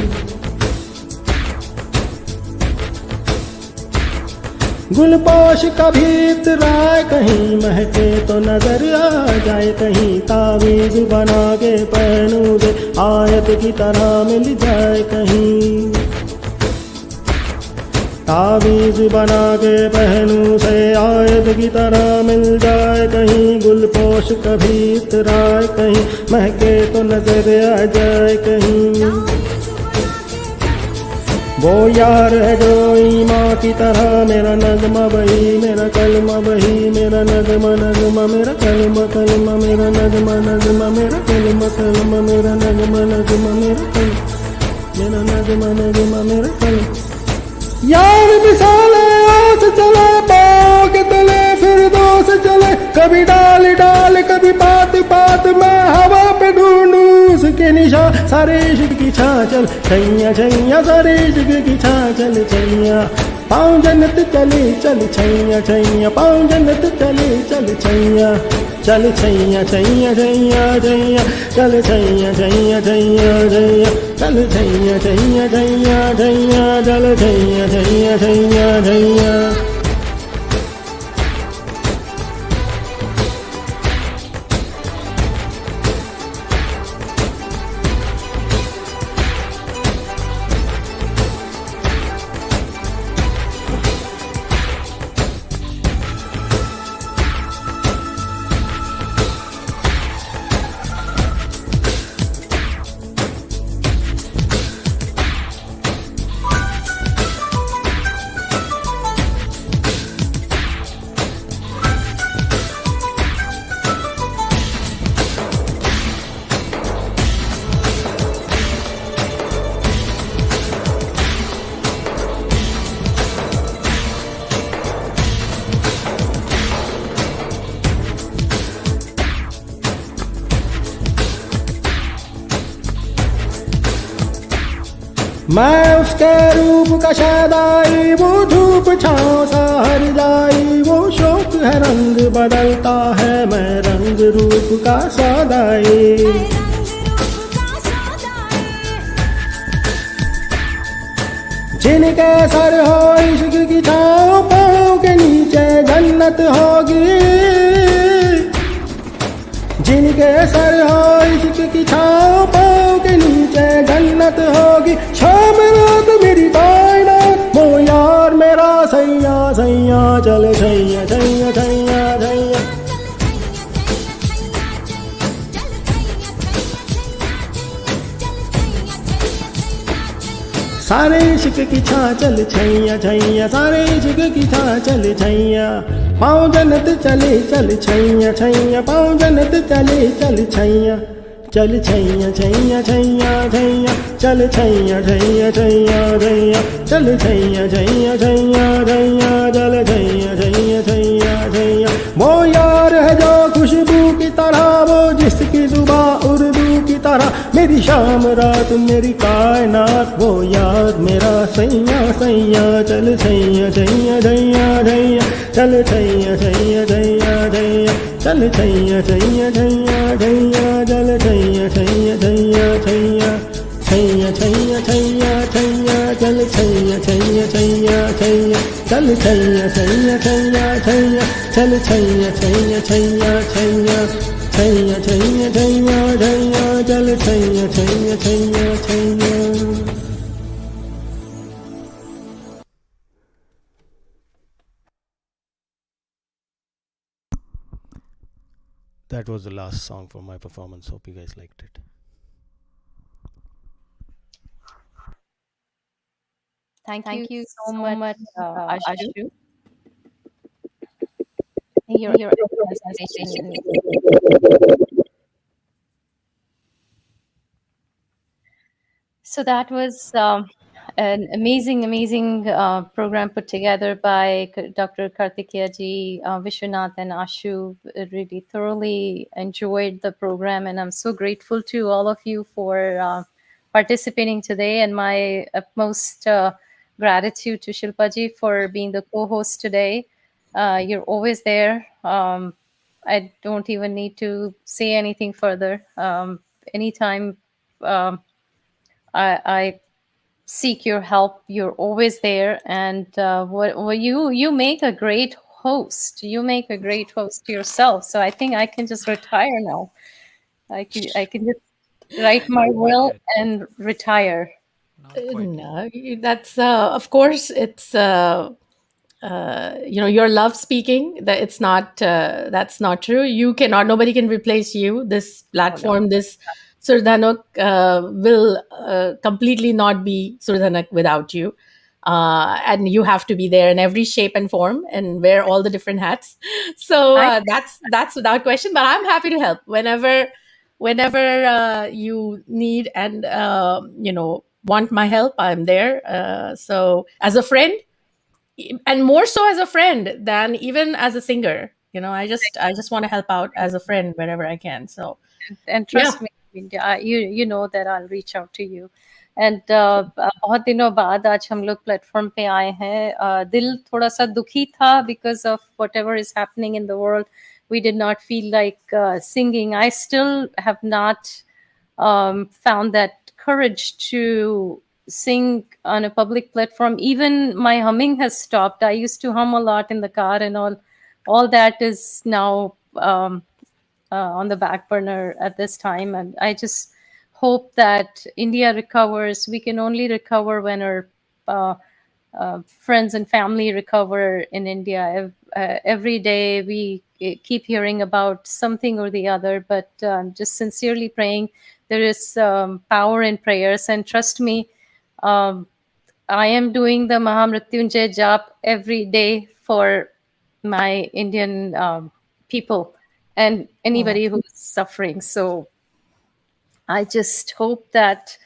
गुलपोश का भीत राय कहीं महके तो नजर आ जाए कहीं तावीज बना के पहनू दे आयत की तरह मिल जाए कहीं तावीज बना के पहनू से आयत की तरह मिल जाए कहीं गुलपोश कभी इतराए कहीं महके तो नजर आ जाए कहीं वो यार है जो ईमां की तरह मेरा नगमा बही मेरा कलमा बही मेरा नगमा नगमा मेरा कलमा कलमा मेरा नगमा नगमा मेरा कलमा कलमा मेरा नगमा नगमा मेरा कलमा मेरा नगमा नगमा मेरा कलमा यार मिसाले आस चले पाँव के तले फिर दोस चले कभी डाल डाल कभी पात पात मैं हवा पे ढूंढूं उसके निशान सारे इश्क की छाचल छैया छैया सारे इश्क की छाचल छैया पाँव जन्नत चली चल छैया छैया पाँव जन्नत चली चल छैया चल छैया छैया छैया छैया चल छैया छैया छैया छैया चल छैया छैया छैया छैया चल छैया छैया छैया छैया मैं उसके रूप का शादाई वो धूप छाँव सा हर जाई वो शौक है रंग बदलता है मैं रंग रूप का सौदाई जिनके सर हो इश्क की छाँव पाँव के नीचे जन्नत होगी जिनके सर हो इश्क की छाँव पाँव के नीचे जन्नत होगी शाम रात मेरी कायनात वो यार मेरा सैया सैया चल छैया छैया छैया छैया सारे इश्क की छाछल छैया छैया, सारे इश्क की छाछल छैया। पाँव जनत चले चल छैया छैया, पाँव जनत चले चल छैया। चल छैया छैया छैया छैया, चल छैया छैया छैया छैया, चल छैया छैया छैया छैया, चल छैया छैया छैया छैया। वो यार है जो खुशबू की तरह, वो जिसकी जुबां उर्दू की तरह, मेरी शाम रात मेरी कायनात, वो याद मेरा सैया सैया। चल छैया छैया छैया छैया, चल छैया छैया छैया छैया, चल छैया छैया छैया छैया, चल छैया छैया छैया छैया। छैया छैया छैया छैया, चल छैया छैया छैया छैया, चल छैया छैया छैया छैया, चल छैया छैया छैया छैया। छैया छैया छैया छैया, चल Chaiyya Chaiyya Chaiyya Chaiyya. That was the last song for my performance. Hope you guys liked it. Thank you Thank you so so much, much, Ashu. Ashoo. Your Your presentation. So that was an amazing program put together by Dr. Kartikeya ji, Vishwanath, and Ashu. Really thoroughly enjoyed the program, and I'm so grateful to all of you for participating today. And my utmost gratitude to Shilpa ji for being the co-host today. You're always there. I don't even need to say anything further. Anytime. I seek your help. You're always there, and what you make a great host. You make a great host yourself. So I think I can just retire now. I can just write my Not quite will yet. and retire. Not quite yet. No, that's of course it's your love speaking. That it's not that's not true. You cannot. Nobody can replace you. This Oh no. platform, this Sur Dhanuk, will completely not be Sur Dhanuk without you. And you have to be there in every shape and form and wear all the different hats. So I that's without question. But I'm happy to help whenever you need and want my help. I'm there. So as a friend, and more so as a friend than even as a singer. I just want to help out as a friend wherever I can. So and yeah. trust me, India, you know that I'll reach out to you. And बहुत दिनों बाद आज हम लोग platform पे आए हैं. दिल थोड़ा सा दुखी था because of whatever is happening in the world. We did not feel like singing. I still have not found that courage to sing on a public platform. Even my humming has stopped. I used to hum a lot in the car and all that is now on the back burner at this time. And I just hope that India recovers. We can only recover when our friends and family recover in India. Every day we keep hearing about something or the other, but just sincerely praying. There is power in prayers, and trust me, um, I am doing the Mahamrityunjay jap every day for my Indian people and Oh. anybody who's suffering. So I just hope that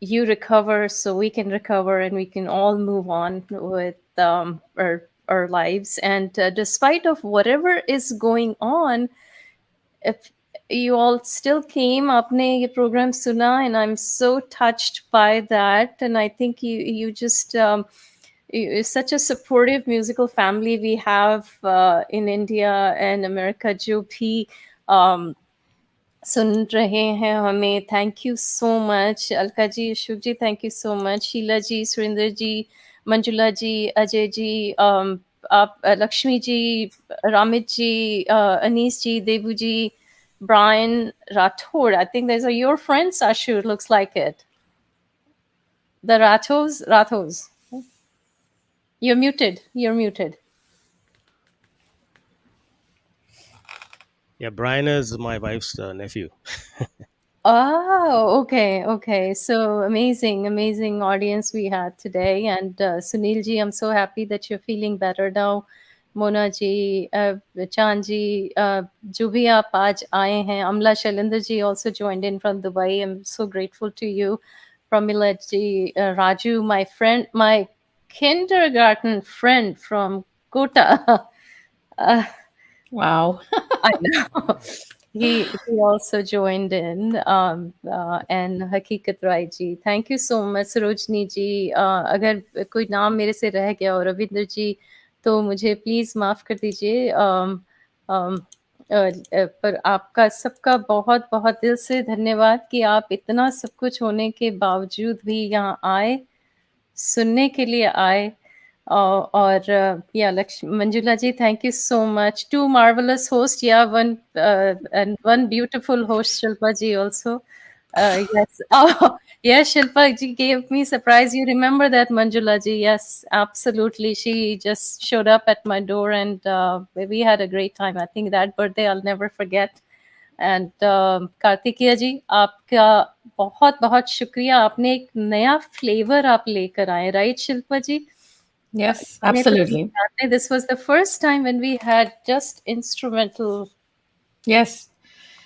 you recover so we can recover and we can all move on with our lives. And despite of whatever is going on, if you all still came, आपने ये program suna, and I'm so touched by that. And I think you just it's such a supportive musical family we have in India and America. जो भी um, सुन रहे हैं हमें, thank you so much. Alka ji, Ashok ji, thank you so much. Sheela ji, Surendra ji, Manjula ji, Ajay ji, आप लक्ष्मी जी, रामित जी, अनीस जी, देवू जी, Brian Rathod. I think those are your friends, Ashu. It looks like it. The Rathos. You're muted. You're muted. Yeah, Brian is my wife's nephew. Oh, okay, okay. So amazing, amazing audience we had today. And Sunil ji, I'm so happy that you're feeling better now. Mona ji, Chan ji, जो भी आप आज आए हैं, Amla Shailendra ji also joined in from Dubai. I'm so grateful to you. Pramila ji, Raju, my friend, my kindergarten friend from Kota. Uh, Wow. I know. He also joined in. And Hakikat Rai ji, thank you so much. Sarojini ji, अगर कोई नाम मेरे से रह गया और रविंद्र जी, तो मुझे प्लीज माफ कर दीजिए. पर आपका सबका बहुत बहुत दिल से धन्यवाद कि आप इतना सब कुछ होने के बावजूद भी यहाँ आए, सुनने के लिए आए. और yeah, Manjula ji, thank you so much. Two marvelous hosts, yeah, one and one beautiful host, Shilpa ji also. Yes, oh, yes, Shilpa ji gave me surprise. You remember that, Manjula ji? Yes, absolutely. She just showed up at my door, and we had a great time. I think that birthday I'll never forget. And Kartikeya ji, आपका बहुत बहुत शुक्रिया. आपने एक नया flavour आप लेकर आए, राइट शिल्पा जी? Yes, गाने तो absolutely. This was the first time when we had just instrumental. Yes.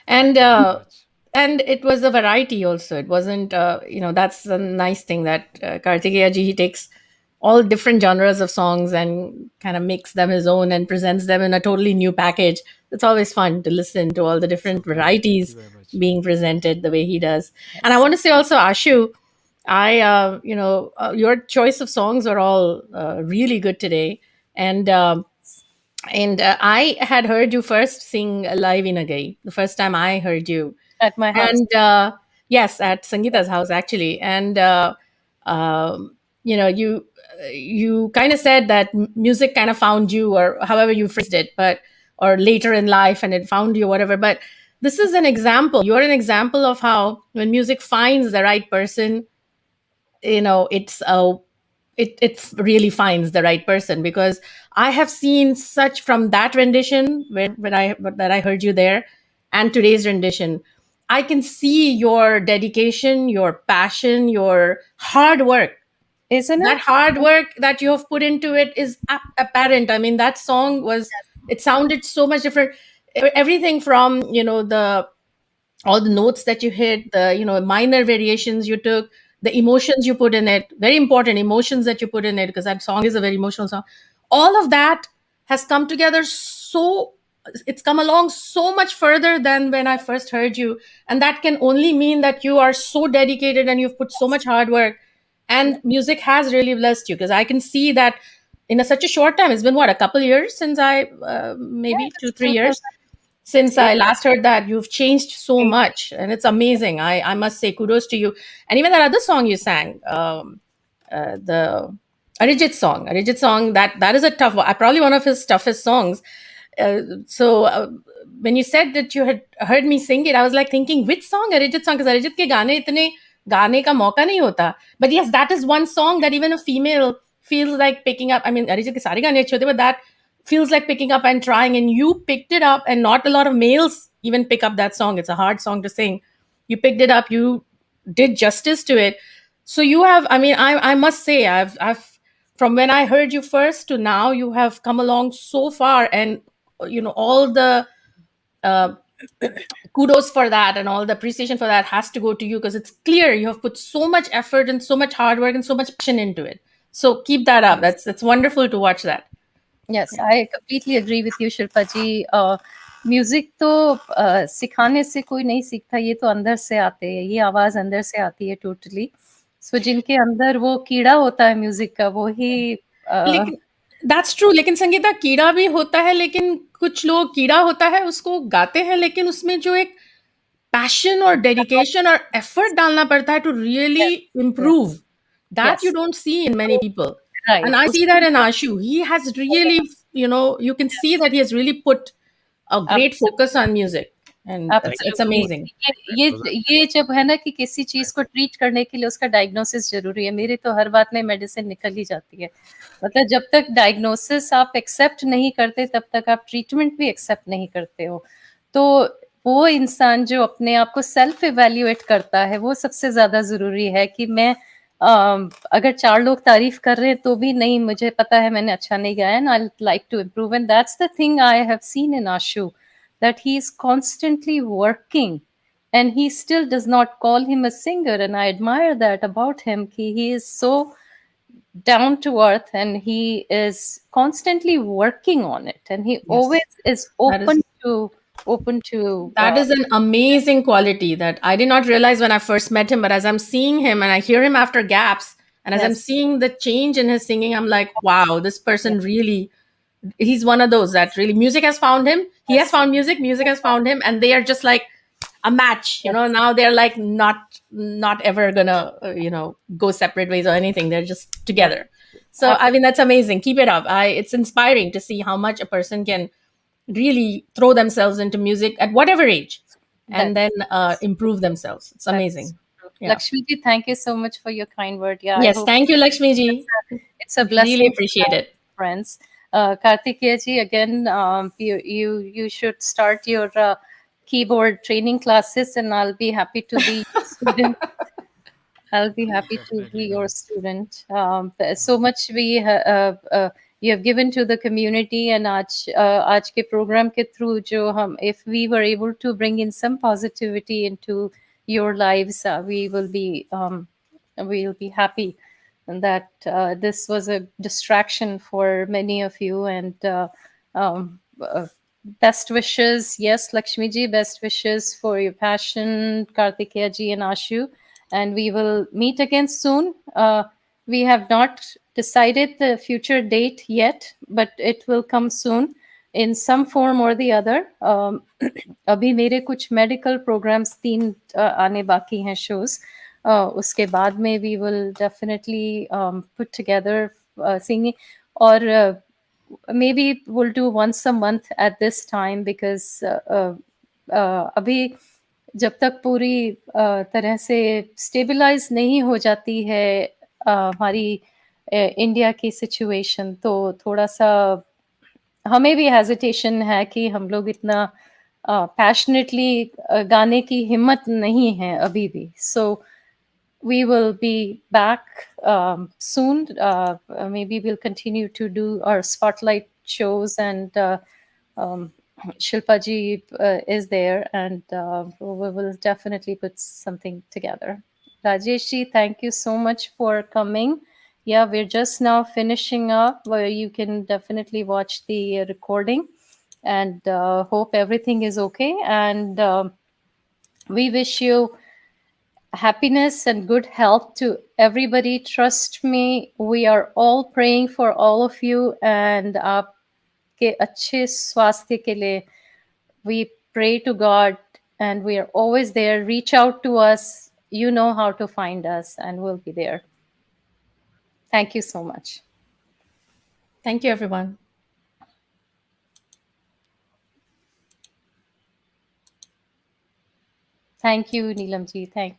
And Very much. and it was a variety also. It wasn't that's a nice thing that Kartikeya ji, he takes all different genres of songs and kind of makes them his own and presents them in a totally new package. It's always fun to listen to all the different So kind. Thank varieties you very much. being presented the way he does. And I want to say also, Ashu, your choice of songs are all really good today. And I had heard you first sing live in a gay, the first time I heard you. At my house. And yes, at Sangeeta's house, actually. And, you kind of said that music kind of found you, or however you phrased it, or later in life and it found you, whatever. But this is an example. You're an example of how when music finds the right person, it really finds the right person. Because I have seen such from that rendition that I heard you there, and today's rendition, I can see your dedication, your passion, your hard work. Isn't That it? hard work that you have put into it is apparent. I mean, that song it sounded so much different. Everything from the all the notes that you hit, the minor variations you took, the emotions you put in it, very important emotions that you put in it, because that song is a very emotional song. All of that has come together, so it's come along so much further than when I first heard you. And that can only mean that you are so dedicated and you've put so much hard work, and music has really blessed you, because I can see that in such a short time. It's been what, a couple years since I maybe Yes, 2-3 years since I last heard that. You've changed so 2008. much, and it's amazing. I must say kudos to you. And even that other song you sang, the Arijit song, that is a tough one. Probably one of his toughest songs. So when you said that you had heard me sing it, I was like thinking, which song? Arijit song? Because Arijit ke gaane itne gaane ka mauka nahi hota. But yes, that is one song that even a female feels like picking up. I mean, Arijit ke saare gaane achhe hote, but that feels like picking up and trying. And you picked it up, and not a lot of males even pick up that song. It's a hard song to sing. You picked it up. You did justice to it. So you have. I mean, I must say, I've from when I heard you first to now, you have come along so far, and all the kudos for that and all the appreciation for that has to go to you, because it's clear you have put so much effort and so much hard work and so much passion into it. So keep that up. That's wonderful to watch that. Yes, I completely agree with you, Shilpa ji. Music तो सिखाने से कोई नहीं सीखता, ये तो अंदर से आते हैं, ये आवाज अंदर से आती है टोटली. सो जिनके अंदर वो कीड़ा होता है म्यूजिक का, वो ही लेकिन दैट्स ट्रू. लेकिन संगीता, कीड़ा भी होता है, लेकिन कुछ लोग कीड़ा होता है उसको गाते हैं, लेकिन उसमें जो एक पैशन और डेडिकेशन और एफर्ट डालना पड़ता है to really improve, that you yes, don't see in many people. right. And I see that in Ashu. He has really, you can see that he has really put a great focus on music. And it's Absolutely. amazing. ये जब है ना कि किसी चीज को treat करने के लिए उसका डायग्नोसिस जरूरी है. मेरी तो हर बात में मेडिसिन निकल ही जाती है. मतलब जब तक डायग्नोसिस आप एक्सेप्ट नहीं करते, तब तक आप ट्रीटमेंट भी एक्सेप्ट नहीं करते हो. तो वो इंसान जो अपने आप को सेल्फ इवैल्यूएट करता है, वो सबसे ज़्यादा ज़रूरी है कि मैं अगर 4 लोग तारीफ़ कर रहे हैं तो भी नहीं, मुझे पता है मैंने अच्छा नहीं गाया and I like to improve and that's the thing I have seen in Ashu, that he is constantly working and he still does not call him a singer, and I admire that about him. He is so down to earth and he is constantly working on it, and he Yes, always is that is open to that is an amazing quality that I did not realize when I first met him. But as I'm seeing him and I hear him after gaps, and as I'm yes, seeing the change in his singing, I'm like, wow, this yes, person really, he's one of those that really music has found him. He has yes, found music has found him, and they are just like a match. yes, Now they're like not ever gonna go separate ways or anything. They're just yes, together. So I mean, that's amazing. Keep it up. It's inspiring to see how much a person can really throw themselves into music at whatever age and then that's improve themselves. It's that's amazing. true. Yeah. Lakshmi ji, thank you so much for your kind word. Yeah, I Yes. hope Thank you, Lakshmi ji. it's a Really blessing to appreciate have it. friends. Kartikeya ji, again, you should start your keyboard training classes, and I'll be happy to be your student. I'll be happy to be Definitely, your ma'am. student. So much you have given to the community, and आज के program के through जो हम, if we were able to bring in some positivity into your lives, we will be happy, and that this was a distraction for many of you, and um, uh, best wishes. Yes, Lakshmi ji, best wishes for your passion, Kartikeya ji and Ashu, and we will meet again soon. We have not decided the future date yet, but it will come soon in some form or the other. अभी मेरे कुछ medical programmes 3 आने बाकी हैं shows. उसके बाद में we will definitely put together singing, or maybe we'll do once a month at this time, because अभी जब तक पूरी तरह से स्टेबलाइज नहीं हो जाती है हमारी इंडिया की सिचुएशन, तो थोड़ा सा हमें भी हेजिटेशन है कि हम लोग इतना पैशनेटली गाने की हिम्मत नहीं है अभी भी. सो we will be back soon. Maybe we'll continue to do our spotlight shows, and um, Shilpa ji is there, and we will definitely put something together. Rajesh ji, thank you so much for coming. Yeah, we're just now finishing up, where you can definitely watch the recording, and hope everything is okay. And we wish you happiness and good health to everybody. Trust me, we are all praying for all of you, and आपके अच्छे स्वास्थ्य के लिए we pray to God, and we are always there. Reach out to us. You know how to find us, and we'll be there. Thank you so much. Thank you, everyone. Thank you, Neelam ji. Thank